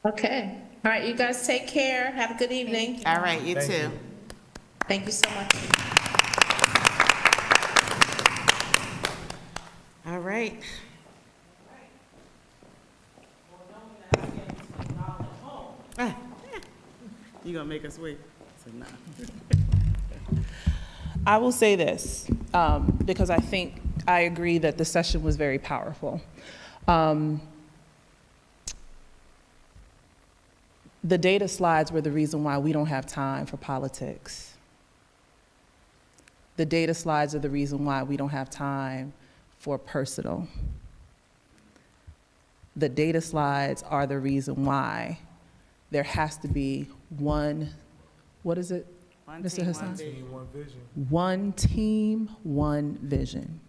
Okay. All right, you guys take care. Have a good evening. All right, you too. Thank you so much. All right. You gonna make us wait? So, no. I will say this, because I agree that the session was very powerful. The data slides were the reason why we don't have time for politics. The data slides are the reason why we don't have time for personal. The data slides are the reason why there has to be one, what is it, Mr. Hassan? One team, one vision. One team, one vision.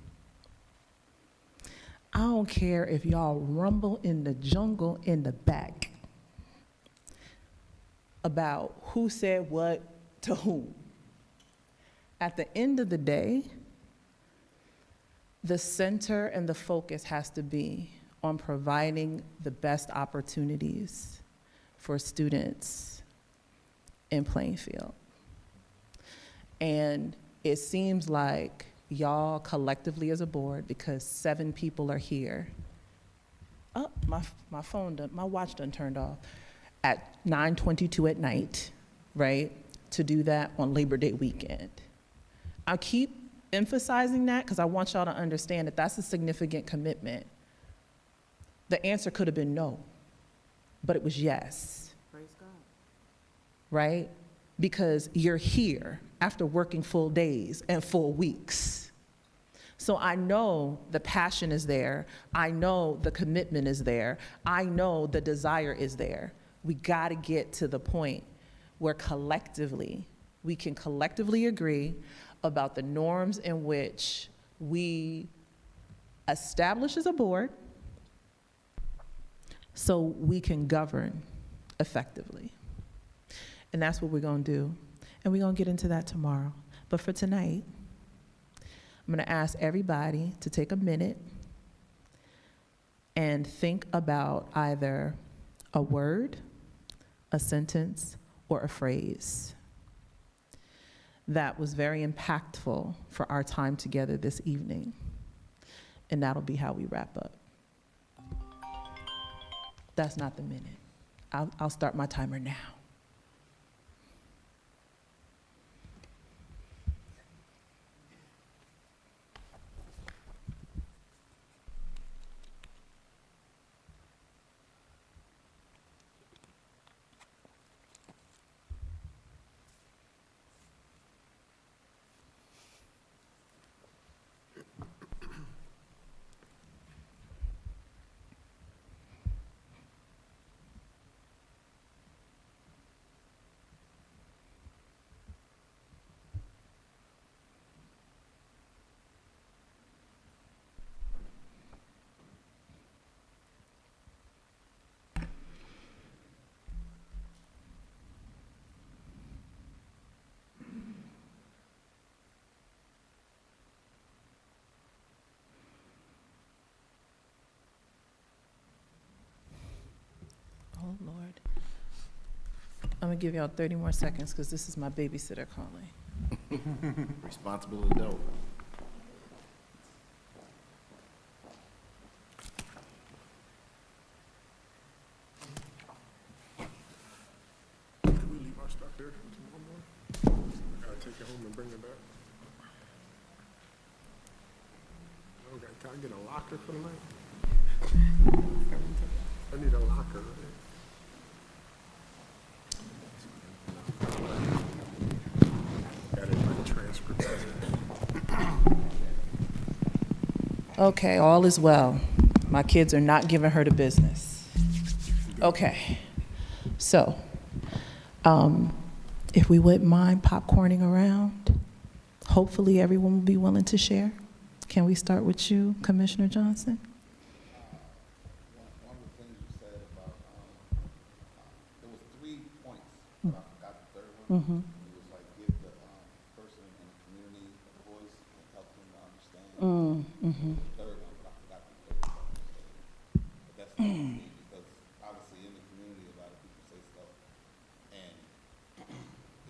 I don't care if y'all rumble in the jungle in the back about who said what to whom. At the end of the day, the center and the focus has to be on providing the best opportunities for students in Plainfield. And it seems like y'all collectively as a board, because 7 people are here. Oh, my phone, my watch done turned off at 9:22 at night, right? To do that on Labor Day weekend. I keep emphasizing that because I want y'all to understand that that's a significant commitment. The answer could have been no, but it was yes. Praise God. Right? Because you're here after working full days and full weeks. So I know the passion is there. I know the commitment is there. I know the desire is there. We got to get to the point where we can collectively agree about the norms in which we establish as a board so we can govern effectively. And that's what we're going to do. And we're going to get into that tomorrow. But for tonight, I'm going to ask everybody to take a minute and think about either a word, a sentence, or a phrase that was very impactful for our time together this evening. And that'll be how we wrap up. That's not the minute. I'll start my timer now. Oh, Lord. I'm gonna give y'all 30 more seconds because this is my babysitter calling. Responsible adult. Can we leave our stuff here for tomorrow morning? I gotta take it home and bring it back. Okay, can I get a locker for the night? I need a locker, right? Got it in my transcript. Okay, all is well. My kids are not giving her the business. Okay, so, if we wouldn't mind popcorning around, hopefully everyone will be willing to share. Can we start with you, Commissioner Johnson? One of the things you said about, there was 3 points, but I forgot the third one. Mm-hmm. It was like give the person in the community a voice and help them to understand. Mm-hmm. The third one, but I forgot the third one. But that's not me, because obviously in the community, a lot of people say stuff. And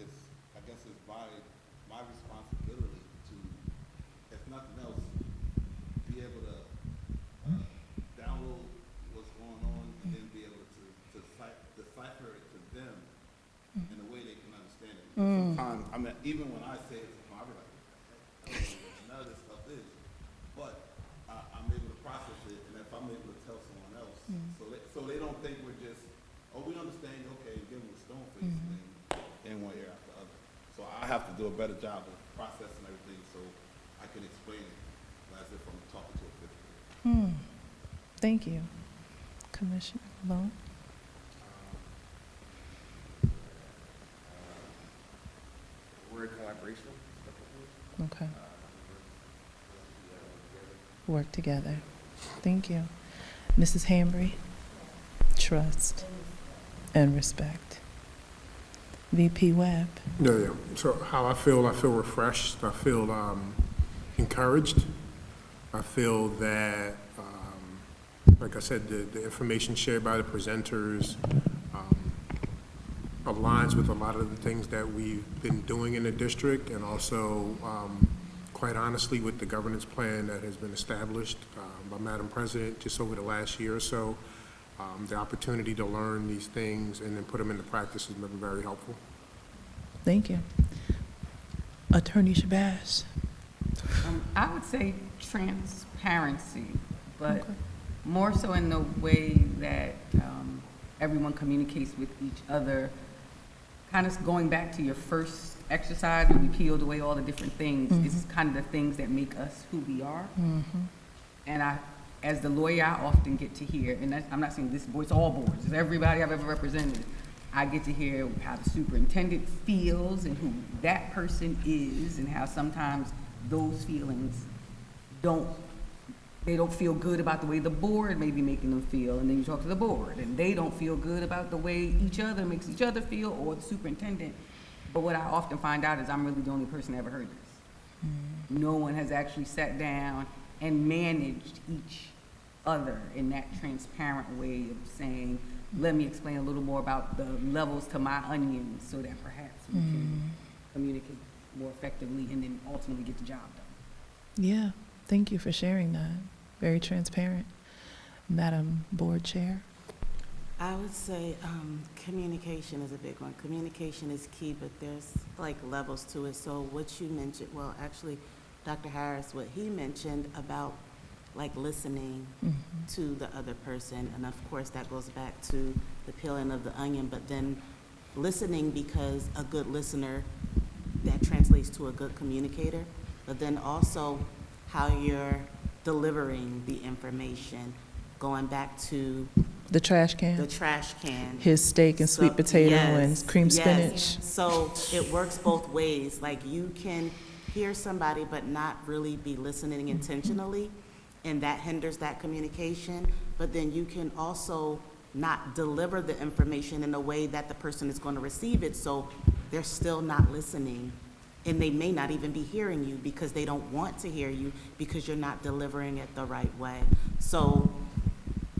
it's, I guess it's my responsibility to, if nothing else, be able to download what's going on and then be able to decipher it to them in a way they can understand it. Sometimes, I mean, even when I say it, I'll be like, I don't know what none of this stuff is, but I'm able to process it, and if I'm able to tell someone else, so they don't think we're just, oh, we understand, okay, give them a stone face, and then one ear after the other. So I have to do a better job of processing everything so I can explain it as if I'm talking to a fifth grader. Thank you. Commissioner Malone? Word collaboration. Okay. Work together. Thank you. Mrs. Hambry? Trust and respect. VP Webb? Yeah. So how I feel refreshed. I feel encouraged. I feel that, like I said, the information shared by the presenters aligns with a lot of the things that we've been doing in the district, and also, quite honestly, with the governance plan that has been established by Madam President just over the last year or so. The opportunity to learn these things and then put them into practice has been very helpful. Thank you. Attorney Shabazz? I would say transparency, but Okay. more so in the way that everyone communicates with each other. Kind of going back to your first exercise when we peeled away all the different things, it's kind of the things that make us who we are. And as the lawyer, I often get to hear, and I'm not saying this board, it's all boards, it's everybody I've ever represented, I get to hear how the superintendent feels and who that person is, and how sometimes those feelings they don't feel good about the way the board may be making them feel, and then you talk to the board, and they don't feel good about the way each other makes each other feel, or the superintendent. But what I often find out is I'm really the only person that ever heard this. No one has actually sat down and managed each other in that transparent way of saying, let me explain a little more about the levels to my onions so that perhaps we can communicate more effectively and then ultimately get the job done. Yeah, thank you for sharing that. Very transparent. Madam Board Chair? I would say communication is a big one. Communication is key, but there's like levels to it. So what you mentioned, well, actually, Dr. Harris, what he mentioned about like listening to the other person, and of course that goes back to the peeling of the onion, but then listening, because a good listener, that translates to a good communicator, but then also how you're delivering the information, going back to The trash can? the trash can. His steak and sweet potato and cream spinach. So it works both ways. Like you can hear somebody but not really be listening intentionally, and that hinders that communication. But then you can also not deliver the information in a way that the person is going to receive it, so they're still not listening. And they may not even be hearing you because they don't want to hear you because you're not delivering it the right way. So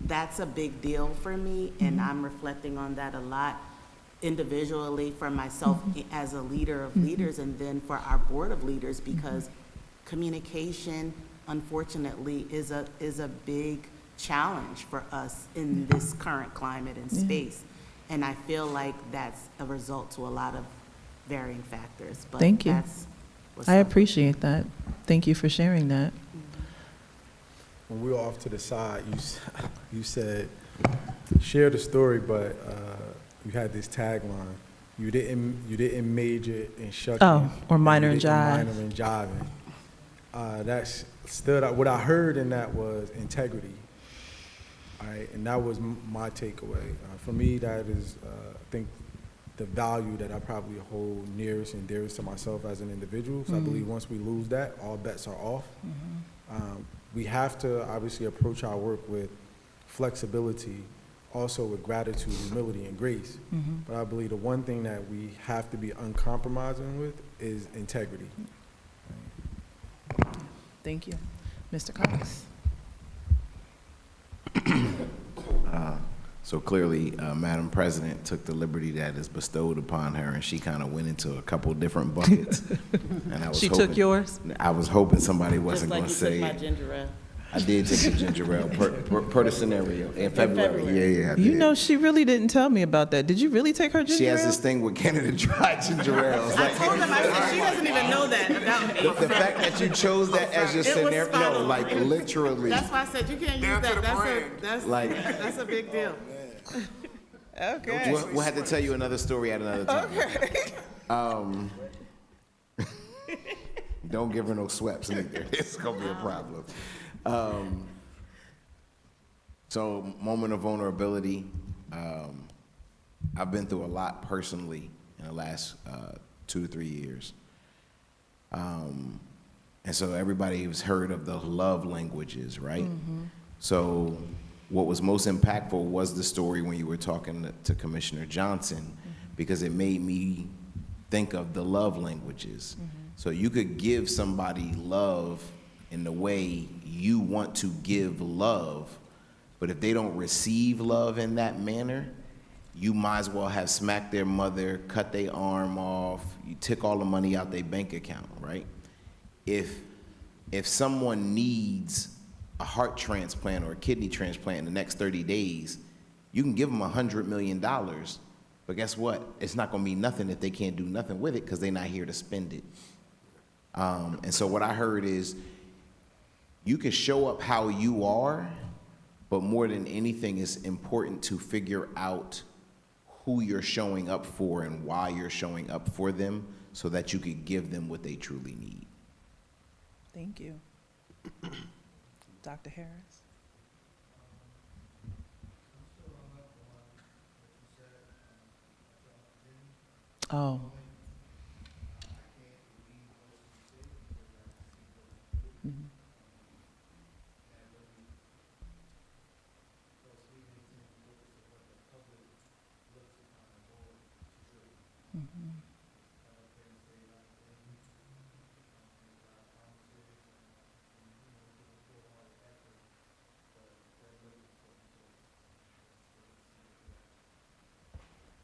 that's a big deal for me, and I'm reflecting on that a lot individually for myself as a leader of leaders, and then for our board of leaders, because communication, unfortunately, is a big challenge for us in this current climate and space. And I feel like that's a result to a lot of varying factors. But Thank you. that's what's I up. appreciate that. Thank you for sharing that. When we were off to the side, you said, share the story, but you had this tagline. You didn't major in shucking. Oh, or minor and in you didn't jive. minor in jiving. That stood out. What I heard in that was integrity. All right, and that was my takeaway. For me, that is, I think, the value that I probably hold nearest and dearest to myself as an individual. So I believe once we lose that, all bets are off. We have to obviously approach our work with flexibility, also with gratitude, humility, and grace. But I believe the one thing that we have to be uncompromising with is integrity. Thank you. Mr. Cox? So clearly, Madam President took the liberty that is bestowed upon her, and she kind of went into a couple different buckets. And I was She hoping, took yours? I was hoping somebody Just wasn't like going to you took say. my ginger ale. I did take the ginger ale per the scenario in February. Yeah, I did. You know, she really didn't tell me about that. Did you really take her ginger She has ale? this thing with Canada Dry ginger ale. It's I like, told him, I said, she doesn't even know that about me. the fact that you chose that as your It was scenario, spot no, on. like literally. That's why I said you can't use that. That's a big deal. Okay. We'll have to tell you another story at another time. Don't give her no sweats either. It's gonna be a problem. So, moment of vulnerability. I've been through a lot personally in the last 2 to 3 years. And so everybody has heard of the love languages, right? So what was most impactful was the story when you were talking to Commissioner Johnson, because it made me think of the love languages. So you could give somebody love in the way you want to give love, but if they don't receive love in that manner, you might as well have smacked their mother, cut their arm off, you took all the money out their bank account, right? If someone needs a heart transplant or a kidney transplant in the next 30 days, you can give them $100 million, but guess what? It's not gonna mean nothing if they can't do nothing with it because they're not here to spend it. And so what I heard is, you can show up how you are, but more than anything, it's important to figure out who you're showing up for and why you're showing up for them so that you could give them what they truly need. Thank you. Dr. Harris? Oh. Mhm. Mhm.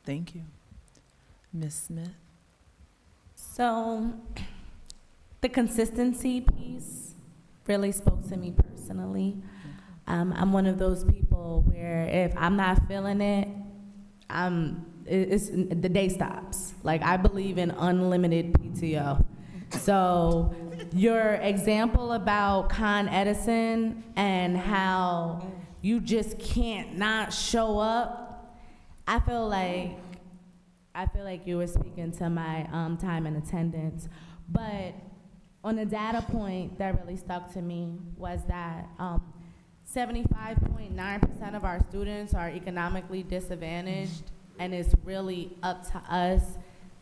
Thank you. Ms. Smith? So, the consistency piece really spoke to me personally. I'm one of those people where if I'm not feeling it, the day stops. Like, I believe in unlimited PTO. So, your example about Con Edison and how you just can't not show up, I feel like you were speaking to my time in attendance. But on a data point that really stuck to me was that 75.9% of our students are economically disadvantaged, and it's really up to us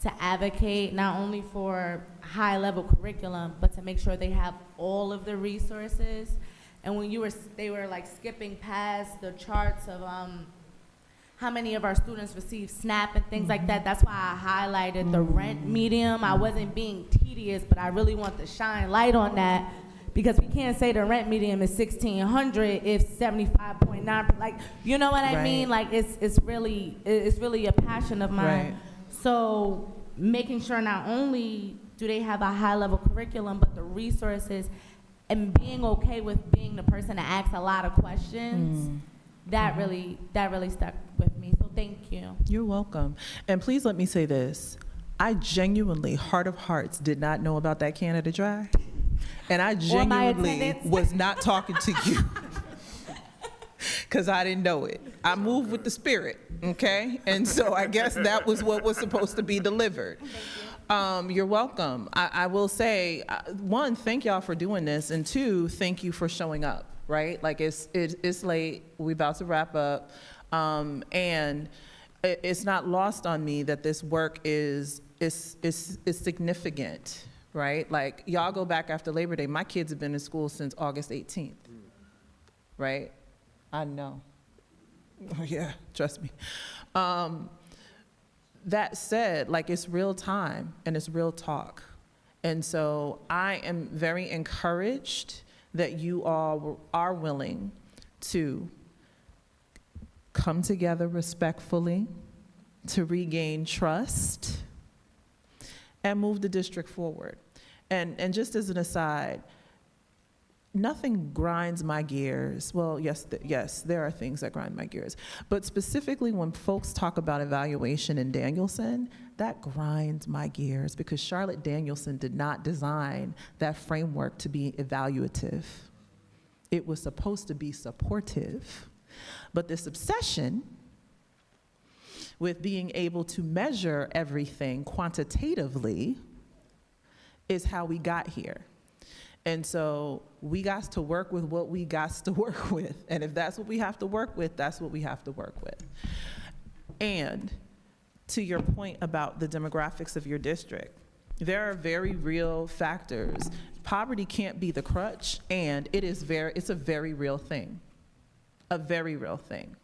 to advocate not only for high-level curriculum, but to make sure they have all of the resources. And when they were like skipping past the charts of how many of our students receive SNAP and things like that. That's why I highlighted the rent medium. I wasn't being tedious, but I really want to shine light on that, because we can't say the rent medium is $1,600 if 75.9, like, you know what I mean? Like, it's really a passion of mine. Right. So making sure not only do they have a high-level curriculum, but the resources, and being okay with being the person that asks a lot of questions, that really stuck with me. So thank you. You're welcome. And please let me say this. I genuinely, heart of hearts, did not know about that Canada Dry. And I genuinely was not talking to you because I didn't know it. I moved with the spirit, okay? And so I guess that was what was supposed to be delivered. You're welcome. I will say, one, thank y'all for doing this, and two, thank you for showing up, right? Like, it's late, we're about to wrap up, and it's not lost on me that this work is significant, right? Like, y'all go back after Labor Day, my kids have been in school since August 18th, right? I know. Yeah, trust me. That said, like, it's real time and it's real talk. And so I am very encouraged that you all are willing to come together respectfully, to regain trust, and move the district forward. And just as an aside, nothing grinds my gears. Well, yes, there are things that grind my gears. But specifically when folks talk about evaluation in Danielson, that grinds my gears, because Charlotte Danielson did not design that framework to be evaluative. It was supposed to be supportive. But this obsession with being able to measure everything quantitatively is how we got here. And so we got to work with what we got to work with. And if that's what we have to work with, that's what we have to work with. And to your point about the demographics of your district, there are very real factors. Poverty can't be the crutch, and it's a very real thing, a very real thing.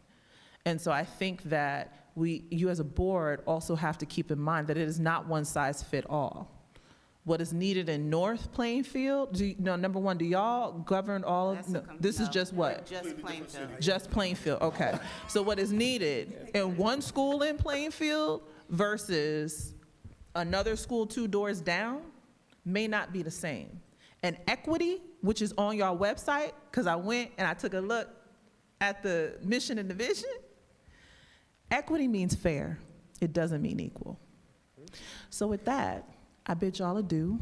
And so I think that you as a board also have to keep in mind that it is not one size fit all. What is needed in North Plainfield, number one, do y'all govern all of, this is just what? Just Plainfield. Just Plainfield, okay. So what is needed in one school in Plainfield versus another school 2 doors down may not be the same. And equity, which is on your website, because I went and I took a look at the mission and the vision, equity means fair. It doesn't mean equal. So with that, I bid y'all adieu,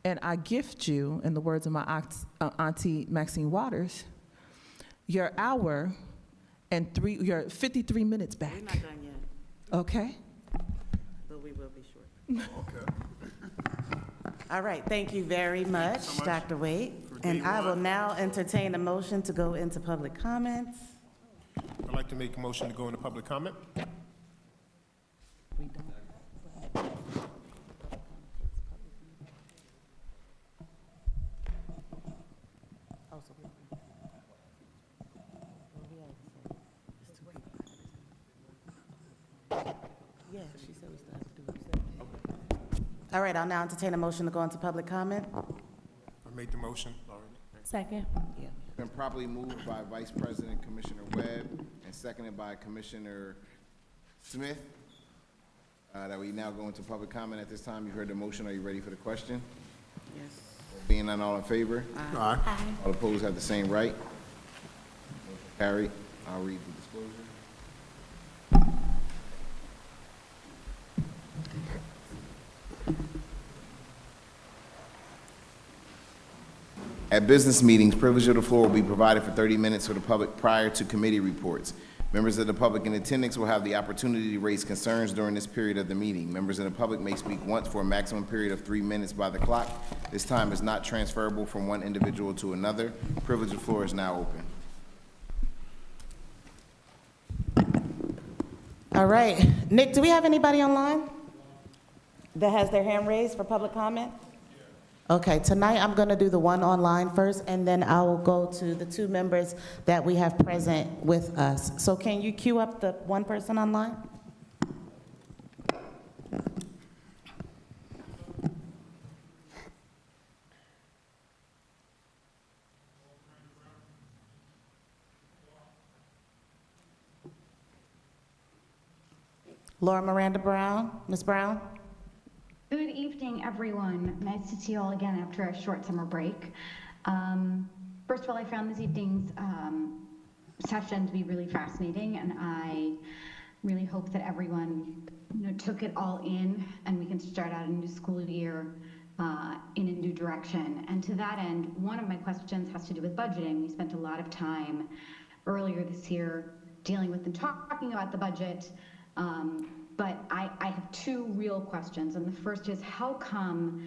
and I gift you, in the words of my auntie Maxine Waters, your hour and your 53 minutes back. We're not done yet, Okay? but we will be short. Okay. All right, thank you very much, Dr. Wade. And I will now entertain a motion to go into public comments. I'd like to make a motion to go into public comment. We don't. Yeah, she said we still have to do it. All right, I'll now entertain a motion to go into public comment. I made the motion already. Second. Been properly moved by Vice President Commissioner Webb and seconded by Commissioner Smith. That we now go into public comment at this time. You heard the motion. Are you ready for the question? Yes. Being none, all in favor? Aye. All opposed have the same right. Motion carried. I'll read the disclosure. At business meetings, privilege of the floor will be provided for 30 minutes for the public prior to committee reports. Members of the public in attendance will have the opportunity to raise concerns during this period of the meeting. Members of the public may speak once for a maximum period of 3 minutes by the clock. This time is not transferable from one individual to another. Privilege of the floor is now open. All right. Nick, do we have anybody online that has their hand raised for public comment? Okay, tonight I'm going to do the one online first, and then I will go to the two members that we have present with us. So can you queue up the one person online? Laura Miranda Brown. Ms. Brown? Good evening, everyone. Nice to see you all again after a short summer break. First of all, I found this evening's session to be really fascinating, and I really hope that everyone took it all in and we can start out a new school year in a new direction. And to that end, one of my questions has to do with budgeting. We spent a lot of time earlier this year dealing with and talking about the budget. But I have two real questions, and the first is how come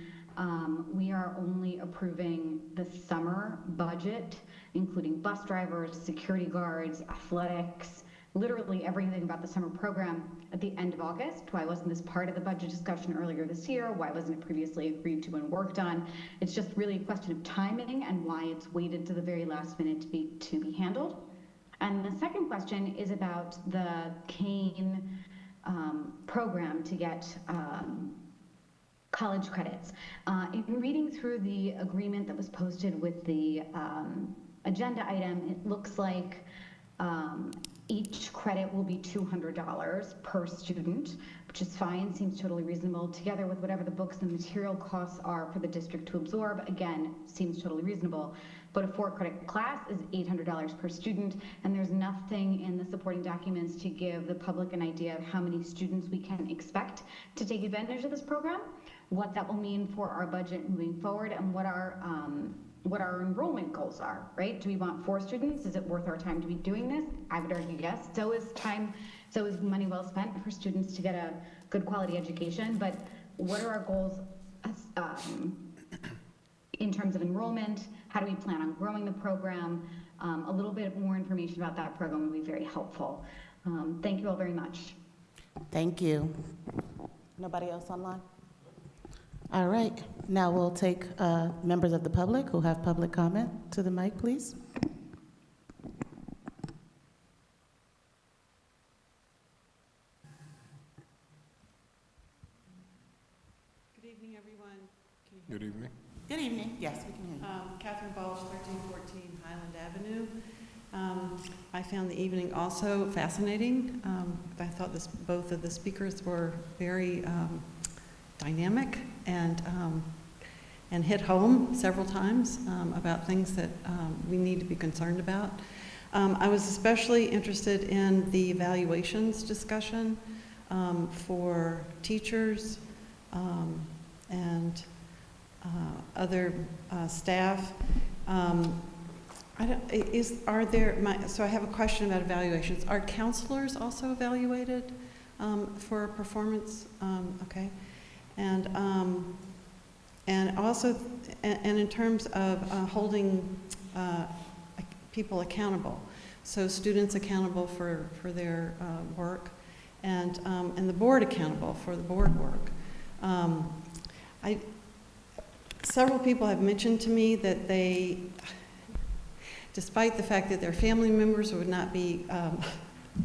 we are only approving the summer budget, including bus drivers, security guards, athletics, literally everything about the summer program at the end of August? Why wasn't this part of the budget discussion earlier this year? Why wasn't it previously agreed to and worked on? It's just really a question of timing and why it's waited to the very last minute to be handled. And the second question is about the Kane program to get college credits. In reading through the agreement that was posted with the agenda item, it looks like each credit will be $200 per student, which is fine, seems totally reasonable, together with whatever the books and material costs are for the district to absorb. Again, seems totally reasonable. But a 4-credit class is $800 per student, and there's nothing in the supporting documents to give the public an idea of how many students we can expect to take advantage of this program, what that will mean for our budget moving forward, and what our enrollment goals are, right? Do we want 4 students? Is it worth our time to be doing this? I would argue yes. So is money well spent for students to get a good quality education, but what are our goals in terms of enrollment? How do we plan on growing the program? A little bit more information about that program would be very helpful. Thank you all very much. Thank you. Nobody else online? All right, now we'll take members of the public who have public comment to the mic, please. Good evening, everyone. Can you hear me? Good evening. Good evening. Yes, we can hear you. Catherine Balch, 1314 Highland Avenue. I found the evening also fascinating. I thought both of the speakers were very dynamic and hit home several times about things that we need to be concerned about. I was especially interested in the evaluations discussion for teachers and other staff. So I have a question about evaluations. Are counselors also evaluated for performance? Okay. And also, and in terms of holding people accountable, so students accountable for their work, and the board accountable for the board work. Several people have mentioned to me that they, despite the fact that their family members would not be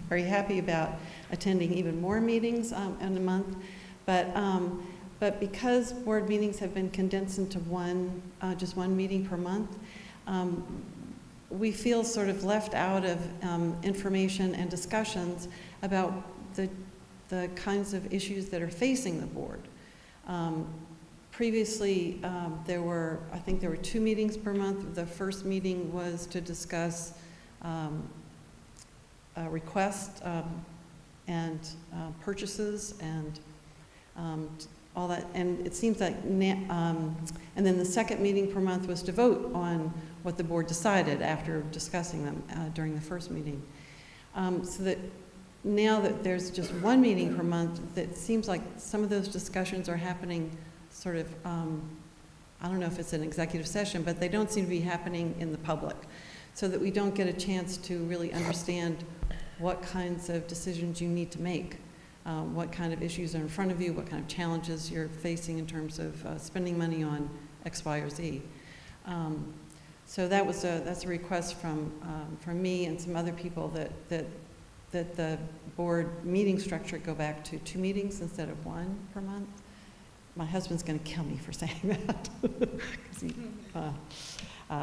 very happy about attending even more meetings in a month. But because board meetings have been condensed into just one meeting per month, we feel sort of left out of information and discussions about the kinds of issues that are facing the board. Previously, I think there were 2 meetings per month. The first meeting was to discuss requests and purchases and all that. And it seems like, and then the second meeting per month was to vote on what the board decided after discussing them during the first meeting. So that now that there's just 1 meeting per month, it seems like some of those discussions are happening sort of, I don't know if it's an executive session, but they don't seem to be happening in the public, so that we don't get a chance to really understand what kinds of decisions you need to make, what kind of issues are in front of you, what kind of challenges you're facing in terms of spending money on X, Y, or Z. So that's a request from me and some other people that the board meeting structure go back to 2 meetings instead of 1 per month. My husband's going to kill me for saying that.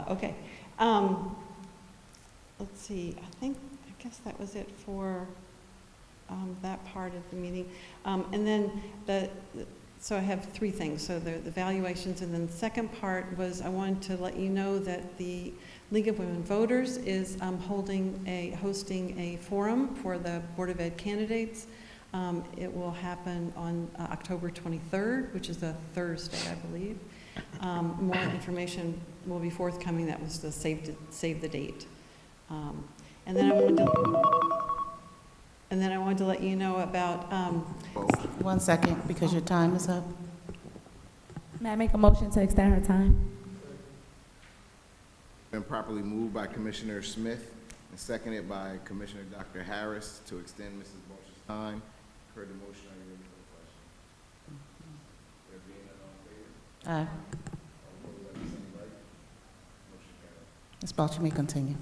Okay. Let's see. I guess that was it for that part of the meeting. And then so I have 3 things. So the valuations, and then the second part was I wanted to let you know that the League of Women Voters is hosting a forum for the Board of Ed candidates. It will happen on October 23rd, which is a Thursday, I believe. More information will be forthcoming. That was the save the date. And then I wanted to let you know about. 1 second, because your time is up. May I make a motion to extend her time? Been properly moved by Commissioner Smith and seconded by Commissioner Dr. Harris to extend Mrs. Balch's time. Heard the motion. Are you ready for the question? There being none, all in favor? Aye. All opposed, have the same right? Motion carries. Ms. Balch, you may continue.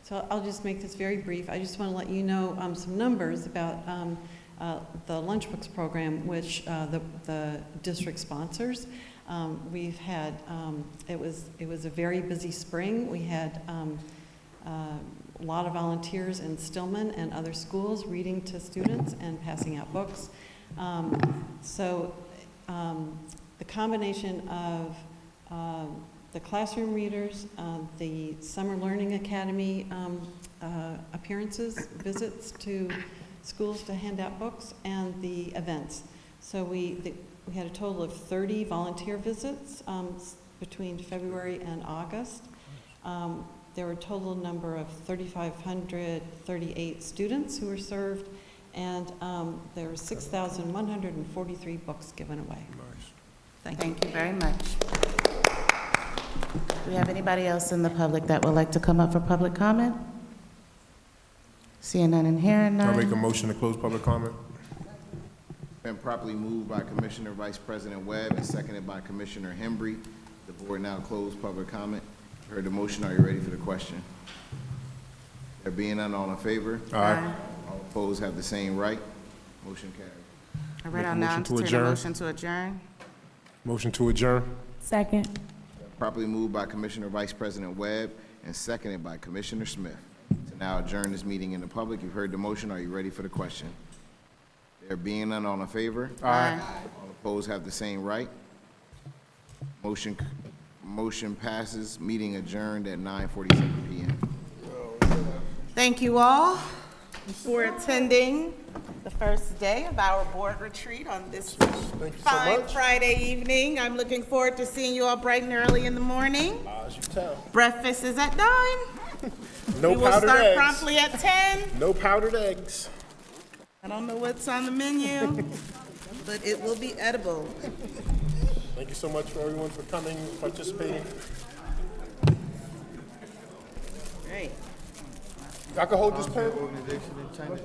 So I'll just make this very brief. I just want to let you know some numbers about the lunchbooks program, which the district sponsors. We've had, it was a very busy spring. We had a lot of volunteers in Stillman and other schools reading to students and passing out books. So the combination of the classroom readers, the Summer Learning Academy appearances, visits to schools to hand out books, and the events. So we had a total of 30 volunteer visits between February and August. There were a total number of 3,538 students who were served, and there were 6,143 books given away. Thank you very much. Do we have anybody else in the public that would like to come up for public comment? Seeing none and hearing none. I'll make a motion to close public comment. Been properly moved by Commissioner Vice President Webb and seconded by Commissioner Hembry. The board now closed public comment. Heard the motion. Are you ready for the question? There being none, all in favor? Aye. All opposed have the same right. Motion carries. All right, I'll Make a now motion to entertain a adjourn. motion to adjourn. Motion to adjourn. Second. Properly moved by Commissioner Vice President Webb and seconded by Commissioner Smith. To now adjourn this meeting in the public. You've heard the motion. Are you ready for the question? There being none, all in favor? Aye. All opposed have the same right. Motion passes. Meeting adjourned at 9:47 p.m. Thank you all for attending the first day of our board retreat on this fine Friday evening. I'm looking forward to seeing you all bright and early in the morning. As you tell. Breakfast is at 9. No We will powdered start eggs. promptly at 10. No powdered eggs. I don't know what's on the menu, but it will be edible. Thank you so much for everyone for coming, participating. Great. Y'all can hold this pen. Organization in China.